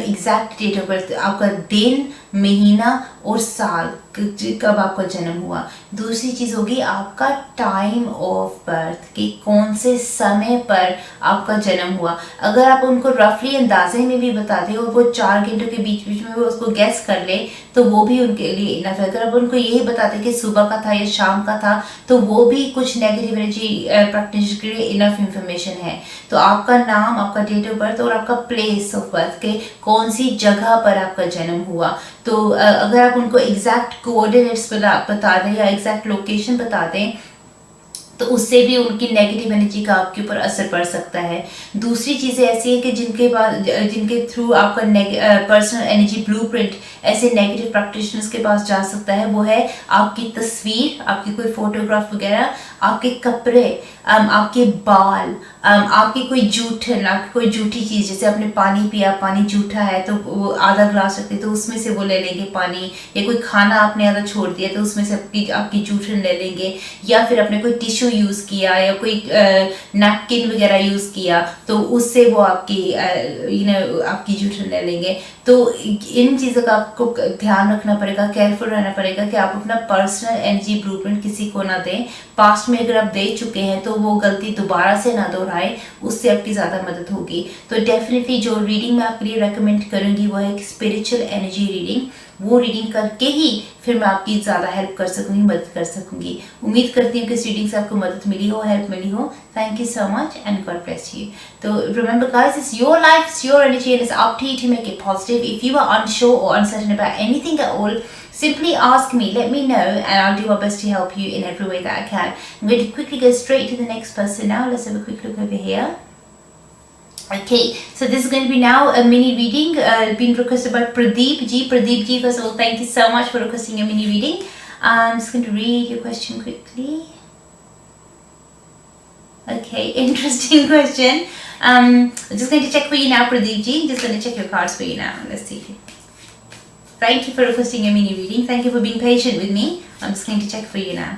एग्जैक्ट डेट ऑफ बर्थ, आपका दिन, महीना और साल कब आपका जन्म हुआ। दूसरी चीज़ होगी आपका टाइम ऑफ बर्थ कि कौन से समय पर आपका जन्म हुआ। अगर आप उनको रफली अंदाजे में भी बता दें और वो 4 घंटों के बीच में वो उसको गैस कर ले तो वो भी उनके लिए इनफ है। अगर आप उनको यही बताते कि सुबह का था या शाम का था तो वो भी कुछ नेगेटिव एनर्जी प्रैक्टिस के लिए इनफ इंफॉर्मेशन है। तो आपका नाम, आपका डेट ऑफ बर्थ और आपका प्लेस ऑफ बर्थ के कौन सी जगह पर आपका जन्म हुआ। तो अगर आप उनको एग्जैक्ट कोऑर्डिनेट्स बता दें या एग्जैक्ट लोकेशन बता दें तो उससे भी उनकी नेगेटिव एनर्जी का आपके ऊपर असर पड़ सकता है। दूसरी चीज़ें ऐसी है कि जिनके थ्रू आपका पर्सनल एनर्जी ब्लूप्रिंट ऐसे नेगेटिव प्रैक्टिशनर्स के पास जा सकता है, वो है आपकी तस्वीर, आपकी कोई फोटोग्राफ वगैरह, आपके कपड़े, आपके बाल, आपकी कोई जूठन, आपकी कोई जूठी चीज़, जैसे आपने पानी पिया, पानी जूठा है तो वो आधा ग्लास रखते तो उसमें से वो ले लेंगे पानी, या कोई खाना आपने आधा छोड़ दिया तो उसमें से आपकी जूठन ले लेंगे, या फिर आपने कोई टिश्यू यूज़ किया या कोई नैपकिन वगैरह यूज़ किया तो उससे वो आपकी जूठन ले लेंगे। तो इन चीज़ों का आपको ध्यान रखना पड़ेगा, केयरफुल रहना पड़ेगा कि आप अपना पर्सनल एनर्जी ब्लूप्रिंट किसी को ना दें। पास्ट में अगर आप दे चुके हैं तो वो गलती दोबारा से ना दोहराए, उससे आपकी ज़्यादा मदद होगी। तो डेफिनेटली जो रीडिंग मैं आपके लिए रेकमेंड करूँगी वो है एक स्पिरिचुअल एनर्जी रीडिंग। वो रीडिंग करके ही फिर मैं आपकी ज़्यादा हेल्प कर सकूँगी, मदद कर सकूँगी। उम्मीद करती हूँ कि इस रीडिंग से आपको मदद मिली हो, हेल्प मिली हो। Thank you so much and God bless you. तो remember guys, it's your life, it's your energy and it's up to you to make it positive. If you are unsure or uncertain about anything at all, simply ask me, let me know and I'll do my best to help you in every way that I can. I'm going to quickly go straight to the next person now. Let's have a quick look over here. Okay, so this is going to be now a mini reading being requested by Pradeep Ji. Pradeep Ji, first of all, thank you so much for requesting a mini reading. I'm just going to read your question quickly. Okay, interesting question. I'm just going to check for you now, Pradeep Ji. Just going to check your cards for you now. Let's see. Thank you for requesting a mini reading. Thank you for being patient with me. I'm just going to check for you now.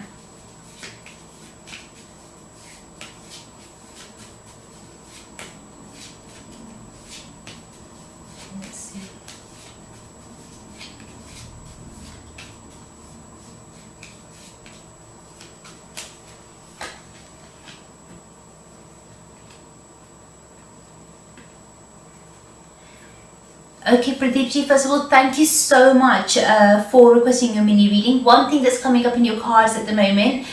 Okay, Pradeep Ji, first of all, thank you so much for requesting your mini reading. One thing that's coming up in your cards at the moment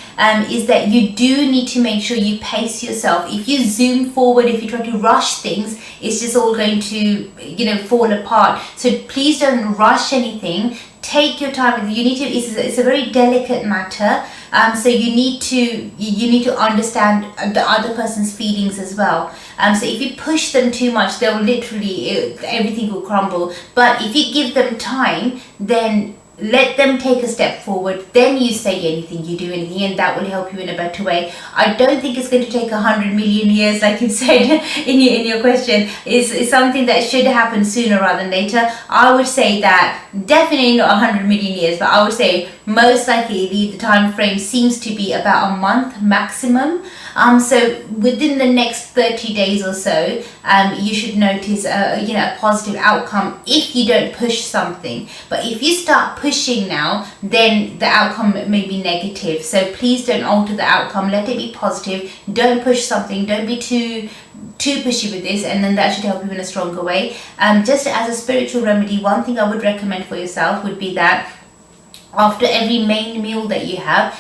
is that you do need to make sure you pace yourself. If you zoom forward, if you try to rush things, it's just all going to, fall apart. So please don't rush anything. take your time with it. You need to, it's a very delicate matter. So you need to understand the other person's feelings as well. So if you push them too much, they'll literally, everything will crumble. But if you give them time, then let them take a step forward, then you say anything, you do anything, and that will help you in a better way. I don't think it's going to take 100 million years, like you said in your question. It's something that should happen sooner rather than later. I would say that definitely not 100 million years, but I would say most likely the time frame seems to be about a month maximum. So within the next 30 days or so, you should notice a positive outcome if you don't push something. But if you start pushing now, then the outcome may be negative. So please don't alter the outcome. Let it be positive. Don't push something. Don't be too pushy with this, and then that should help you in a stronger way. Just as a spiritual remedy, one thing I would recommend for yourself would be that after every main meal that you have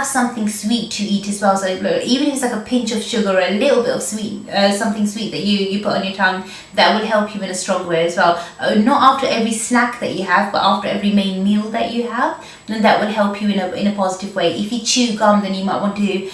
something sweet to eat as well. So even if it's like a pinch of sugar or a little bit of sweet, something sweet that you put on your tongue, that will help you in a strong way as well. Not after every snack that you have, but after every main meal that you have, then that will help you in a positive way. If you chew gum, then you might want to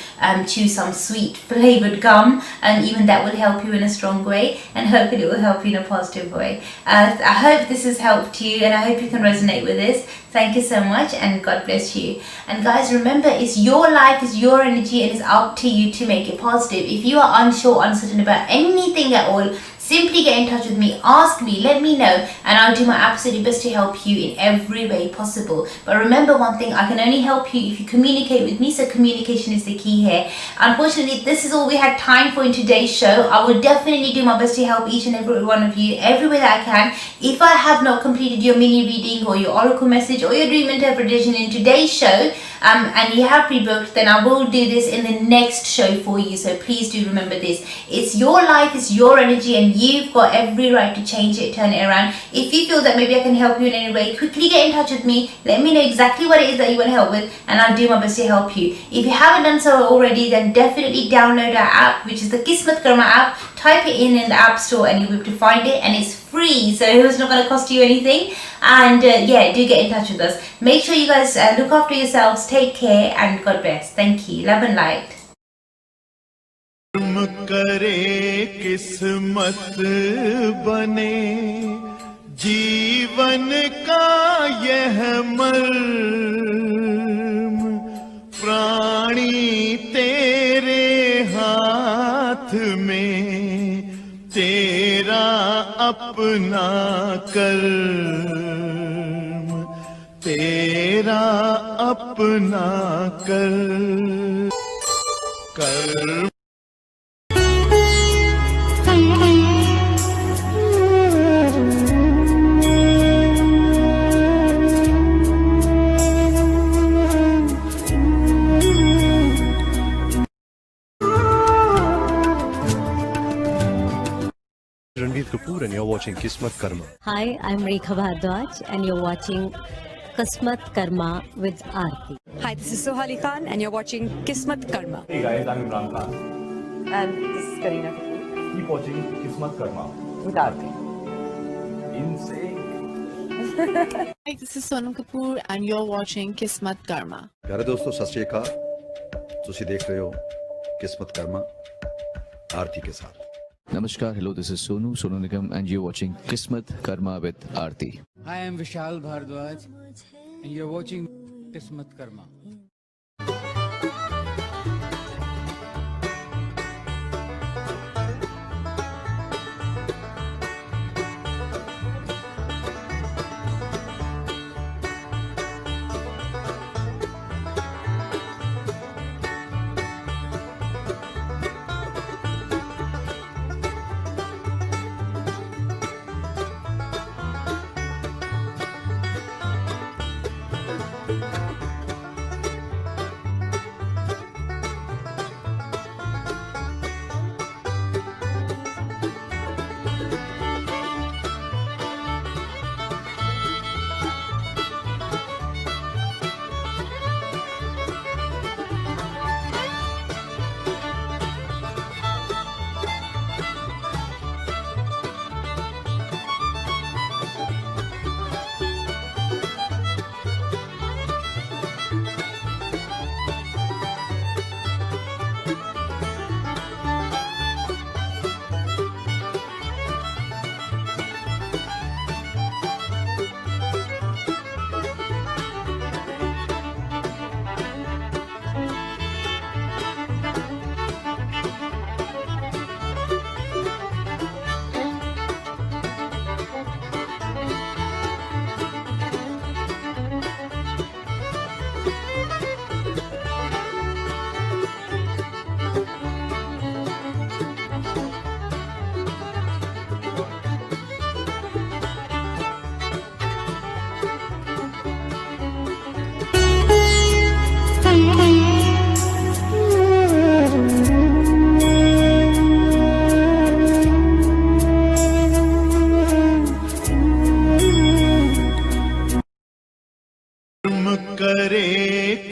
chew some sweet flavored gum, and even that will help you in a strong way, and hopefully it will help you in a positive way. I hope this has helped you, and I hope you can resonate with this. Thank you so much, and God bless you. And guys, remember, it's your life, it's your energy, and it's up to you to make it positive. If you are unsure, uncertain about anything at all, simply get in touch with me, ask me, let me know, and I'll do my absolute best to help you in every way possible. But remember one thing, I can only help you if you communicate with me, so communication is the key here. Unfortunately, this is all we had time for in today's show. I will definitely do my best to help each and every one of you every way that I can. If I have not completed your mini reading or your oracle message or your dream interpretation in today's show, and you have pre-booked, then I will do this in the next show for you. So please do remember this. It's your life, it's your energy, and you've got every right to change it, turn it around. If you feel that maybe I can help you in any way, quickly get in touch with me. Let me know exactly what it is that you want help with, and I'll do my best to help you. If you haven't done so already, then definitely download our app, which is the Kismatkarma app. Type it in the App Store and you'll be able to find it, and it's free, so it's not going to cost you anything. And yeah, do get in touch with us. Make sure you guys look after yourselves, take care, and God bless. Thank you. Love and light. करे किस्मत बने जीवन का यह मर्म, प्राणी तेरे हाथ में, तेरा अपना कर्म, तेरा अपना कर्म। Kapoor and you're watching Kismatkarma. Hi, I'm Rekha Bhardwaj and you're watching Kismatkarma with Arti. Hi, this is Sohali Khan and you're watching Kismatkarma. Hey guys, I'm Imran Khan. And this is Kareena Kapoor Keep watching Kismatkarma. with Arti. Insane. Hi, this is Sonam Kapoor and you're watching Kismatkarma. प्यारे दोस्तों सत श्री अकाल ਤੁਸੀਂ देख रहे हो किस्मत कर्मा आरती के साथ। Namaskar, hello, this is Sonu Nigam, and you're watching Kismat Karma with Arti. Hi, I'm Vishal Bhardwaj, and you're watching Kismatkarma.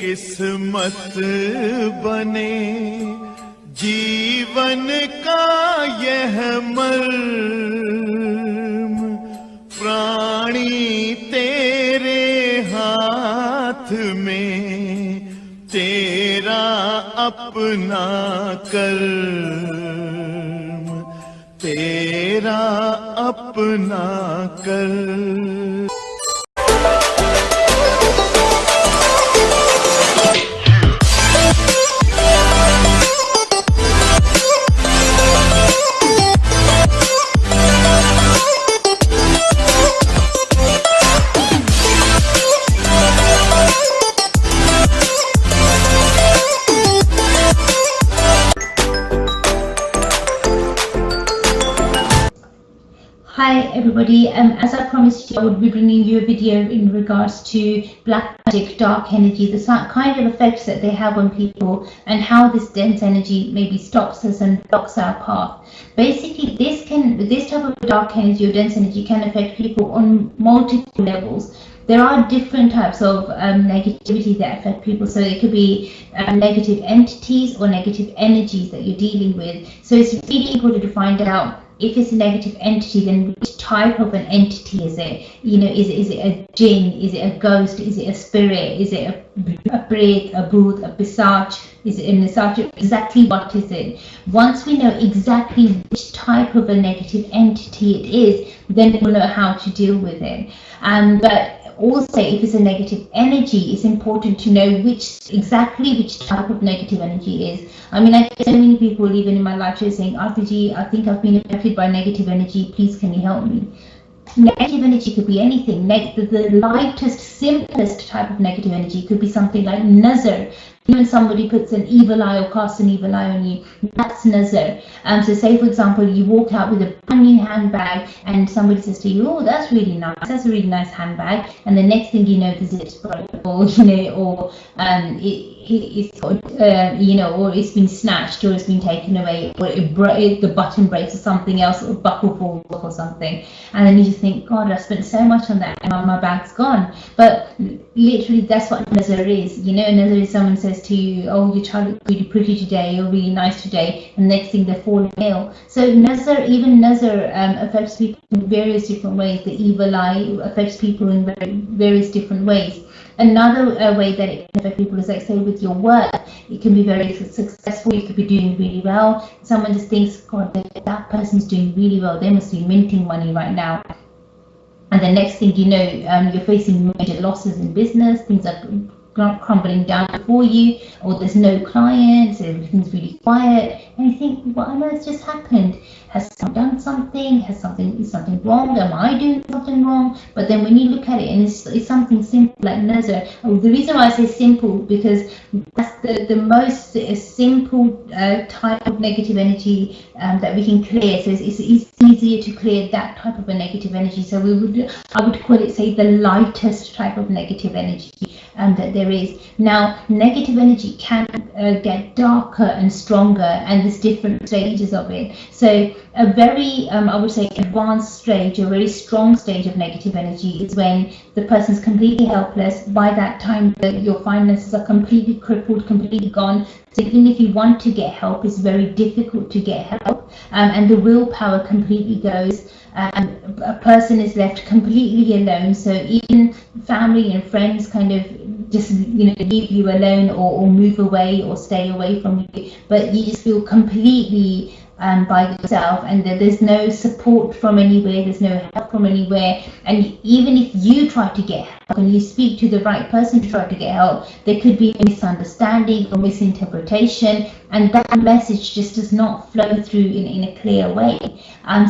किस्मत बने जीवन का यह मर्म प्राणी तेरे हाथ में तेरा अपना कर्म तेरा अपना कर्म Hi everybody, as I promised you, I would be bringing you a video in regards to black magic, dark energy, the kind of effects that they have on people and how this dense energy maybe stops us and blocks our path. Basically, this type of dark energy or dense energy can affect people on multiple levels. There are different types of negativity that affect people. So it could be negative entities or negative energies that you're dealing with. So it's really important to find out if it's a negative entity, then which type of an entity is it? You know, is it a jinn? Is it a ghost? Is it a spirit? Is it a pret, a booth, a pisach? Is it a nisach? Exactly what is it? Once we know exactly which type of a negative entity it is, then we'll know how to deal with it. But also, if it's a negative energy, it's important to know exactly which type of negative energy is. I mean, I get so many people even in my life saying, Arti ji, I think I've been affected by negative energy, please can you help me? Negative energy could be anything. The lightest, simplest type of negative energy could be something like nazar. When somebody puts an evil eye or casts an evil eye on you, that's nazar. So say for example, you walk out with a brand new handbag and somebody says to you, oh, that's really nice, that's a really nice handbag, and the next thing you know, the zip's broken, or you know, or or it's been snatched, or it's been taken away, or the button breaks or something else, or buckle falls off or something, and then you just think, God, I spent so much on that and my bag's gone. But literally that's what nazar is. You know, nazar is someone says to you, oh, your child looks really pretty today, you're really nice today, and next thing they're falling ill. So nazar affects people in various different ways. The evil eye affects people in various different ways. Another way that it can affect people is, like, say, with your work. It can be very successful, you could be doing really well. Someone just thinks, God, that person's doing really well, they must be minting money right now. And the next thing you know, you're facing major losses in business, things are crumbling down for you, or there's no clients, everything's really quiet, and you think, what on earth just happened? Has someone done something? Is something wrong? Am I doing something wrong? But then when you look at it, and it's something simple like nazar. The reason why I say simple, because that's the most simple type of negative energy that we can clear. So it's easier to clear that type of a negative energy. So I would call it, say, the lightest type of negative energy that there is. Now, negative energy can get darker and stronger, and there's different stages of it. So a very, I would say, advanced stage, a very strong stage of negative energy is when the person's completely helpless. By that time, your finances are completely crippled, completely gone. So even if you want to get help, it's very difficult to get help, and the willpower completely goes. A person is left completely alone. So even family and friends kind of just leave you alone, or move away, or stay away from you. But you just feel completely by yourself, and there's no support from anywhere, there's no help from anywhere. And even if you try to get help and you speak to the right person to try to get help, there could be a misunderstanding or misinterpretation, and that message just does not flow through in a clear way.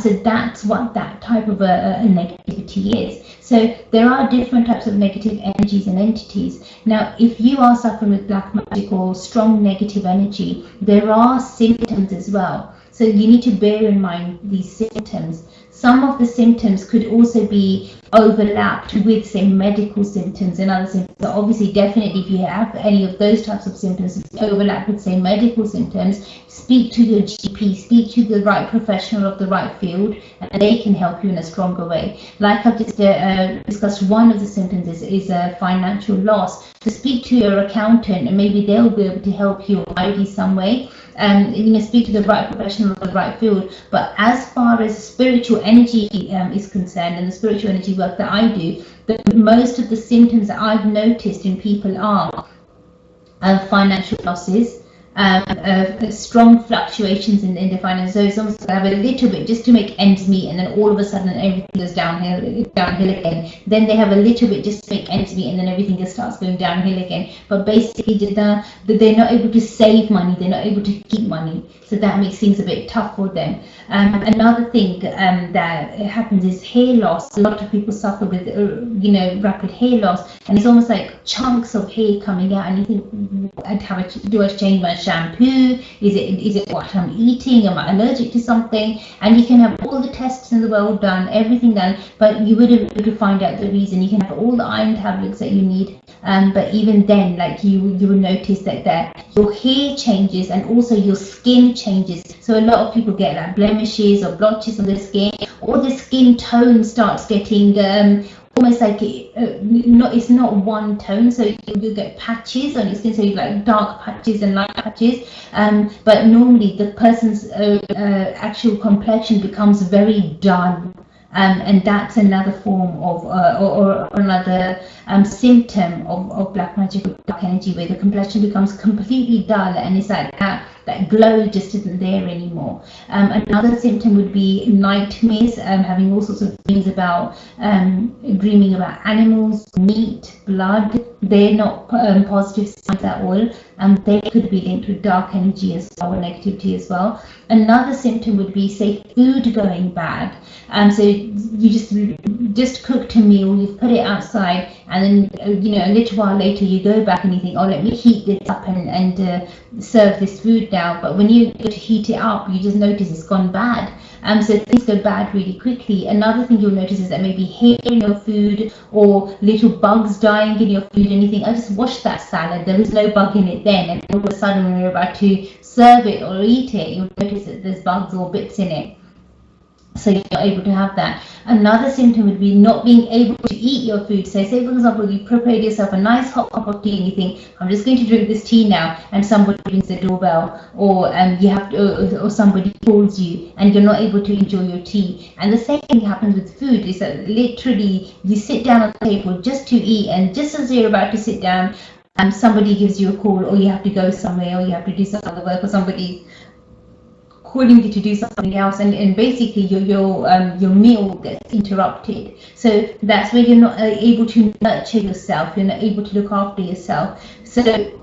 So that's what that type of a negativity is. So there are different types of negative energies and entities. Now, if you are suffering with black magic or strong negative energy, there are symptoms as well. So you need to bear in mind these symptoms. Some of the symptoms could also be overlapped with, say, medical symptoms and other symptoms. So obviously, definitely, if you have any of those types of symptoms overlap with, say, medical symptoms, speak to your GP, speak to the right professional of the right field, and they can help you in a stronger way. Like I've just discussed, one of the symptoms is a financial loss. So speak to your accountant, and maybe they'll be able to help you or guide you some way. Speak to the right professional of the right field. But as far as spiritual energy is concerned, and the spiritual energy work that I do, most of the symptoms that I've noticed in people are financial losses, strong fluctuations in the finance. So it's almost have a little bit just to make ends meet, and then all of a sudden everything goes downhill again. Then they have a little bit just to make ends meet, and then everything just starts going downhill again. But basically, they're not able to save money, they're not able to keep money, so that makes things a bit tough for them. Another thing that happens is hair loss. A lot of people suffer with rapid hair loss, and it's almost like chunks of hair coming out, and you think, do I change my shampoo? Is it what I'm eating? Am I allergic to something? And you can have all the tests in the world done, everything done, but you wouldn't be able to find out the reason. You can have all the iron tablets that you need, but even then, like you will notice that your hair changes and also your skin changes. So a lot of people get like blemishes or blotches on the skin, or the skin tone starts getting almost like it's not one tone, so you get patches on your skin, so you like dark patches and light patches, but normally the person's actual complexion becomes very dull. And that's another form of or another symptom of black magic or dark energy, where the complexion becomes completely dull, and it's like that glow just isn't there anymore. Another symptom would be nightmares, having all sorts of dreams about dreaming about animals, meat, blood. They're not positive signs at all, and they could be linked with dark energy as well, or negativity as well. Another symptom would be, say, food going bad. So you just cooked a meal, you've put it outside, and then a little while later you go back and you think, oh, let me heat this up and serve this food now. But when you go to heat it up, you just notice it's gone bad. So things go bad really quickly. Another thing you'll notice is that maybe hair in your food, or little bugs dying in your food, and you think, I just washed that salad, there was no bug in it then, and all of a sudden when you're about to serve it or eat it, you'll notice that there's bugs or bits in it. So you're not able to have that. Another symptom would be not being able to eat your food. So say, for example, you prepared yourself a nice hot cup of tea and you think, I'm just going to drink this tea now, and somebody rings the doorbell, or you have to, or somebody calls you, and you're not able to enjoy your tea. And the same thing happens with food, is that literally you sit down at the table just to eat, and just as you're about to sit down, somebody gives you a call, or you have to go somewhere, or you have to do some other work, or somebody calling you to do something else, and basically your meal gets interrupted. So that's where you're not able to nurture yourself, you're not able to look after yourself. So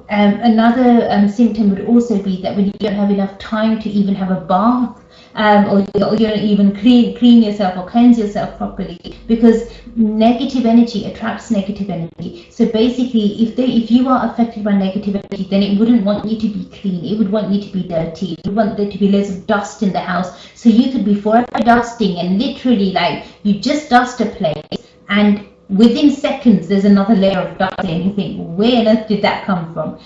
another symptom would also be that when you don't have enough time to even have a bath, or you don't even clean yourself or cleanse yourself properly, because negative energy attracts negative energy. So basically, if you are affected by negative energy, then it wouldn't want you to be clean, it would want you to be dirty, it would want there to be loads of dust in the house. So you could be forever dusting, and literally, like, you just dust a place, and within seconds there's another layer of dust, and you think, where on earth did that come from?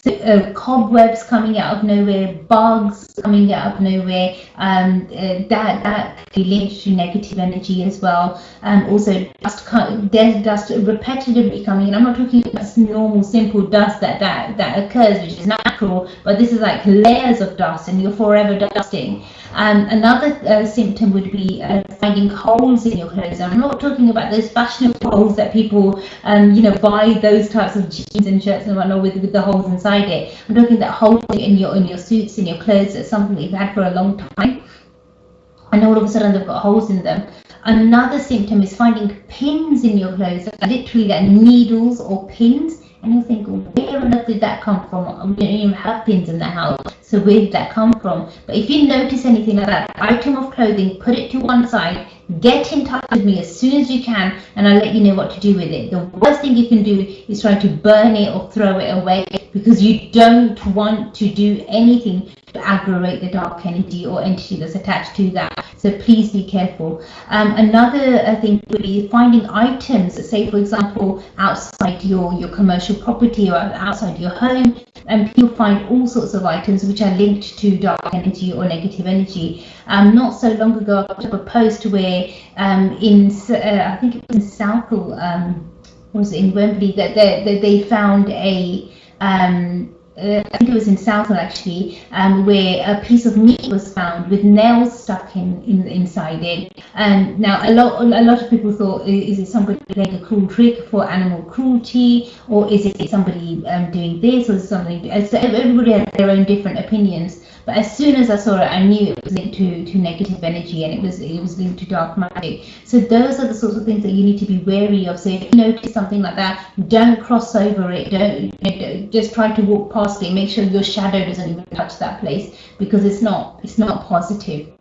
So, cobwebs coming out of nowhere, bugs coming out of nowhere, that can be linked to negative energy as well. Also dust repetitively coming in. I'm not talking about normal simple dust that occurs, which is natural, but this is like layers of dust, and you're forever dusting. Another symptom would be finding holes in your clothes. I'm not talking about those fashionable holes that people buy those types of jeans and shirts and whatnot with the holes inside it. I'm talking about holes in your suits, in your clothes. That's something that you've had for a long time, and all of a sudden they've got holes in them. Another symptom is finding pins in your clothes, literally like needles or pins. And you think, where on earth did that come from? We don't even have pins in the house, so where did that come from? But if you notice anything like that item of clothing, put it to one side, get in touch with me as soon as you can, and I'll let you know what to do with it. The worst thing you can do is try to burn it or throw it away, because you don't want to do anything to aggravate the dark energy or entity that's attached to that. So please be careful. Another thing would be finding items, say for example outside your commercial property or outside your home, and you'll find all sorts of items which are linked to dark energy or negative energy. Not so long ago I put up a post where I think it was in Southall, was it in Wembley, that they found a I think it was in Southall actually, where a piece of meat was found with nails stuck inside it. And now a lot of people thought, is it somebody playing a cruel trick for animal cruelty, or is it somebody doing this, or something? So everybody has their own different opinions. But as soon as I saw it, I knew it was linked to negative energy, and it was linked to dark magic. So those are the sorts of things that you need to be wary of. So if you notice something like that, don't cross over it. Don't just try to walk past it. Make sure your shadow doesn't even touch that place, because it's not positive.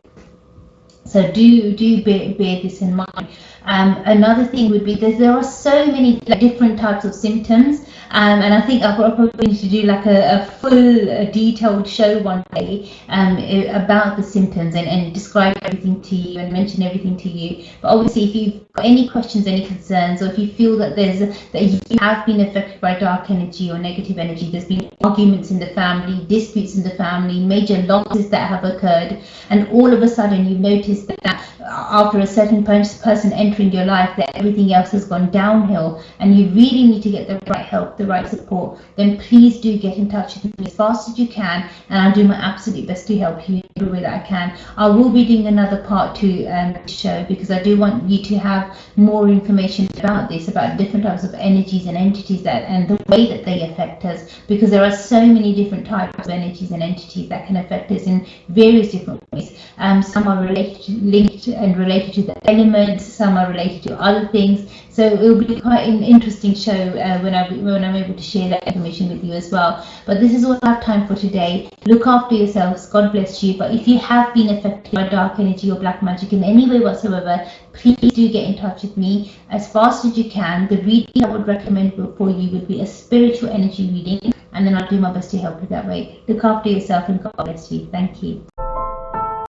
So do bear this in mind. Another thing would be that there are so many different types of symptoms, and I think I'll probably need to do like a full detailed show one day about the symptoms and describe everything to you and mention everything to you. But obviously, if you've got any questions, any concerns, or if you feel that you have been affected by dark energy or negative energy, there's been arguments in the family, disputes in the family, major losses that have occurred, and all of a sudden you notice that after a certain person entering your life that everything else has gone downhill, and you really need to get the right help, the right support, then please do get in touch with me as fast as you can, and I'll do my absolute best to help you in the way that I can. I will be doing another part 2 show, because I do want you to have more information about this, about different types of energies and entities and the way that they affect us, because there are so many different types of energies and entities that can affect us in various different ways. Some are linked and related to the elements, some are related to other things. So it will be quite an interesting show when I'm able to share that information with you as well. But this is all I have time for today. Look after yourselves. God bless you. But if you have been affected by dark energy or black magic in any way whatsoever, please do get in touch with me as fast as you can. The reading I would recommend for you would be a spiritual energy reading, and then I'll do my best to help you that way. Look after yourself, and God bless you. Thank you.